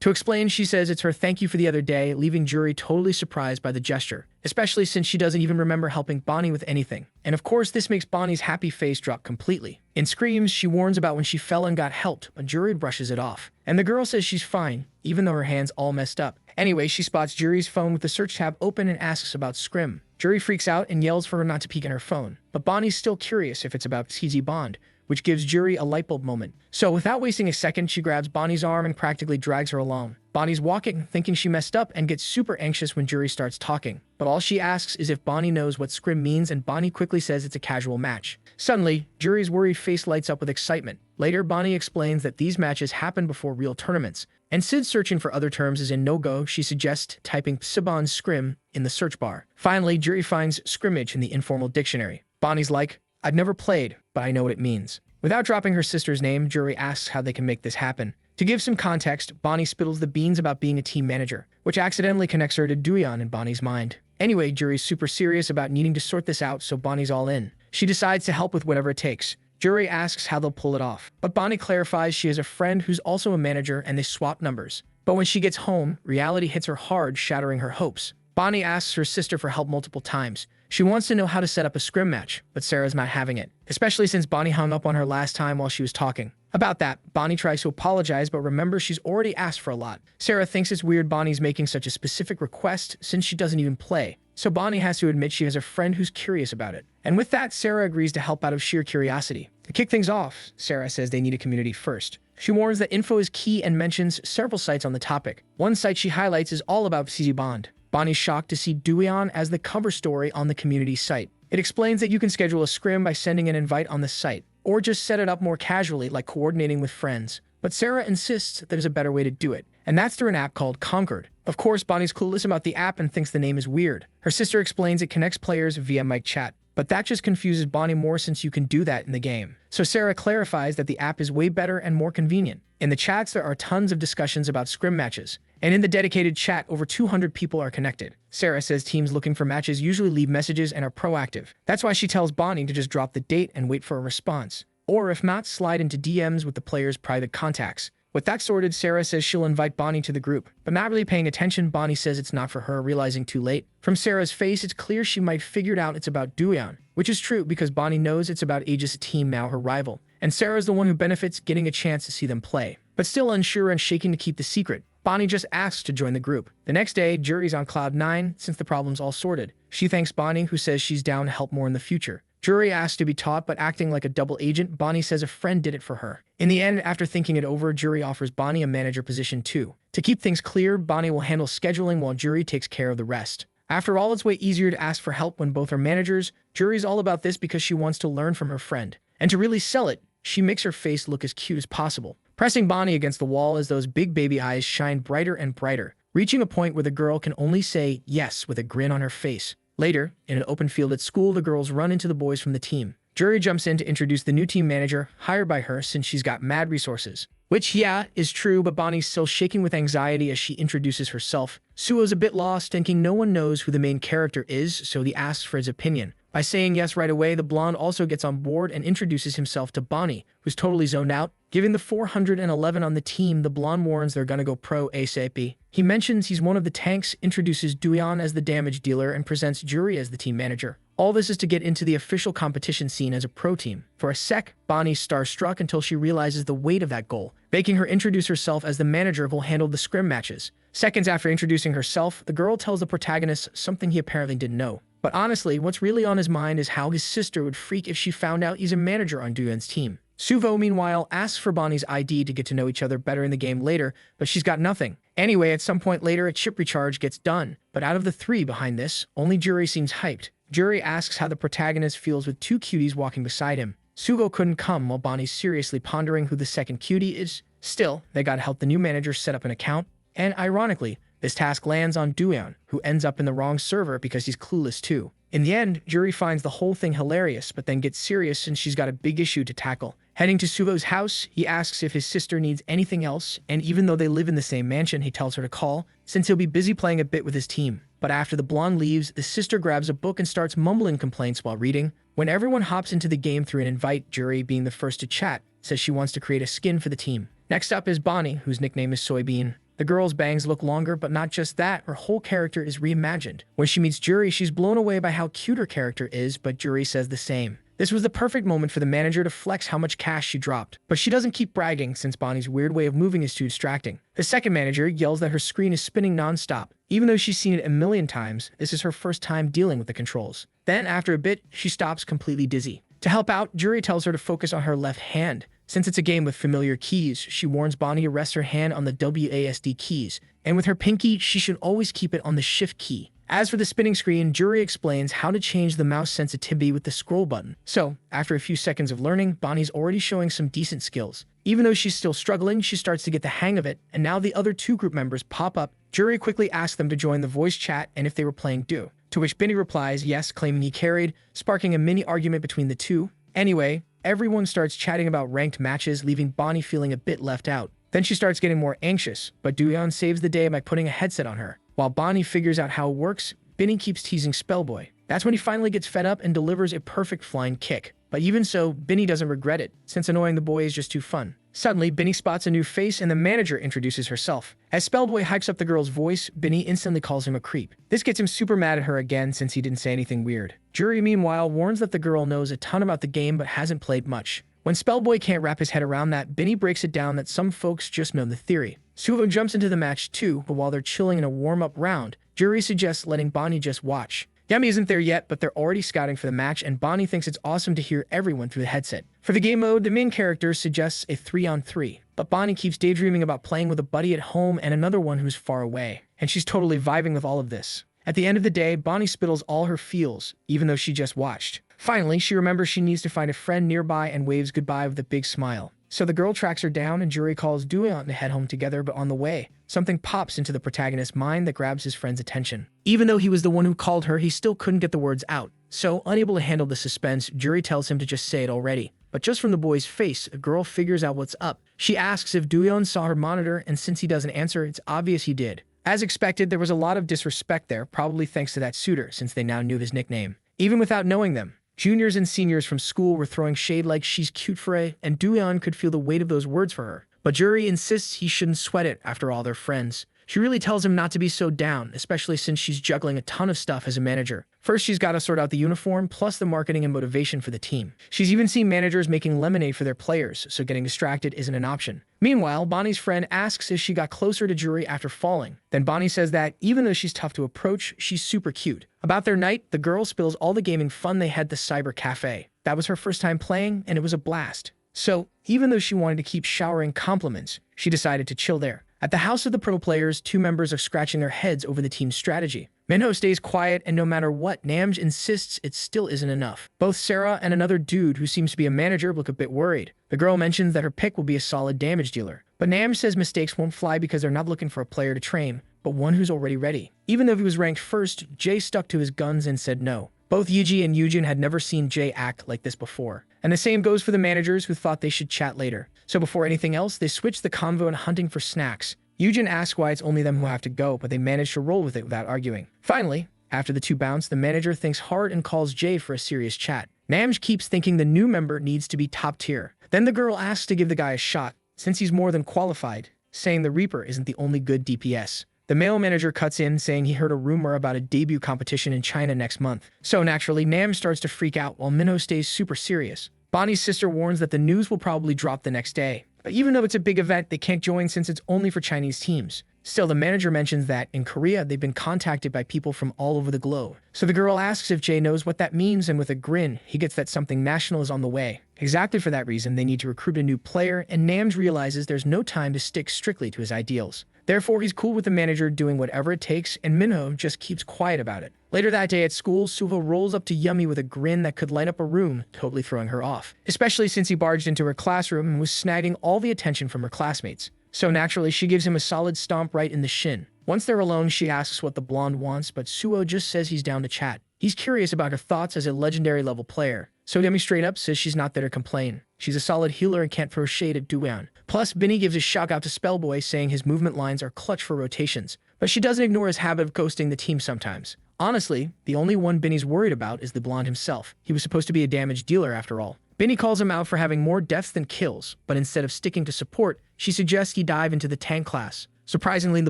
To explain, she says it's her thank you for the other day, leaving Juri totally surprised by the gesture, especially since she doesn't even remember helping Bonnie with anything. And of course, this makes Bonnie's happy face drop completely. In screams, she warns about when she fell and got helped, but Juri brushes it off. And the girl says she's fine, even though her hand's all messed up. Anyway, she spots Juri's phone with the search tab open and asks about scrim. Juri freaks out and yells for her not to peek in her phone, but Bonnie's still curious if it's about CZ Bond, which gives Juri a lightbulb moment. So without wasting a second, she grabs Bonnie's arm and practically drags her along. Bonnie's walking, thinking she messed up, and gets super anxious when Juri starts talking. But all she asks is if Bonnie knows what scrim means, and Bonnie quickly says it's a casual match. Suddenly, Juri's worried face lights up with excitement. Later, Bonnie explains that these matches happen before real tournaments. And Sid searching for other terms is in no-go, she suggests typing Saban scrim in the search bar. Finally, Juri finds scrimmage in the informal dictionary. Bonnie's like, I've never played, but I know what it means. Without dropping her sister's name, Juri asks how they can make this happen. To give some context, Bonnie spittles the beans about being a team manager, which accidentally connects her to Duyan in Bonnie's mind. Anyway, Juri's super serious about needing to sort this out, so Bonnie's all in. She decides to help with whatever it takes. Juri asks how they'll pull it off, but Bonnie clarifies she has a friend who's also a manager and they swap numbers. But when she gets home, reality hits her hard, shattering her hopes. Bonnie asks her sister for help multiple times. She wants to know how to set up a scrim match, but Sarah's not having it, especially since Bonnie hung up on her last time while she was talking. About that, Bonnie tries to apologize, but remembers she's already asked for a lot. Sarah thinks it's weird Bonnie's making such a specific request since she doesn't even play. So Bonnie has to admit she has a friend who's curious about it. And with that, Sarah agrees to help out of sheer curiosity. To kick things off, Sarah says they need a community first. She warns that info is key and mentions several sites on the topic. One site she highlights is all about CZ Bond. Bonnie's shocked to see Duyan as the cover story on the community site. It explains that you can schedule a scrim by sending an invite on the site, or just set it up more casually like coordinating with friends. But Sarah insists that there's a better way to do it, and that's through an app called Concord. Of course, Bonnie's clueless about the app and thinks the name is weird. Her sister explains it connects players via mic chat, but that just confuses Bonnie more since you can do that in the game. So Sarah clarifies that the app is way better and more convenient. In the chats, there are tons of discussions about scrim matches, and in the dedicated chat, over 200 people are connected. Sarah says teams looking for matches usually leave messages and are proactive. That's why she tells Bonnie to just drop the date and wait for a response. Or if not, slide into DMs with the player's private contacts. With that sorted, Sarah says she'll invite Bonnie to the group. But not really paying attention, Bonnie says it's not for her, realizing too late. From Sarah's face, it's clear she might figured out it's about Duyan, which is true because Bonnie knows it's about Aegis' team, now her rival. And Sarah's the one who benefits getting a chance to see them play. But still unsure and shaking to keep the secret, Bonnie just asks to join the group. The next day, Juri's on cloud 9 since the problem's all sorted. She thanks Bonnie, who says she's down to help more in the future. Juri asks to be taught, but acting like a double agent, Bonnie says a friend did it for her. In the end, after thinking it over, Juri offers Bonnie a manager position too. To keep things clear, Bonnie will handle scheduling while Juri takes care of the rest. After all, it's way easier to ask for help when both are managers. Juri's all about this because she wants to learn from her friend. And to really sell it, she makes her face look as cute as possible, pressing Bonnie against the wall as those big baby eyes shine brighter and brighter, reaching a point where the girl can only say yes with a grin on her face. Later, in an open field at school, the girls run into the boys from the team. Juri jumps in to introduce the new team manager, hired by her since she's got mad resources. Which, yeah, is true, but Bonnie's still shaking with anxiety as she introduces herself. Suo's a bit lost, thinking no one knows who the main character is, so he asks for his opinion. By saying yes right away, the blonde also gets on board and introduces himself to Bonnie, who's totally zoned out. Given the 411 on the team, the blonde warns they're gonna go pro ASAP. He mentions he's one of the tanks, introduces Duyan as the damage dealer, and presents Juri as the team manager. All this is to get into the official competition scene as a pro team. For a sec, Bonnie's starstruck until she realizes the weight of that goal, making her introduce herself as the manager who'll handle the scrim matches. Seconds after introducing herself, the girl tells the protagonist something he apparently didn't know. But honestly, what's really on his mind is how his sister would freak if she found out he's a manager on Duyan's team. Suvo, meanwhile, asks for Bonnie's ID to get to know each other better in the game later, but she's got nothing. Anyway, at some point later, a chip recharge gets done. But out of the three behind this, only Juri seems hyped. Juri asks how the protagonist feels with two cuties walking beside him. Suvo couldn't come while Bonnie's seriously pondering who the second cutie is. Still, they gotta help the new manager set up an account. And ironically, this task lands on Duyan, who ends up in the wrong server because he's clueless too. In the end, Juri finds the whole thing hilarious, but then gets serious since she's got a big issue to tackle. Heading to Suvo's house, he asks if his sister needs anything else, and even though they live in the same mansion, he tells her to call, since he'll be busy playing a bit with his team. But after the blonde leaves, the sister grabs a book and starts mumbling complaints while reading. When everyone hops into the game through an invite, Juri, being the first to chat, says she wants to create a skin for the team. Next up is Bonnie, whose nickname is Soybean. The girl's bangs look longer, but not just that, her whole character is reimagined. When she meets Juri, she's blown away by how cute her character is, but Juri says the same. This was the perfect moment for the manager to flex how much cash she dropped. But she doesn't keep bragging since Bonnie's weird way of moving is too distracting. The second manager yells that her screen is spinning non-stop. Even though she's seen it a million times, this is her first time dealing with the controls. Then, after a bit, she stops completely dizzy. To help out, Juri tells her to focus on her left hand. Since it's a game with familiar keys, she warns Bonnie to rest her hand on the WASD keys, and with her pinky, she should always keep it on the shift key. As for the spinning screen, Juri explains how to change the mouse sensitivity with the scroll button. So, after a few seconds of learning, Bonnie's already showing some decent skills. Even though she's still struggling, she starts to get the hang of it, and now the other two group members pop up. Juri quickly asks them to join the voice chat and if they were playing Do, to which Benny replies yes, claiming he carried, sparking a mini argument between the two. Anyway, everyone starts chatting about ranked matches, leaving Bonnie feeling a bit left out. Then she starts getting more anxious, but Duyan saves the day by putting a headset on her. While Bonnie figures out how it works, Benny keeps teasing Spellboy. That's when he finally gets fed up and delivers a perfect flying kick. But even so, Benny doesn't regret it, since annoying the boy is just too fun. Suddenly, Benny spots a new face and the manager introduces herself. As Spellboy hypes up the girl's voice, Benny instantly calls him a creep. This gets him super mad at her again since he didn't say anything weird. Juri, meanwhile, warns that the girl knows a ton about the game but hasn't played much. When Spellboy can't wrap his head around that, Benny breaks it down that some folks just know the theory. Suvo jumps into the match too, but while they're chilling in a warm-up round, Juri suggests letting Bonnie just watch. Yami isn't there yet, but they're already scouting for the match, and Bonnie thinks it's awesome to hear everyone through the headset. For the game mode, the main character suggests a 3-on-3, but Bonnie keeps daydreaming about playing with a buddy at home and another one who's far away, and she's totally vibing with all of this. At the end of the day, Bonnie spittles all her feels, even though she just watched. Finally, she remembers she needs to find a friend nearby and waves goodbye with a big smile. So the girl tracks her down and Juri calls Duyan to head home together, but on the way, something pops into the protagonist's mind that grabs his friend's attention. Even though he was the one who called her, he still couldn't get the words out. So, unable to handle the suspense, Juri tells him to just say it already. But just from the boy's face, the girl figures out what's up. She asks if Duyan saw her monitor, and since he doesn't answer, it's obvious he did. As expected, there was a lot of disrespect there, probably thanks to that suitor, since they now knew his nickname. Even without knowing them, juniors and seniors from school were throwing shade like she's cute for a, and Duyan could feel the weight of those words for her. But Juri insists he shouldn't sweat it after all, they're friends. She really tells him not to be so down, especially since she's juggling a ton of stuff as a manager. First, she's got to sort out the uniform, plus the marketing and motivation for the team. She's even seen managers making lemonade for their players, so getting distracted isn't an option. Meanwhile, Bonnie's friend asks if she got closer to Juri after falling. Then Bonnie says that, even though she's tough to approach, she's super cute. About their night, the girl spills all the gaming fun they had at the cyber cafe. That was her first time playing, and it was a blast. So, even though she wanted to keep showering compliments, she decided to chill there. At the house of the pro players, two members are scratching their heads over the team's strategy. Manhwa stays quiet, and no matter what, Namj insists it still isn't enough. Both Sarah and another dude who seems to be a manager look a bit worried. The girl mentions that her pick will be a solid damage dealer. But Namj says mistakes won't fly because they're not looking for a player to train, but one who's already ready. Even though he was ranked first, Jay stuck to his guns and said no. Both Yuji and Yujin had never seen Jay act like this before. And the same goes for the managers who thought they should chat later. So before anything else, they switch the convo and hunting for snacks. Yujin asks why it's only them who have to go, but they manage to roll with it without arguing. Finally, After the two bounce, the manager thinks hard and calls Jay for a serious chat. Namj keeps thinking the new member needs to be top tier. Then the girl asks to give the guy a shot, since he's more than qualified, saying the Reaper isn't the only good DPS. The male manager cuts in, saying he heard a rumor about a debut competition in China next month. So naturally, Nam starts to freak out while Minho stays super serious. Bonnie's sister warns that the news will probably drop the next day. But even though it's a big event, they can't join since it's only for Chinese teams. Still, the manager mentions that, in Korea, they've been contacted by people from all over the globe. So the girl asks if Jay knows what that means, and with a grin, he gets that something national is on the way. Exactly for that reason, they need to recruit a new player, and Namj realizes there's no time to stick strictly to his ideals. Therefore, he's cool with the manager doing whatever it takes, and Minho just keeps quiet about it. Later that day at school, Suho rolls up to Yumi with a grin that could light up a room, totally throwing her off. Especially since he barged into her classroom and was snagging all the attention from her classmates. So naturally, she gives him a solid stomp right in the shin. Once they're alone, she asks what the blonde wants, but Suho just says he's down to chat. He's curious about her thoughts as a legendary level player. So Yumi straight up says she's not there to complain. She's a solid healer and can't throw shade at Duan. Plus, Binny gives a shout out to Spellboy, saying his movement lines are clutch for rotations. But she doesn't ignore his habit of ghosting the team sometimes. Honestly, the only one Binny's worried about is the blonde himself. He was supposed to be a damage dealer after all. Binny calls him out for having more deaths than kills, but instead of sticking to support, she suggests he dive into the tank class. Surprisingly, the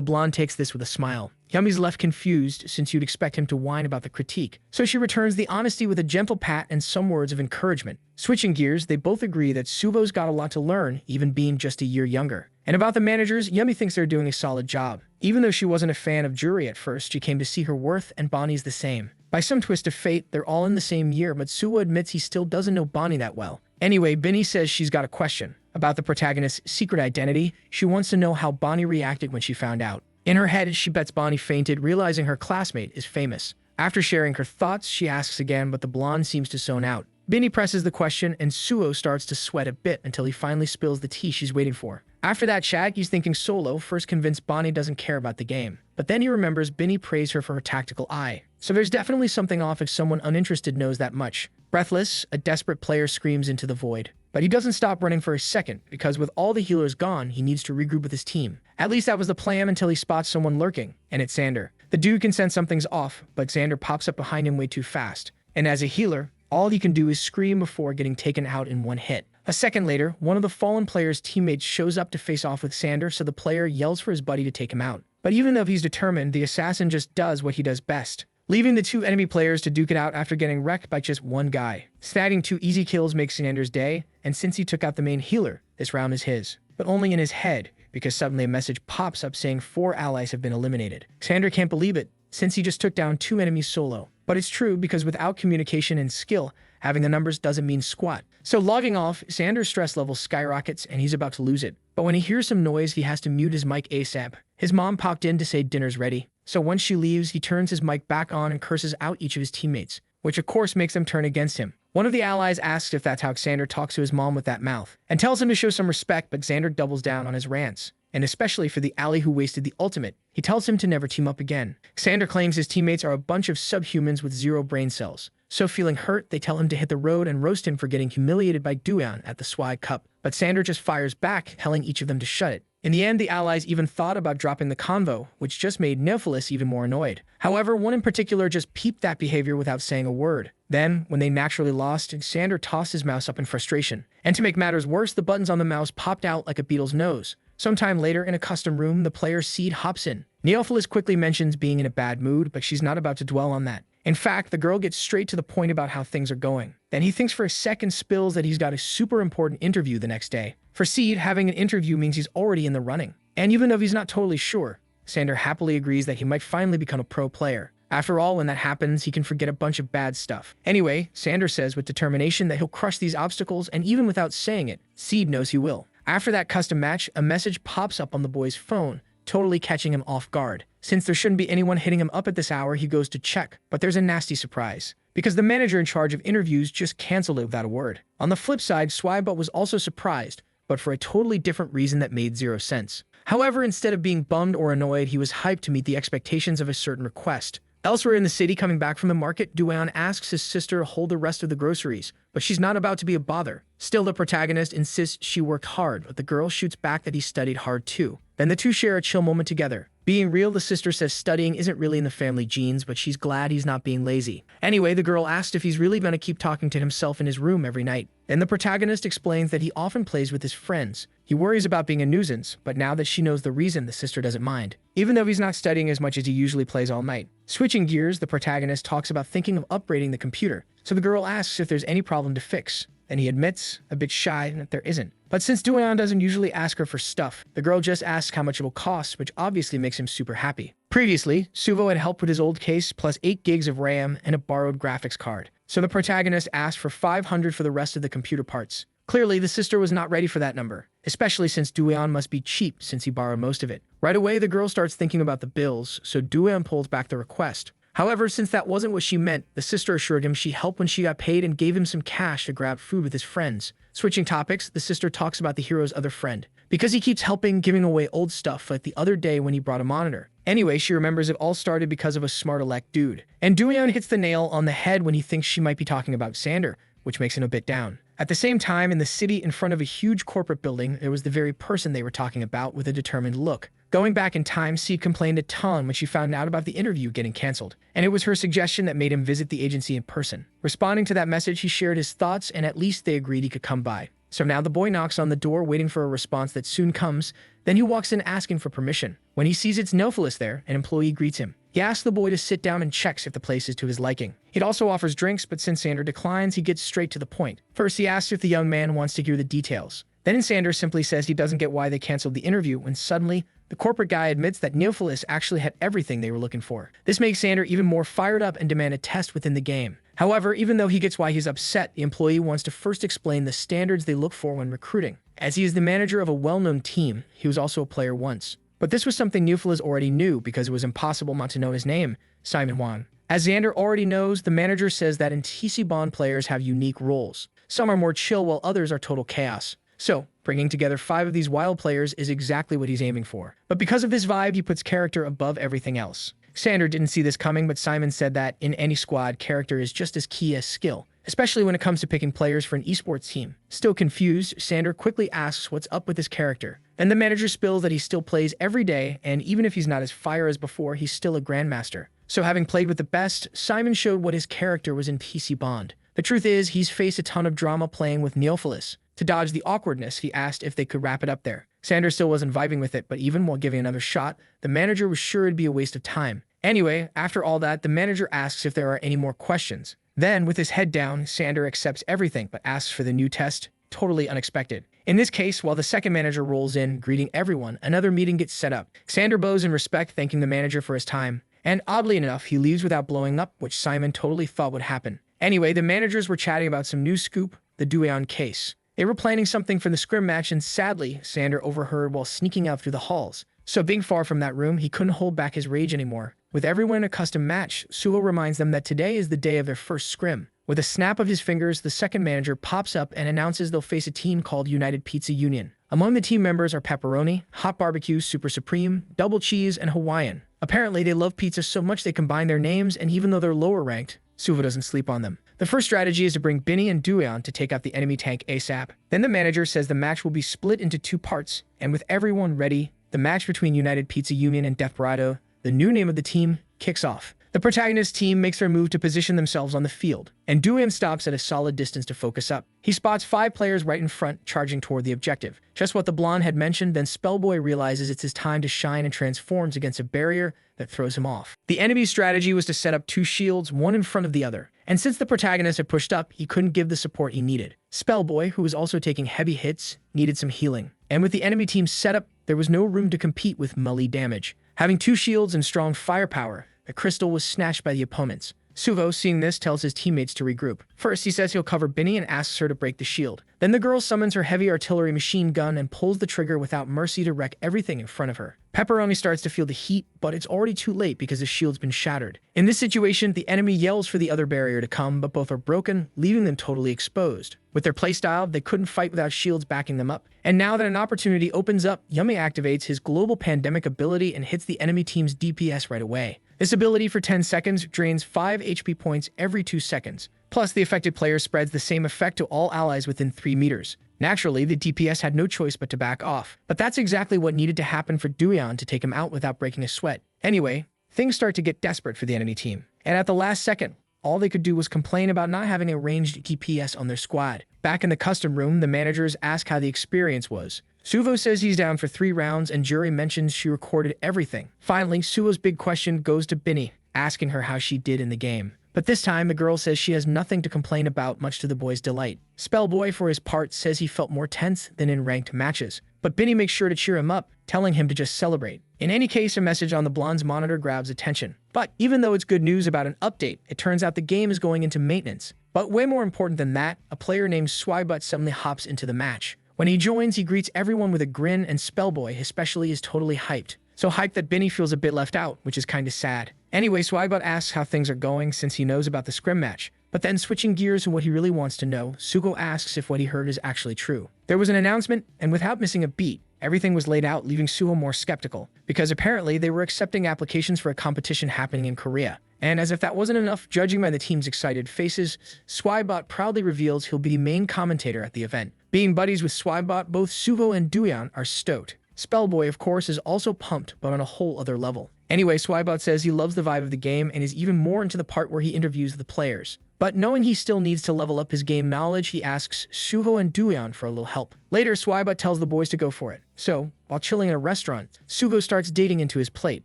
blonde takes this with a smile. Yumi's left confused, since you'd expect him to whine about the critique. So she returns the honesty with a gentle pat and some words of encouragement. Switching gears, they both agree that Suvo's got a lot to learn, even being just a year younger. And about the managers, Yumi thinks they're doing a solid job. Even though she wasn't a fan of Jury at first, she came to see her worth, and Bonnie's the same. By some twist of fate, they're all in the same year, but Suho admits he still doesn't know Bonnie that well. Anyway, Binny says she's got a question. About the protagonist's secret identity, she wants to know how Bonnie reacted when she found out. In her head, she bets Bonnie fainted, realizing her classmate is famous. After sharing her thoughts, she asks again, but the blonde seems to zone out. Binny presses the question, and Suho starts to sweat a bit until he finally spills the tea she's waiting for. After that chat, he's thinking Solo first convinced Bonnie doesn't care about the game. But then he remembers Binny praised her for her tactical eye. So there's definitely something off if someone uninterested knows that much. Breathless, a desperate player screams into the void. But he doesn't stop running for a second, because with all the healers gone, he needs to regroup with his team. At least that was the plan until he spots someone lurking, and it's Xander. The dude can sense something's off, but Xander pops up behind him way too fast. And as a healer, all he can do is scream before getting taken out in one hit. A second later, one of the fallen player's teammates shows up to face off with Xander, so the player yells for his buddy to take him out. But even though he's determined, the assassin just does what he does best, leaving the two enemy players to duke it out after getting wrecked by just one guy. Snagging 2 easy kills makes Xander's day, and since he took out the main healer, this round is his. But only in his head, because suddenly a message pops up saying 4 allies have been eliminated. Xander can't believe it, since he just took down 2 enemies solo. But it's true, because without communication and skill, having the numbers doesn't mean squat. So logging off, Xander's stress level skyrockets and he's about to lose it. But when he hears some noise, he has to mute his mic ASAP. His mom popped in to say dinner's ready. So once she leaves, he turns his mic back on and curses out each of his teammates, which of course makes them turn against him. One of the allies asks if that's how Xander talks to his mom with that mouth, and tells him to show some respect, but Xander doubles down on his rants. And especially for the ally who wasted the ultimate, he tells him to never team up again. Xander claims his teammates are a bunch of subhumans with 0 brain cells. So feeling hurt, they tell him to hit the road and roast him for getting humiliated by Duan at the Swag Cup. But Xander just fires back, telling each of them to shut it. In the end, the allies even thought about dropping the convo, which just made Neophilis even more annoyed. However, one in particular just peeped that behavior without saying a word. Then, when they naturally lost, Xander tossed his mouse up in frustration. And to make matters worse, the buttons on the mouse popped out like a beetle's nose. Sometime later, in a custom room, the player Seed hops in. Neophilis quickly mentions being in a bad mood, but she's not about to dwell on that. In fact, the girl gets straight to the point about how things are going. Then he thinks for a second, spills that he's got a super important interview the next day. For Seed, having an interview means he's already in the running. And even though he's not totally sure, Xander happily agrees that he might finally become a pro player. After all, when that happens, he can forget a bunch of bad stuff. Anyway, Xander says with determination that he'll crush these obstacles, and even without saying it, Seed knows he will. After that custom match, a message pops up on the boy's phone, totally catching him off guard. Since there shouldn't be anyone hitting him up at this hour, he goes to check, but there's a nasty surprise, because the manager in charge of interviews just canceled it without a word. On the flip side, Swybot was also surprised, but for a totally different reason that made 0 sense. However, instead of being bummed or annoyed, he was hyped to meet the expectations of a certain request. Elsewhere in the city, coming back from the market, Duan asks his sister to hold the rest of the groceries, but she's not about to be a bother. Still, the protagonist insists she worked hard, but the girl shoots back that he studied hard too. Then the two share a chill moment together. Being real, the sister says studying isn't really in the family genes, but she's glad he's not being lazy. Anyway, the girl asks if he's really going to keep talking to himself in his room every night. And the protagonist explains that he often plays with his friends. He worries about being a nuisance, but now that she knows the reason, the sister doesn't mind, even though he's not studying as much as he usually plays all night. Switching gears, the protagonist talks about thinking of upgrading the computer, so the girl asks if there's any problem to fix, and he admits, a bit shy, that there isn't. But since Do-yeon doesn't usually ask her for stuff, the girl just asks how much it will cost, which obviously makes him super happy. Previously, Suvo had helped with his old case plus 8 gigs of RAM and a borrowed graphics card, so the protagonist asked for 500 for the rest of the computer parts. Clearly, the sister was not ready for that number, especially since Do-yeon must be cheap since he borrowed most of it. Right away, the girl starts thinking about the bills, so Do-yeon pulls back the request. However, since that wasn't what she meant, the sister assured him she helped when she got paid and gave him some cash to grab food with his friends. Switching topics, the sister talks about the hero's other friend, because he keeps helping giving away old stuff like the other day when he brought a monitor. Anyway, she remembers it all started because of a smart elect dude. And Do-yeon hits the nail on the head when he thinks she might be talking about Sander, which makes him a bit down. At the same time, in the city in front of a huge corporate building, there was the very person they were talking about with a determined look. Going back in time, Seed complained a ton when she found out about the interview getting cancelled, and it was her suggestion that made him visit the agency in person. Responding to that message, he shared his thoughts, and at least they agreed he could come by. So now the boy knocks on the door waiting for a response that soon comes, then he walks in asking for permission. When he sees it's No.1 there, an employee greets him. He asks the boy to sit down and checks if the place is to his liking. It also offers drinks, but since Sander declines, he gets straight to the point. First, he asks if the young man wants to hear the details. Then Sander simply says he doesn't get why they canceled the interview when suddenly, the corporate guy admits that No.1 actually had everything they were looking for. This makes Sander even more fired up and demand a test within the game. However, even though he gets why he's upset, the employee wants to first explain the standards they look for when recruiting. As he is the manager of a well-known team, he was also a player once. But this was something No.1 already knew because it was impossible not to know his name, Simon Hwan. As Xander already knows, the manager says that in TC Bond players have unique roles. Some are more chill while others are total chaos. So, bringing together 5 of these wild players is exactly what he's aiming for. But because of this vibe, he puts character above everything else. Xander didn't see this coming, but Simon said that in any squad, character is just as key as skill, especially when it comes to picking players for an esports team. Still confused, Xander quickly asks what's up with his character. Then the manager spills that he still plays every day, and even if he's not as fire as before, he's still a grandmaster. So having played with the best, Simon showed what his character was in TC Bond. The truth is, he's faced a ton of drama playing with No.1. To dodge the awkwardness, he asked if they could wrap it up there. Xander still wasn't vibing with it, but even while giving another shot, the manager was sure it'd be a waste of time. Anyway, after all that, the manager asks if there are any more questions. Then, with his head down, Xander accepts everything but asks for the new test, totally unexpected. In this case, while the second manager rolls in, greeting everyone, another meeting gets set up. Xander bows in respect, thanking the manager for his time. And oddly enough, he leaves without blowing up, which Simon totally thought would happen. Anyway, the managers were chatting about some new scoop, the Do-yeon case. They were planning something for the scrim match, and sadly, Xander overheard while sneaking out through the halls. So being far from that room, he couldn't hold back his rage anymore. With everyone in a custom match, Suho reminds them that today is the day of their first scrim. With a snap of his fingers, the second manager pops up and announces they'll face a team called United Pizza Union. Among the team members are pepperoni, hot barbecue, super supreme, double cheese, and Hawaiian. Apparently, they love pizza so much they combine their names, and even though they're lower ranked, Suho doesn't sleep on them. The first strategy is to bring Binny and Do-yeon to take out the enemy tank ASAP. Then the manager says the match will be split into 2 parts, and with everyone ready, the match between United Pizza Union and Desperado, the new name of the team, kicks off. The protagonist team makes their move to position themselves on the field, and Do-yeon stops at a solid distance to focus up. He spots 5 players right in front, charging toward the objective. Just what the blonde had mentioned, then Spellboy realizes it's his time to shine and transforms against a barrier that throws him off. The enemy's strategy was to set up 2 shields, one in front of the other. And since the protagonist had pushed up, he couldn't give the support he needed. Spellboy, who was also taking heavy hits, needed some healing. And with the enemy team set up, there was no room to compete with melee damage. Having 2 shields and strong firepower, the crystal was snatched by the opponents. Suvo, seeing this, tells his teammates to regroup. First, he says he'll cover Binny and asks her to break the shield. Then the girl summons her heavy artillery machine gun and pulls the trigger without mercy to wreck everything in front of her. Pepperoni starts to feel the heat, but it's already too late because the shield's been shattered. In this situation, the enemy yells for the other barrier to come, but both are broken, leaving them totally exposed. With their playstyle, they couldn't fight without shields backing them up. And now that an opportunity opens up, Yumi activates his global pandemic ability and hits the enemy team's DPS right away. This ability for 10 seconds drains 5 HP points every 2 seconds. Plus, the affected player spreads the same effect to all allies within 3 meters. Naturally, the DPS had no choice but to back off. But that's exactly what needed to happen for Duyan to take him out without breaking a sweat. Anyway, things start to get desperate for the enemy team. And at the last second, all they could do was complain about not having a ranged DPS on their squad. Back in the custom room, the managers ask how the experience was. Suvo says he's down for 3 rounds, and Jury mentions she recorded everything. Finally, Suvo's big question goes to Binny, asking her how she did in the game. But this time, the girl says she has nothing to complain about, much to the boys' delight. Spellboy, for his part, says he felt more tense than in ranked matches. But Binny makes sure to cheer him up, telling him to just celebrate. In any case, a message on the blonde's monitor grabs attention. But even though it's good news about an update, it turns out the game is going into maintenance. But way more important than that, a player named Swybutt suddenly hops into the match. When he joins, he greets everyone with a grin, and Spellboy especially is totally hyped. So hyped that Binny feels a bit left out, which is kinda sad. Anyway, Swybutt asks how things are going since he knows about the scrim match. But then switching gears to what he really wants to know, Sugo asks if what he heard is actually true. There was an announcement, and without missing a beat, everything was laid out, leaving Suho more skeptical, because apparently they were accepting applications for a competition happening in Korea. And as if that wasn't enough, judging by the team's excited faces, Swybot proudly reveals he'll be the main commentator at the event. Being buddies with Swybot, both Suvo and Duyan are stoked. Spellboy, of course, is also pumped, but on a whole other level. Anyway, Swybot says he loves the vibe of the game and is even more into the part where he interviews the players. But knowing he still needs to level up his game knowledge, he asks Suho and Duyan for a little help. Later, Swybot tells the boys to go for it. So, while chilling in a restaurant, Sugo starts dating into his plate.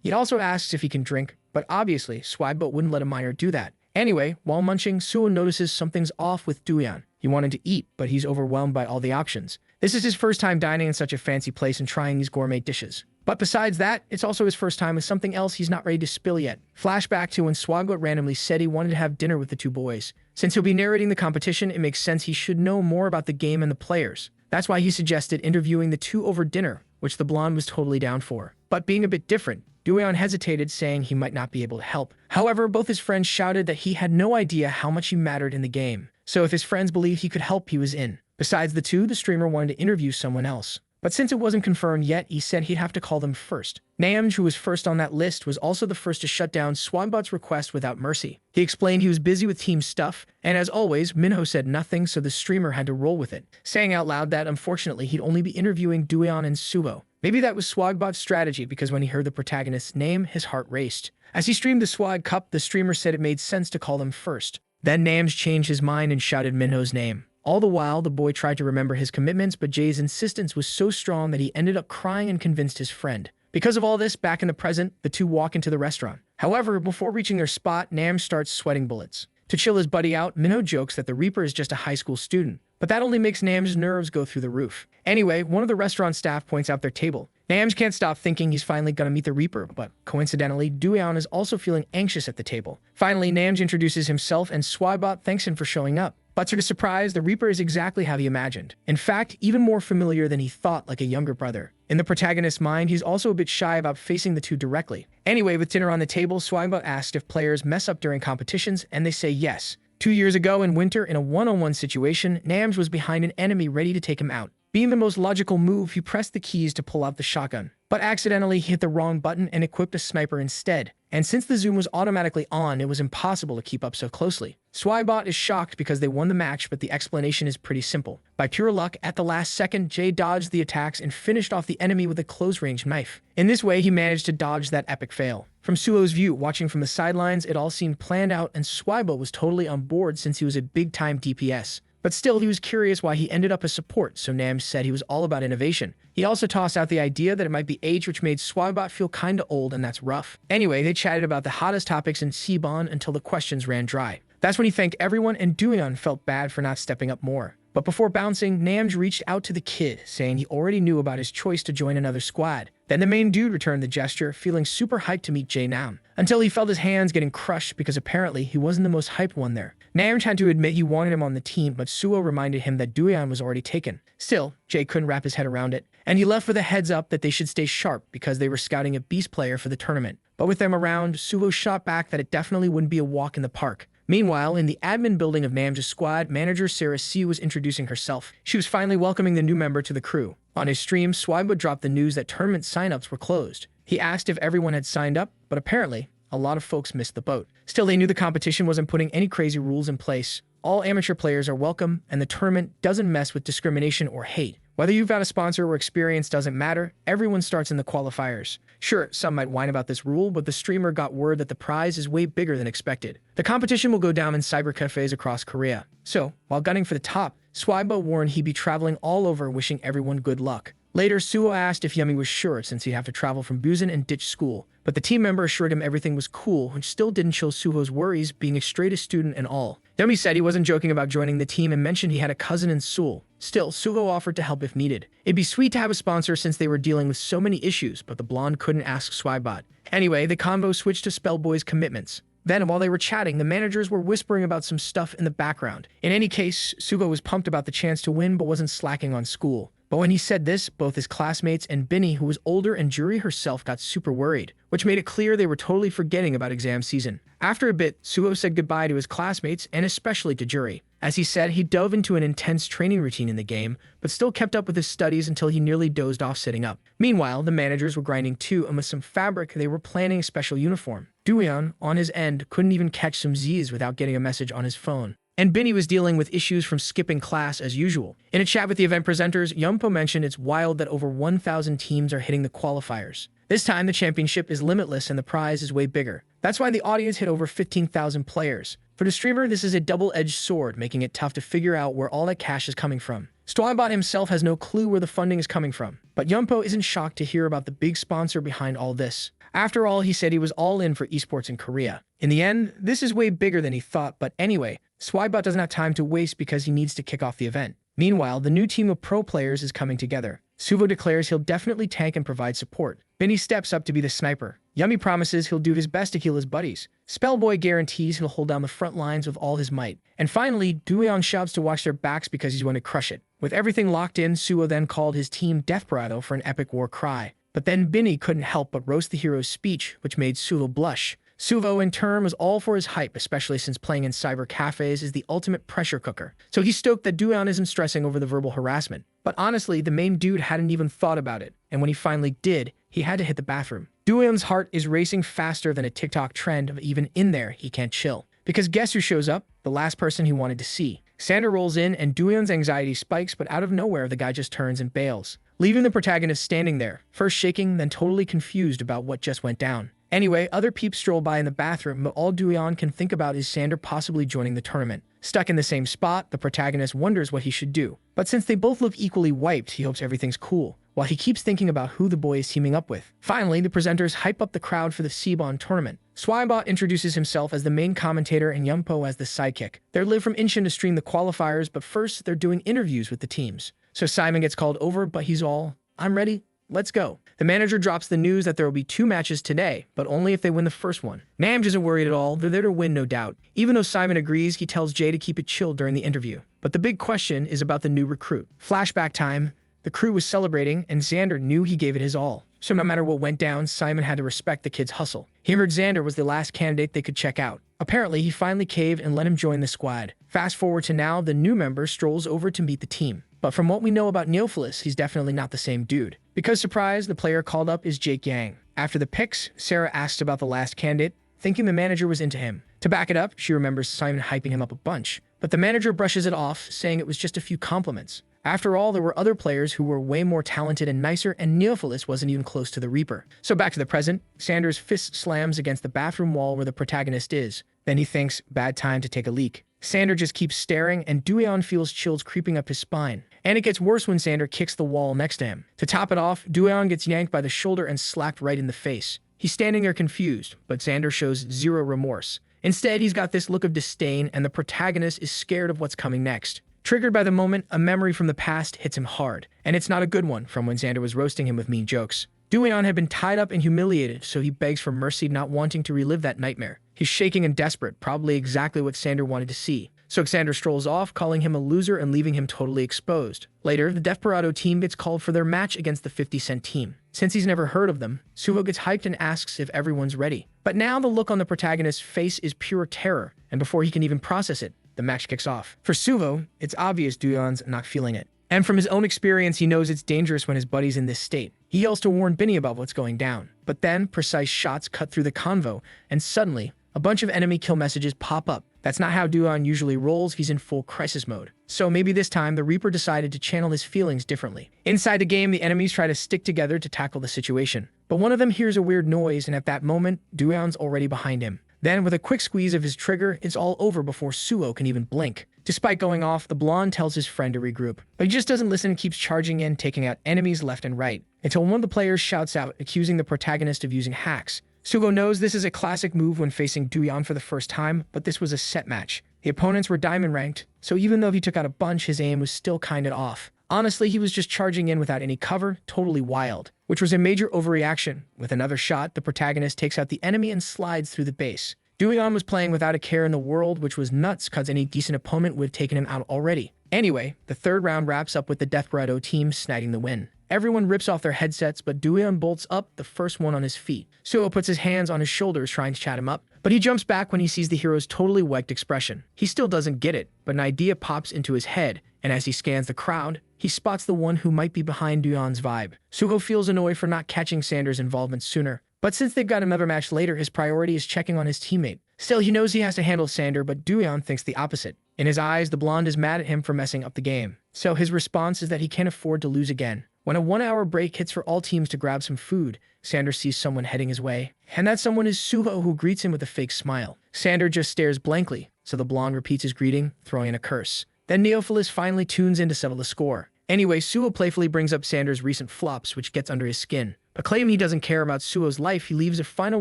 He also asks if he can drink, but obviously, Swybot wouldn't let a minor do that. Anyway, while munching, Suho notices something's off with Duyan. He wanted to eat, but he's overwhelmed by all the options. This is his first time dining in such a fancy place and trying these gourmet dishes. But besides that, it's also his first time with something else he's not ready to spill yet. Flashback to when Swybot randomly said he wanted to have dinner with the 2 boys. Since he'll be narrating the competition, it makes sense he should know more about the game and the players. That's why he suggested interviewing the 2 over dinner, which the blonde was totally down for. But being a bit different, Duyan hesitated, saying he might not be able to help. However, both his friends shouted that he had no idea how much he mattered in the game. So if his friends believed he could help, he was in. Besides the 2, the streamer wanted to interview someone else. But since it wasn't confirmed yet, he said he'd have to call them first. Namj, who was first on that list, was also the first to shut down Swybot's request without mercy. He explained he was busy with team stuff, and as always, Minho said nothing, so the streamer had to roll with it, saying out loud that unfortunately he'd only be interviewing Duyan and Suvo. Maybe that was Swybot's strategy, because when he heard the protagonist's name, his heart raced. As he streamed the Swag Cup, the streamer said it made sense to call them first. Then Namj changed his mind and shouted Minho's name. All the while, the boy tried to remember his commitments, but Jay's insistence was so strong that he ended up crying and convinced his friend. Because of all this, back in the present, the 2 walk into the restaurant. However, before reaching their spot, Nam starts sweating bullets. To chill his buddy out, Minho jokes that the Reaper is just a high school student, but that only makes Nam's nerves go through the roof. Anyway, one of the restaurant staff points out their table. Namj can't stop thinking he's finally gonna meet the Reaper, but coincidentally, Duyan is also feeling anxious at the table. Finally, Namj introduces himself and Swybot thanks him for showing up. But to his surprise, the Reaper is exactly how he imagined. In fact, even more familiar than he thought, like a younger brother. In the protagonist's mind, he's also a bit shy about facing the 2 directly. Anyway, with dinner on the table, Swybot asked if players mess up during competitions, and they say yes. 2 years ago in winter, in a 1-on-1 situation, Namj was behind an enemy ready to take him out. Being the most logical move, he pressed the keys to pull out the shotgun. But accidentally, he hit the wrong button and equipped a sniper instead. And since the zoom was automatically on, it was impossible to keep up so closely. Swybot is shocked because they won the match, but the explanation is pretty simple. By pure luck, at the last second, Jay dodged the attacks and finished off the enemy with a close-range knife. In this way, he managed to dodge that epic fail. From Suo's view, watching from the sidelines, it all seemed planned out, and Swybot was totally on board since he was a big-time DPS. But still, he was curious why he ended up as support, so Nam said he was all about innovation. He also tossed out the idea that it might be age, which made Swybot feel kinda old, and that's rough. Anyway, they chatted about the hottest topics in Cbon until the questions ran dry. That's when he thanked everyone, and Duyan felt bad for not stepping up more. But before bouncing, Namj reached out to the kid, saying he already knew about his choice to join another squad. Then the main dude returned the gesture, feeling super hyped to meet Jay now, until he felt his hands getting crushed because apparently he wasn't the most hyped one there. Namj had to admit he wanted him on the team, but Suo reminded him that Duyan was already taken. Still, Jay couldn't wrap his head around it, and he left with a heads up that they should stay sharp because they were scouting a beast player for the tournament. But with them around, Suo shot back that it definitely wouldn't be a walk in the park. Meanwhile, in the admin building of Namja's squad, manager Sarah C was introducing herself. She was finally welcoming the new member to the crew. On his stream, Swybot dropped the news that tournament signups were closed. He asked if everyone had signed up, but apparently, a lot of folks missed the boat. Still, they knew the competition wasn't putting any crazy rules in place. all amateur players are welcome, and the tournament doesn't mess with discrimination or hate. Whether you've got a sponsor or experience doesn't matter, everyone starts in the qualifiers. Sure, some might whine about this rule, but the streamer got word that the prize is way bigger than expected. The competition will go down in cyber cafes across Korea. So, while gunning for the top, Swiba warned he'd be traveling all over wishing everyone good luck. Later, Suho asked if Yumi was sure since he'd have to travel from Busan and ditch school, but the team member assured him everything was cool, which still didn't chill Suho's worries, being a straight-A student and all. Yumi said he wasn't joking about joining the team and mentioned he had a cousin in Seoul. Still, Suho offered to help if needed. It'd be sweet to have a sponsor since they were dealing with so many issues, but the blonde couldn't ask Swibot. Anyway, the convo switched to Spellboy's commitments. Then, while they were chatting, the managers were whispering about some stuff in the background. In any case, Sugo was pumped about the chance to win but wasn't slacking on school. But when he said this, both his classmates and Binny, who was older, and Juri herself got super worried, which made it clear they were totally forgetting about exam season. After a bit, Suho said goodbye to his classmates and especially to Juri. As he said, he dove into an intense training routine in the game, but still kept up with his studies until he nearly dozed off sitting up. Meanwhile, the managers were grinding too, and with some fabric, they were planning a special uniform. Dueon, on his end, couldn't even catch some Z's without getting a message on his phone. And Binny was dealing with issues from skipping class as usual. In a chat with the event presenters, Yumpo mentioned it's wild that over 1,000 teams are hitting the qualifiers. This time, the championship is limitless and the prize is way bigger. That's why the audience hit over 15,000 players. For the streamer, this is a double-edged sword, making it tough to figure out where all that cash is coming from. Stormbot himself has no clue where the funding is coming from, but Yumpo isn't shocked to hear about the big sponsor behind all this. After all, he said he was all in for esports in Korea. In the end, this is way bigger than he thought, but anyway, Swibot doesn't have time to waste because he needs to kick off the event. Meanwhile, the new team of pro players is coming together. Suvo declares he'll definitely tank and provide support. Binny steps up to be the sniper. Yumi promises he'll do his best to heal his buddies. Spellboy guarantees he'll hold down the front lines with all his might. And finally, Dueon shouts to watch their backs because he's going to crush it. With everything locked in, Suo then called his team Desperado for an epic war cry. But then Binny couldn't help but roast the hero's speech, which made Suvo blush. Suvo, in turn, was all for his hype, especially since playing in cyber cafes is the ultimate pressure cooker. So he's stoked that Dueon isn't stressing over the verbal harassment. But honestly, the main dude hadn't even thought about it, and when he finally did, he had to hit the bathroom. Dueon's heart is racing faster than a TikTok trend of even in there, he can't chill. Because guess who shows up? The last person he wanted to see. Sander rolls in, and Dueon's anxiety spikes, but out of nowhere, the guy just turns and bails, leaving the protagonist standing there, first shaking, then totally confused about what just went down. Anyway, other peeps stroll by in the bathroom, but all Dueon can think about is Sander possibly joining the tournament. Stuck in the same spot, the protagonist wonders what he should do. But since they both look equally wiped, he hopes everything's cool, while he keeps thinking about who the boy is teaming up with. Finally, the presenters hype up the crowd for the Seabon tournament. Swibot introduces himself as the main commentator and Yumpo as the sidekick. They're live from Incheon to stream the qualifiers, but first, they're doing interviews with the teams. So Simon gets called over, but he's all, "I'm ready. Let's go." The manager drops the news that there will be 2 matches today, but only if they win the first one. Namj isn't worried at all, they're there to win no doubt. Even though Simon agrees, he tells Jay to keep it chill during the interview. But the big question is about the new recruit. Flashback time, the crew was celebrating and Xander knew he gave it his all. So no matter what went down, Simon had to respect the kid's hustle. He heard Xander was the last candidate they could check out. Apparently, he finally caved and let him join the squad. Fast forward to now, the new member strolls over to meet the team. But from what we know about Neophilis, he's definitely not the same dude. Because surprise, the player called up is Jake Yang. After the picks, Sarah asks about the last candidate, thinking the manager was into him. To back it up, she remembers Simon hyping him up a bunch. But the manager brushes it off, saying it was just a few compliments. After all, there were other players who were way more talented and nicer, and Neophilis wasn't even close to the Reaper. So back to the present, Sanders' fist slams against the bathroom wall where the protagonist is. Then he thinks, bad time to take a leak. Sander just keeps staring, and Dueon feels chills creeping up his spine. And it gets worse when Sander kicks the wall next to him. To top it off, Dueon gets yanked by the shoulder and slapped right in the face. He's standing there confused, but Sander shows zero remorse. Instead, he's got this look of disdain, and the protagonist is scared of what's coming next. Triggered by the moment, a memory from the past hits him hard, and it's not a good one from when Xander was roasting him with mean jokes. Dueon had been tied up and humiliated, so he begs for mercy, not wanting to relive that nightmare. He's shaking and desperate, probably exactly what Sander wanted to see. So Xander strolls off, calling him a loser and leaving him totally exposed. Later, the Desperado team gets called for their match against the 50 Cent team. Since he's never heard of them, Suho gets hyped and asks if everyone's ready. But now the look on the protagonist's face is pure terror, and before he can even process it, the match kicks off. For Suho, it's obvious Dueon's not feeling it. And from his own experience, he knows it's dangerous when his buddy's in this state. He yells to warn Binny about what's going down. But then, precise shots cut through the convo, and suddenly, a bunch of enemy kill messages pop up. That's not how Do-yeon usually rolls. He's in full crisis mode. So maybe this time, the Reaper decided to channel his feelings differently. Inside the game, the enemies try to stick together to tackle the situation. But one of them hears a weird noise, and at that moment, Do-yeon's already behind him. Then, with a quick squeeze of his trigger, it's all over before Suho can even blink. Despite going off, the blonde tells his friend to regroup. But he just doesn't listen and keeps charging in, taking out enemies left and right, until one of the players shouts out, accusing the protagonist of using hacks. Suho knows this is a classic move when facing Do-yeon for the first time, but this was a set match. The opponents were diamond ranked, so even though he took out a bunch, his aim was still kinda off. Honestly, he was just charging in without any cover, totally wild, which was a major overreaction. With another shot, the protagonist takes out the enemy and slides through the base. Do-yeon was playing without a care in the world, which was nuts cause any decent opponent would have taken him out already. Anyway, the third round wraps up with the Desperado team snagging the win. Everyone rips off their headsets, but Do-yeon bolts up, the first one on his feet. Suho puts his hands on his shoulders trying to chat him up, but he jumps back when he sees the hero's totally wiped expression. He still doesn't get it, but an idea pops into his head, and as he scans the crowd, he spots the one who might be behind Do-yeon's vibe. Suho feels annoyed for not catching Sander's involvement sooner, but since they've got another match later, his priority is checking on his teammate. Still, he knows he has to handle Sander, but Do-yeon thinks the opposite. In his eyes, the blonde is mad at him for messing up the game. So his response is that he can't afford to lose again. When a 1-hour break hits for all teams to grab some food, Sander sees someone heading his way, and that someone is Suho, who greets him with a fake smile. Sander just stares blankly, so the blonde repeats his greeting, throwing in a curse. Then Neophilus finally tunes in to settle the score. Anyway, Suho playfully brings up Sander's recent flops, which gets under his skin. But claiming he doesn't care about Suho's life, he leaves a final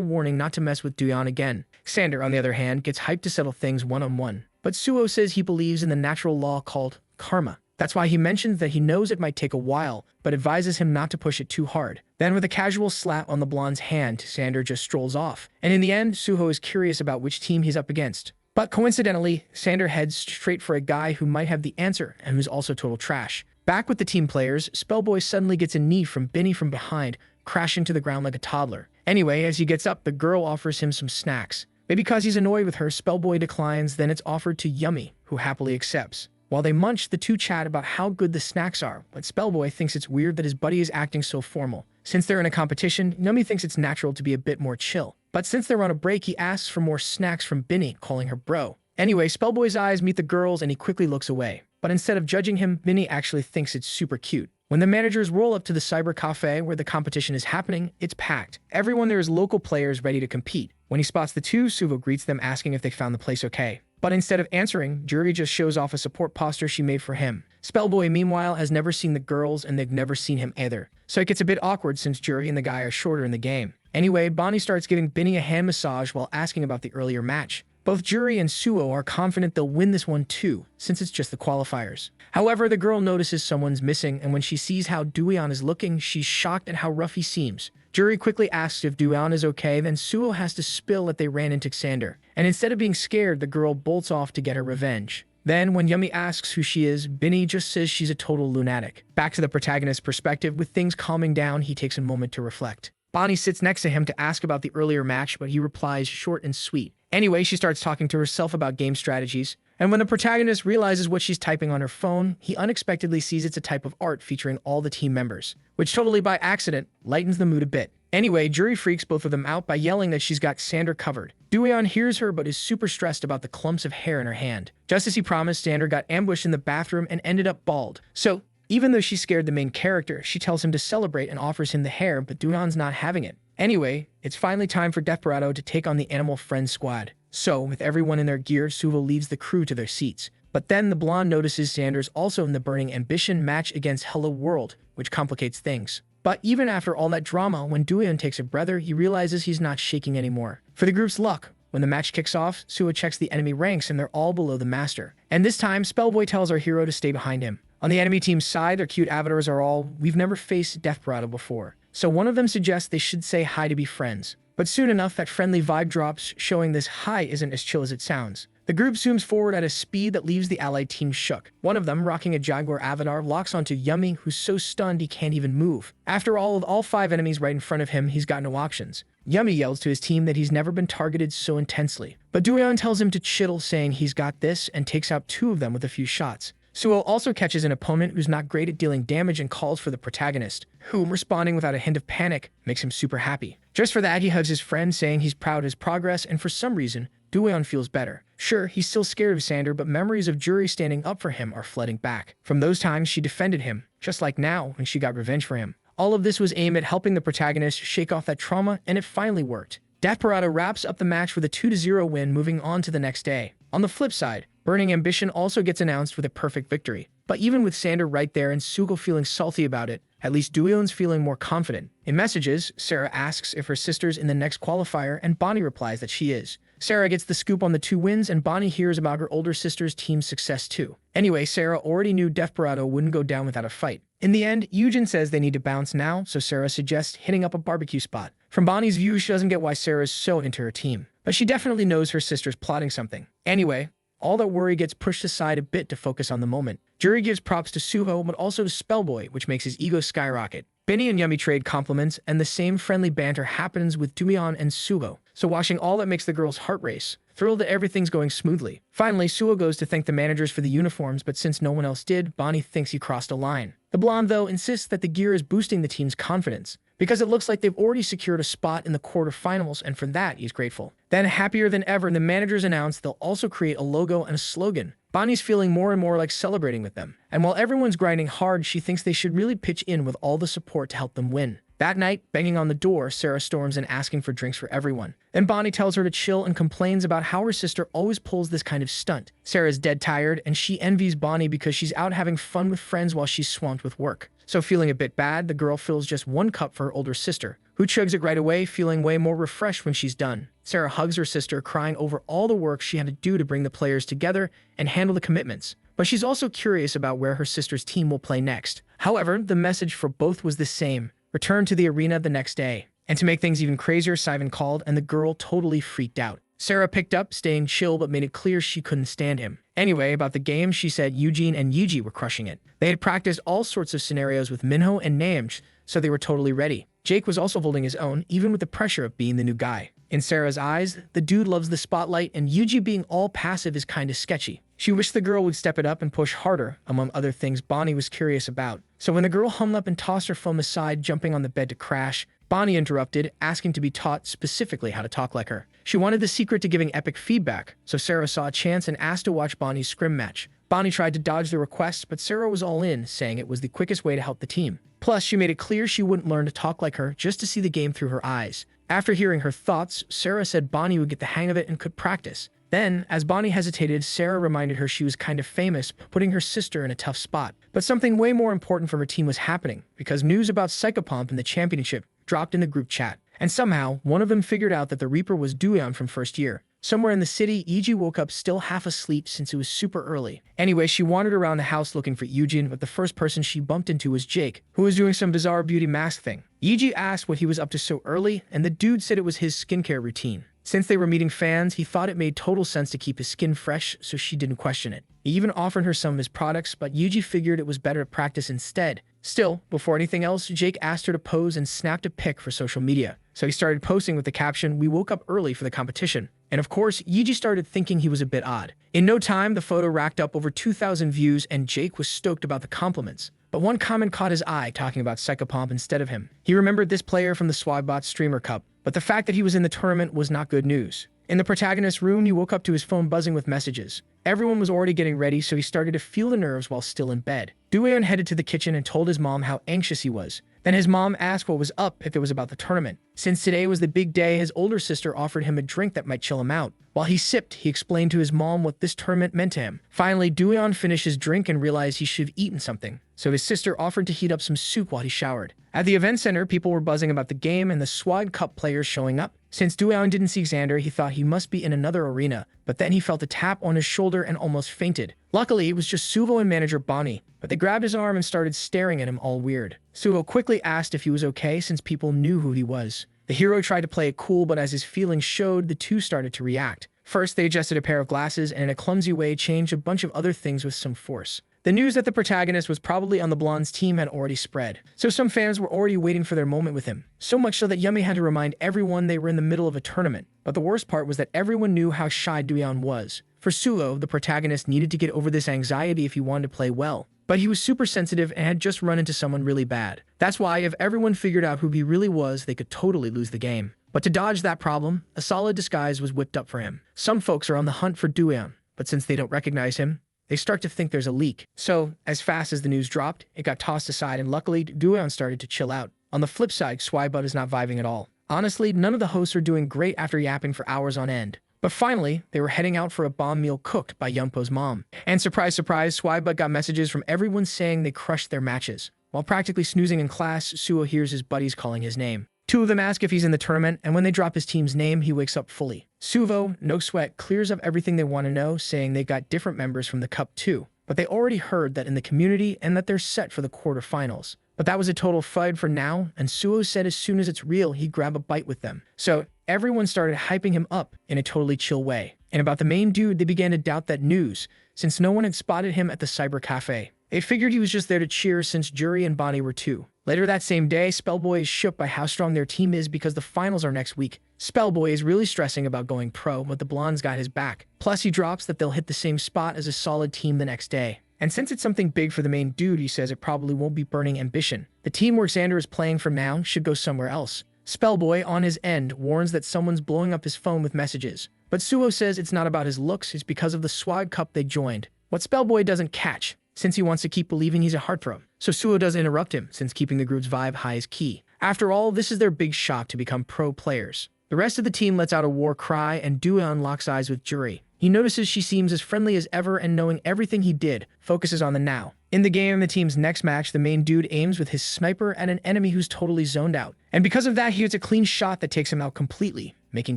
warning not to mess with Do-yeon again. Sander, on the other hand, gets hyped to settle things one-on-one. But Suho says he believes in the natural law called karma. That's why he mentions that he knows it might take a while, but advises him not to push it too hard. Then with a casual slap on the blonde's hand, Sander just strolls off. And in the end, Suho is curious about which team he's up against. But coincidentally, Sander heads straight for a guy who might have the answer and who's also total trash. Back with the team players, Spellboy suddenly gets a knee from Binny from behind, crashing to the ground like a toddler. Anyway, as he gets up, the girl offers him some snacks. Maybe because he's annoyed with her, Spellboy declines, then it's offered to Yummy, who happily accepts. While they munch, the two chat about how good the snacks are, but Spellboy thinks it's weird that his buddy is acting so formal. Since they're in a competition, Yummy thinks it's natural to be a bit more chill. But since they're on a break, he asks for more snacks from Binny, calling her bro. Anyway, Spellboy's eyes meet the girls and he quickly looks away. But instead of judging him, Binny actually thinks it's super cute. When the managers roll up to the cyber cafe where the competition is happening, it's packed. Everyone there is local players ready to compete. When he spots the two, Suho greets them asking if they found the place okay. But instead of answering, Juri just shows off a support poster she made for him. Spellboy, meanwhile, has never seen the girls and they've never seen him either. So it gets a bit awkward since Juri and the guy are shorter in the game. Anyway, Bonnie starts giving Binny a hand massage while asking about the earlier match. Both Juri and Suho are confident they'll win this one too, since it's just the qualifiers. However, the girl notices someone's missing, and when she sees how Do-yeon is looking, she's shocked at how rough he seems. Juri quickly asks if Do-yeon is okay, then Suho has to spill that they ran into Sander. And instead of being scared, the girl bolts off to get her revenge. Then, when Yummy asks who she is, Binny just says she's a total lunatic. Back to the protagonist's perspective, with things calming down, he takes a moment to reflect. Bonnie sits next to him to ask about the earlier match, but he replies short and sweet. Anyway, she starts talking to herself about game strategies, and when the protagonist realizes what she's typing on her phone, he unexpectedly sees it's a type of art featuring all the team members, which totally by accident lightens the mood a bit. Anyway, Juri freaks both of them out by yelling that she's got Sander covered. Do-yeon hears her but is super stressed about the clumps of hair in her hand. Just as he promised, Sander got ambushed in the bathroom and ended up bald. So, even though she scared the main character, she tells him to celebrate and offers him the hair, but Do-yeon's not having it. Anyway, it's finally time for Desperado to take on the Animal Friends squad. So, with everyone in their gear, Suho leads the crew to their seats. But then the blonde notices Sander's also in the Burning Ambition match against Hello World, which complicates things. But even after all that drama, when Do-yeon takes a breather, he realizes he's not shaking anymore. For the group's luck, when the match kicks off, Suho checks the enemy ranks and they're all below the master. And this time, Spellboy tells our hero to stay behind him. On the enemy team's side, their cute avatars are all, "We've never faced Desperado before." So one of them suggests they should say hi to be friends. But soon enough, that friendly vibe drops, showing this hi isn't as chill as it sounds. The group zooms forward at a speed that leaves the allied team shook. One of them, rocking a jaguar avatar, locks onto Yummy, who's so stunned he can't even move. After all, with all 5 enemies right in front of him, he's got no options. Yummy yells to his team that he's never been targeted so intensely. But Do-yeon tells him to chill, saying he's got this, and takes out 2 of them with a few shots. Suho also catches an opponent who's not great at dealing damage and calls for the protagonist, who, responding without a hint of panic, makes him super happy. Just for that, he hugs his friend, saying he's proud of his progress, and for some reason, Do-yeon feels better. Sure, he's still scared of Xander, but memories of Jury standing up for him are flooding back. From those times she defended him, just like now when she got revenge for him. All of this was aimed at helping the protagonist shake off that trauma, and it finally worked. Desperado wraps up the match with a 2-0 win, moving on to the next day. On the flip side, Burning Ambition also gets announced with a perfect victory. But even with Xander right there and Sugo feeling salty about it, at least Do-yeon's feeling more confident. In messages, Sarah asks if her sister's in the next qualifier, and Bonnie replies that she is. Sarah gets the scoop on the 2 wins, and Bonnie hears about her older sister's team's success too. Anyway, Sarah already knew Desperado wouldn't go down without a fight. In the end, Eugen says they need to bounce now, so Sarah suggests hitting up a barbecue spot. From Bonnie's view, she doesn't get why Sarah is so into her team, but she definitely knows her sister's plotting something. Anyway, all that worry gets pushed aside a bit to focus on the moment. Jury gives props to Suho, but also to Spellboy, which makes his ego skyrocket. Benny and Yumi trade compliments, and the same friendly banter happens with Do-yeon and Suho. So watching all that makes the girl's heart race. Thrilled that everything's going smoothly. Finally, Suho goes to thank the managers for the uniforms, but since no one else did, Bonnie thinks he crossed a line. The blonde, though, insists that the gear is boosting the team's confidence, because it looks like they've already secured a spot in the quarterfinals, and for that, he's grateful. Then, happier than ever, the managers announce they'll also create a logo and a slogan. Bonnie's feeling more and more like celebrating with them. And while everyone's grinding hard, she thinks they should really pitch in with all the support to help them win. That night, banging on the door, Sarah storms in asking for drinks for everyone. Then Bonnie tells her to chill and complains about how her sister always pulls this kind of stunt. Sarah's dead tired, and she envies Bonnie because she's out having fun with friends while she's swamped with work. So feeling a bit bad, the girl fills just 1 cup for her older sister, who chugs it right away, feeling way more refreshed when she's done. Sarah hugs her sister, crying over all the work she had to do to bring the players together and handle the commitments. But she's also curious about where her sister's team will play next. However, the message for both was the same: return to the arena the next day. And to make things even crazier, Simon called, and the girl totally freaked out. Sarah picked up, staying chill, but made it clear she couldn't stand him. Anyway, about the game, she said Eugene and Yuji were crushing it. They had practiced all sorts of scenarios with Minho and Naeumj, so they were totally ready. Jake was also holding his own, even with the pressure of being the new guy. In Sarah's eyes, the dude loves the spotlight, and Yuji being all passive is kinda sketchy. She wished the girl would step it up and push harder, among other things Bonnie was curious about. So when the girl hung up and tossed her phone aside, jumping on the bed to crash, Bonnie interrupted, asking to be taught specifically how to talk like her. She wanted the secret to giving epic feedback, so Sarah saw a chance and asked to watch Bonnie's scrim match. Bonnie tried to dodge the request, but Sarah was all in, saying it was the quickest way to help the team. Plus, she made it clear she wouldn't learn to talk like her just to see the game through her eyes. After hearing her thoughts, Sarah said Bonnie would get the hang of it and could practice. Then, as Bonnie hesitated, Sarah reminded her she was kind of famous, putting her sister in a tough spot. But something way more important from her team was happening, because news about Psychopomp in the championship dropped in the group chat. And somehow, one of them figured out that the Reaper was Do-yeon from first year. Somewhere in the city, Iji woke up still half asleep since it was super early. Anyway, she wandered around the house looking for Eugene, but the first person she bumped into was Jake, who was doing some bizarre beauty mask thing. Iji asked what he was up to so early, and the dude said it was his skincare routine. Since they were meeting fans, he thought it made total sense to keep his skin fresh, so she didn't question it. He even offered her some of his products, but Yuji figured it was better to practice instead. Still, before anything else, Jake asked her to pose and snapped a pic for social media. So he started posting with the caption, "We woke up early for the competition." And of course, Yuji started thinking he was a bit odd. In no time, the photo racked up over 2,000 views, and Jake was stoked about the compliments. But one comment caught his eye, talking about Psychopomp instead of him. He remembered this player from the Swagbot Streamer Cup, but the fact that he was in the tournament was not good news. In the protagonist's room, he woke up to his phone buzzing with messages. Everyone was already getting ready, so he started to feel the nerves while still in bed. Do-yeon headed to the kitchen and told his mom how anxious he was. Then his mom asked what was up, if it was about the tournament. Since today was the big day, his older sister offered him a drink that might chill him out. While he sipped, he explained to his mom what this tournament meant to him. Finally, Do-yeon finished his drink and realized he should have eaten something, so his sister offered to heat up some soup while he showered. At the event center, people were buzzing about the game and the Swag Cup players showing up. Since Do-yeon didn't see Xander, he thought he must be in another arena, but then he felt a tap on his shoulder and almost fainted. Luckily, it was just Suvo and manager Bonnie, but they grabbed his arm and started staring at him all weird. Suvo quickly asked if he was okay since people knew who he was. The hero tried to play it cool, but as his feelings showed, the two started to react. First, they adjusted a pair of glasses and in a clumsy way changed a bunch of other things with some force. The news that the protagonist was probably on the blonde's team had already spread, so some fans were already waiting for their moment with him. So much so that Yumi had to remind everyone they were in the middle of a tournament. But the worst part was that everyone knew how shy Do-yeon was. For Sulo, the protagonist needed to get over this anxiety if he wanted to play well. but he was super sensitive and had just run into someone really bad. That's why if everyone figured out who he really was, they could totally lose the game. But to dodge that problem, a solid disguise was whipped up for him. Some folks are on the hunt for Dueon, but since they don't recognize him, they start to think there's a leak. So, as fast as the news dropped, it got tossed aside and luckily, Dueon started to chill out. On the flip side, Swybud is not vibing at all. Honestly, none of the hosts are doing great after yapping for hours on end. But finally, they were heading out for a bomb meal cooked by Yumpo's mom. And surprise, surprise, Swybud got messages from everyone saying they crushed their matches. While practically snoozing in class, Suho hears his buddies calling his name. Two of them ask if he's in the tournament, and when they drop his team's name, he wakes up fully. Suvo, no sweat, clears up everything they want to know, saying they got different members from the Cup too. But they already heard that in the community and that they're set for the quarterfinals. But that was a total FUD for now, and Suho said as soon as it's real, he'd grab a bite with them. So everyone started hyping him up in a totally chill way. And about the main dude, they began to doubt that news, since no one had spotted him at the cyber cafe. They figured he was just there to cheer since Juri and Bonnie were too. Later that same day, Spellboy is shook by how strong their team is because the finals are next week. Spellboy is really stressing about going pro, but the blonde's got his back. Plus he drops that they'll hit the same spot as a solid team the next day. And since it's something big for the main dude, he says it probably won't be Burning Ambition. The team where Xander is playing for now should go somewhere else. Spellboy, on his end, warns that someone's blowing up his phone with messages. But Suho says it's not about his looks, it's because of the Swag Cup they joined. What Spellboy doesn't catch, since he wants to keep believing he's a heartthrob. So Suho doesn't interrupt him, since keeping the group's vibe high is key. After all, this is their big shot to become pro players. The rest of the team lets out a war cry, and Dueon locks eyes with Juri. He notices she seems as friendly as ever, and knowing everything he did, focuses on the now. In the game, the team's next match, the main dude aims with his sniper at an enemy who's totally zoned out. And because of that, he gets a clean shot that takes him out completely, making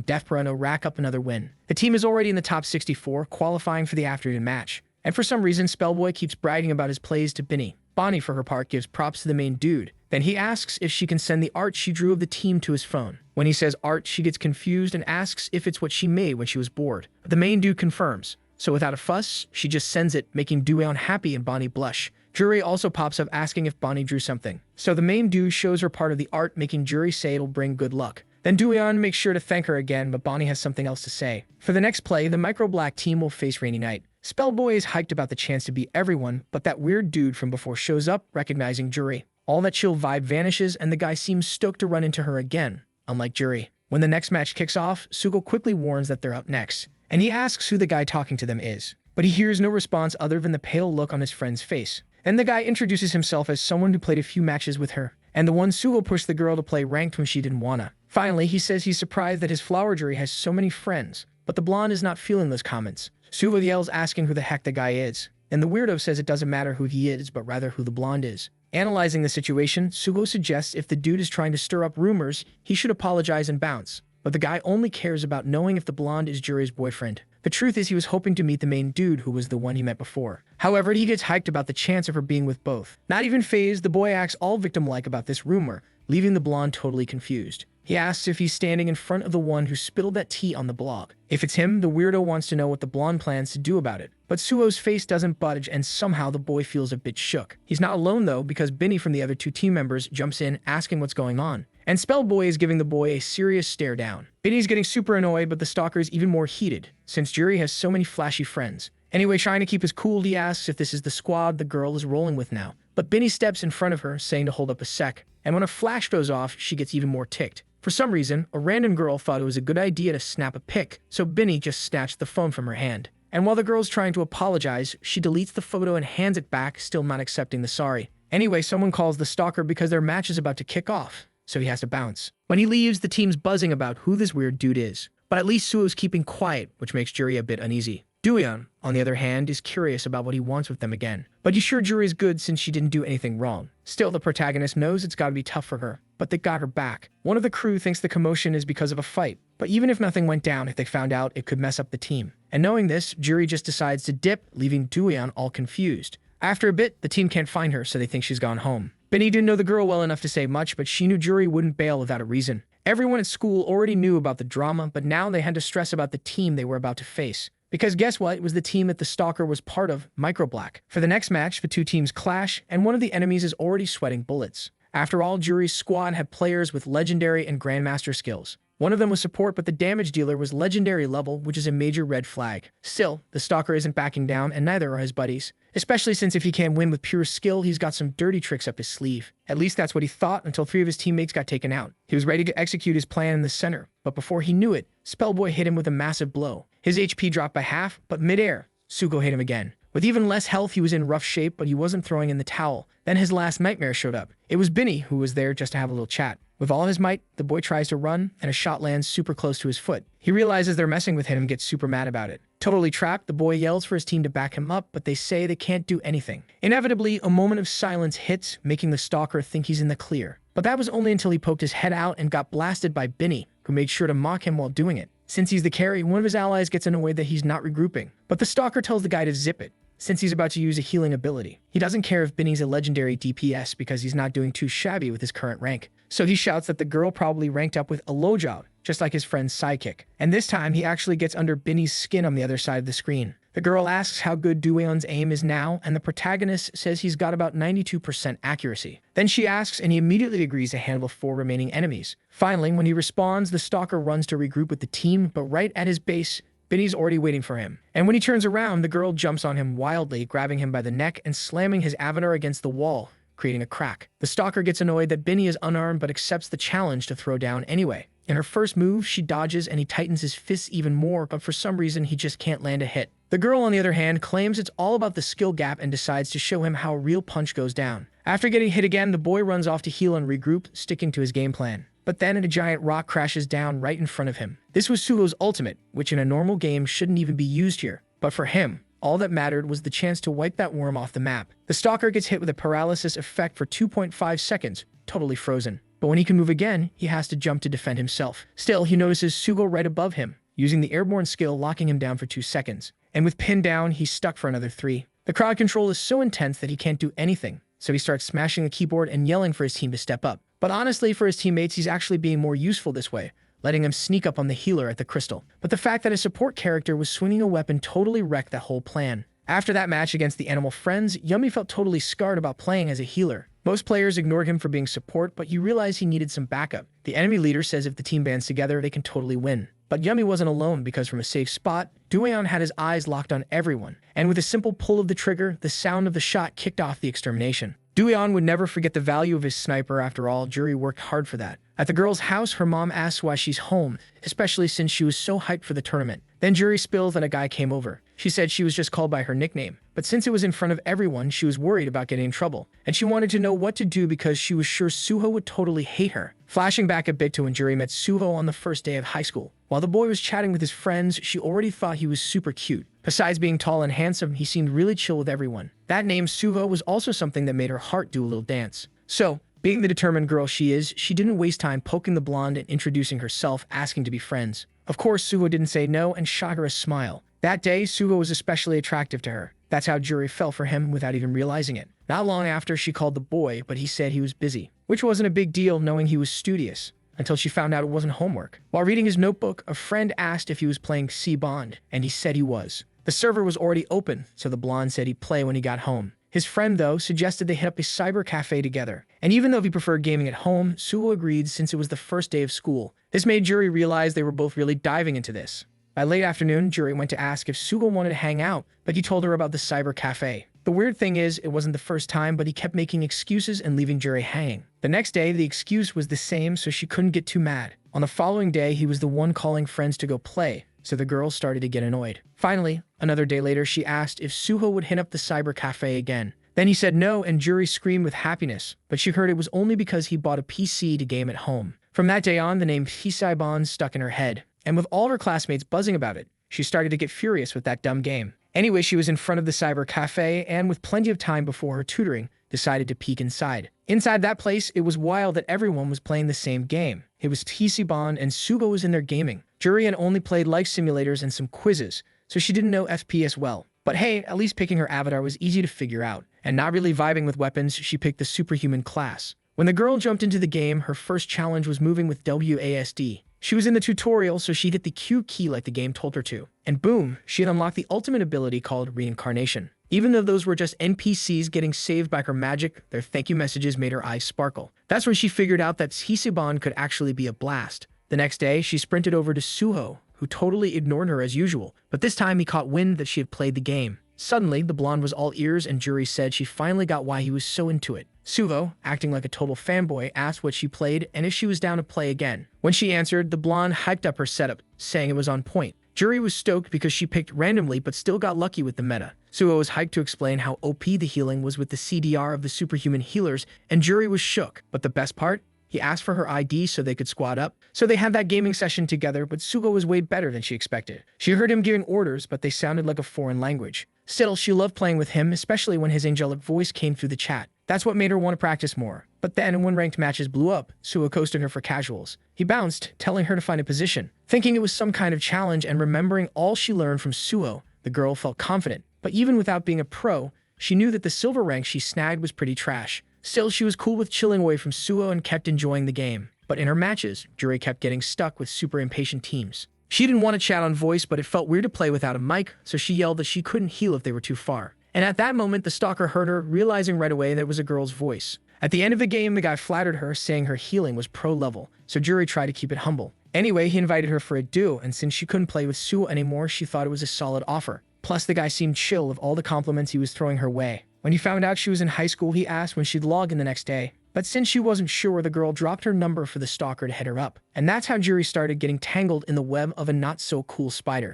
Def Bruno rack up another win. The team is already in the top 64, qualifying for the afternoon match. And for some reason, Spellboy keeps bragging about his plays to Binny. Bonnie, for her part, gives props to the main dude. Then he asks if she can send the art she drew of the team to his phone. When he says art, she gets confused and asks if it's what she made when she was bored. But the main dude confirms. So without a fuss, she just sends it, making Dueon happy and Bonnie blush. Juri also pops up asking if Bonnie drew something. So the main dude shows her part of the art, making Juri say it'll bring good luck. Then Dueon makes sure to thank her again, but Bonnie has something else to say. For the next play, the Micro Black team will face Rainy Night. Spellboy is hyped about the chance to beat everyone, but that weird dude from before shows up, recognizing Juri. All that chill vibe vanishes, and the guy seems stoked to run into her again, unlike Juri. When the next match kicks off, Sugo quickly warns that they're up next, and he asks who the guy talking to them is. But he hears no response other than the pale look on his friend's face. Then the guy introduces himself as someone who played a few matches with her, and the one Sugo pushed the girl to play ranked when she didn't wanna. Finally, he says he's surprised that his flower jury has so many friends, but the blonde is not feeling those comments. Sugo yells asking who the heck the guy is, and the weirdo says it doesn't matter who he is, but rather who the blonde is. Analyzing the situation, Sugo suggests if the dude is trying to stir up rumors, he should apologize and bounce. But the guy only cares about knowing if the blonde is Juri's boyfriend. The truth is he was hoping to meet the main dude who was the one he met before. However, he gets hyped about the chance of her being with both. Not even fazed, the boy acts all victim-like about this rumor, leaving the blonde totally confused. He asks if he's standing in front of the one who spilled that tea on the blog. If it's him, the weirdo wants to know what the blonde plans to do about it. But Suo's face doesn't budge, and somehow the boy feels a bit shook. He's not alone though, because Binny from the other two team members jumps in asking what's going on. And Spellboy is giving the boy a serious stare down. Binny's getting super annoyed, but the stalker is even more heated, since Juri has so many flashy friends. Anyway, trying to keep his cool, he asks if this is the squad the girl is rolling with now. But Binny steps in front of her, saying to hold up a sec. And when a flash goes off, she gets even more ticked. For some reason, a random girl thought it was a good idea to snap a pic, so Binny just snatched the phone from her hand. And while the girl's trying to apologize, she deletes the photo and hands it back, still not accepting the sorry. Anyway, someone calls the stalker because their match is about to kick off, so he has to bounce. When he leaves, the team's buzzing about who this weird dude is. But at least Suo's keeping quiet, which makes Juri a bit uneasy. Dueon, on the other hand, is curious about what he wants with them again. But he's sure Juri's good since she didn't do anything wrong. Still, the protagonist knows it's gotta be tough for her, but they got her back. One of the crew thinks the commotion is because of a fight, but even if nothing went down, if they found out, it could mess up the team. And knowing this, Juri just decides to dip, leaving Dueon all confused. After a bit, the team can't find her, so they think she's gone home. Binny didn't know the girl well enough to say much, but she knew Juri wouldn't bail without a reason. Everyone at school already knew about the drama, but now they had to stress about the team they were about to face. Because guess what? It was the team that the stalker was part of, Micro Black. For the next match, the two teams clash, and one of the enemies is already sweating bullets. After all, Juri's squad had players with legendary and grandmaster skills. One of them was support, but the damage dealer was legendary level, which is a major red flag. Still, the stalker isn't backing down, and neither are his buddies. Especially since if he can't win with pure skill, he's got some dirty tricks up his sleeve. At least that's what he thought until 3 of his teammates got taken out. He was ready to execute his plan in the center, but before he knew it, Spellboy hit him with a massive blow. His HP dropped by half, but midair, Sugo hit him again. With even less health, he was in rough shape, but he wasn't throwing in the towel. Then his last nightmare showed up. It was Binny, who was there just to have a little chat. With all his might, the boy tries to run, and a shot lands super close to his foot. He realizes they're messing with him and gets super mad about it. Totally trapped, the boy yells for his team to back him up, but they say they can't do anything. Inevitably, a moment of silence hits, making the stalker think he's in the clear. But that was only until he poked his head out and got blasted by Binny, who made sure to mock him while doing it. Since he's the carry, one of his allies gets annoyed that he's not regrouping. But the stalker tells the guy to zip it, since he's about to use a healing ability. He doesn't care if Binny's a legendary DPS because he's not doing too shabby with his current rank. So he shouts that the girl probably ranked up with a low job, just like his friend's sidekick. And this time, he actually gets under Binny's skin on the other side of the screen. The girl asks how good Do-yeon's aim is now, and the protagonist says he's got about 92% accuracy. Then she asks, and he immediately agrees to handle 4 remaining enemies. Finally, when he responds, the stalker runs to regroup with the team, but right at his base, Binny's already waiting for him. And when he turns around, the girl jumps on him wildly, grabbing him by the neck and slamming his avatar against the wall, creating a crack. The stalker gets annoyed that Binny is unarmed but accepts the challenge to throw down anyway. In her first move, she dodges and he tightens his fists even more, but for some reason he just can't land a hit. The girl, on the other hand, claims it's all about the skill gap and decides to show him how a real punch goes down. After getting hit again, the boy runs off to heal and regroup, sticking to his game plan. But then a giant rock crashes down right in front of him. This was Sugo's ultimate, which in a normal game shouldn't even be used here. But for him, all that mattered was the chance to wipe that worm off the map. The stalker gets hit with a paralysis effect for 2.5 seconds, totally frozen. But when he can move again, he has to jump to defend himself. Still, he notices Sugo right above him, using the airborne skill locking him down for 2 seconds. And with pinned down, he's stuck for another 3. The crowd control is so intense that he can't do anything, so he starts smashing the keyboard and yelling for his team to step up. But honestly, for his teammates, he's actually being more useful this way, letting him sneak up on the healer at the crystal. But the fact that his support character was swinging a weapon totally wrecked that whole plan. After that match against the Animal Friends, Yummy felt totally scarred about playing as a healer. Most players ignored him for being support, but he realized he needed some backup. The enemy leader says if the team bands together, they can totally win. But Yummy wasn't alone because from a safe spot, Do-yeon had his eyes locked on everyone. And with a simple pull of the trigger, the sound of the shot kicked off the extermination. Do-yeon would never forget the value of his sniper. After all, Juri worked hard for that. At the girl's house, her mom asks why she's home, especially since she was so hyped for the tournament. Then Juri spills that a guy came over. She said she was just called by her nickname, but since it was in front of everyone, she was worried about getting in trouble, and she wanted to know what to do because she was sure Suho would totally hate her. Flashing back a bit to when Juri met Suho on the first day of high school. While the boy was chatting with his friends, she already thought he was super cute. Besides being tall and handsome, he seemed really chill with everyone. That name, Suho, was also something that made her heart do a little dance. So, being the determined girl she is, she didn't waste time poking the blonde and introducing herself, asking to be friends. Of course, Suho didn't say no and shot her a smile. That day, Suho was especially attractive to her. That's how Juri fell for him without even realizing it. Not long after, she called the boy, but he said he was busy, which wasn't a big deal knowing he was studious, until she found out it wasn't homework. While reading his notebook, a friend asked if he was playing C-Bond, and he said he was. The server was already open, so the blonde said he'd play when he got home. His friend, though, suggested they hit up a cyber cafe together. And even though he preferred gaming at home, Suho agreed since it was the first day of school. This made Juri realize they were both really diving into this. By late afternoon, Juri went to ask if Suho wanted to hang out, but he told her about the cyber cafe. The weird thing is, it wasn't the first time, but he kept making excuses and leaving Juri hanging. The next day, the excuse was the same, so she couldn't get too mad. On the following day, he was the one calling friends to go play, so the girl started to get annoyed. Finally, another day later, she asked if Suho would hit up the cyber cafe again. Then he said no, and Juri screamed with happiness, but she heard it was only because he bought a PC to game at home. From that day on, the name Hisai-Bon stuck in her head, and with all her classmates buzzing about it, she started to get furious with that dumb game. Anyway, she was in front of the cyber cafe, and with plenty of time before her tutoring, decided to peek inside. Inside that place, it was wild that everyone was playing the same game. It was Hisai-Bon, and Sugo was in there gaming. Juri had only played life simulators and some quizzes, so she didn't know FPS well. But hey, at least picking her avatar was easy to figure out. And not really vibing with weapons, she picked the superhuman class. When the girl jumped into the game, her first challenge was moving with WASD. She was in the tutorial, so she hit the Q key like the game told her to. And boom, she had unlocked the ultimate ability called reincarnation. Even though those were just NPCs getting saved by her magic, their thank you messages made her eyes sparkle. That's when she figured out that Hisai-Bon could actually be a blast. The next day, she sprinted over to Suho, who totally ignored her as usual, but this time he caught wind that she had played the game. Suddenly, the blonde was all ears and Juri said she finally got why he was so into it. Suho, acting like a total fanboy, asked what she played and if she was down to play again. When she answered, the blonde hyped up her setup, saying it was on point. Juri was stoked because she picked randomly but still got lucky with the meta. Suho was hyped to explain how OP the healing was with the CDR of the superhuman healers, and Juri was shook. But the best part? He asked for her ID so they could squad up. So they had that gaming session together, but Suho was way better than she expected. She heard him giving orders, but they sounded like a foreign language. Still, she loved playing with him, especially when his angelic voice came through the chat. That's what made her want to practice more. But then, when ranked matches blew up, Suho coasted her for casuals. He bounced, telling her to find a position. Thinking it was some kind of challenge and remembering all she learned from Suho, the girl felt confident. But even without being a pro, she knew that the silver rank she snagged was pretty trash. Still, she was cool with chilling away from Suho and kept enjoying the game. But in her matches, Juri kept getting stuck with super impatient teams. She didn't want to chat on voice, but it felt weird to play without a mic, so she yelled that she couldn't heal if they were too far. And at that moment, the stalker heard her, realizing right away that it was a girl's voice. At the end of the game, the guy flattered her, saying her healing was pro level, so Juri tried to keep it humble. Anyway, he invited her for a duo, and since she couldn't play with Suho anymore, she thought it was a solid offer. Plus, the guy seemed chill with all the compliments he was throwing her way. When he found out she was in high school, he asked when she'd log in the next day. But since she wasn't sure, the girl dropped her number for the stalker to hit her up. And that's how Juri started getting tangled in the web of a not-so-cool spider.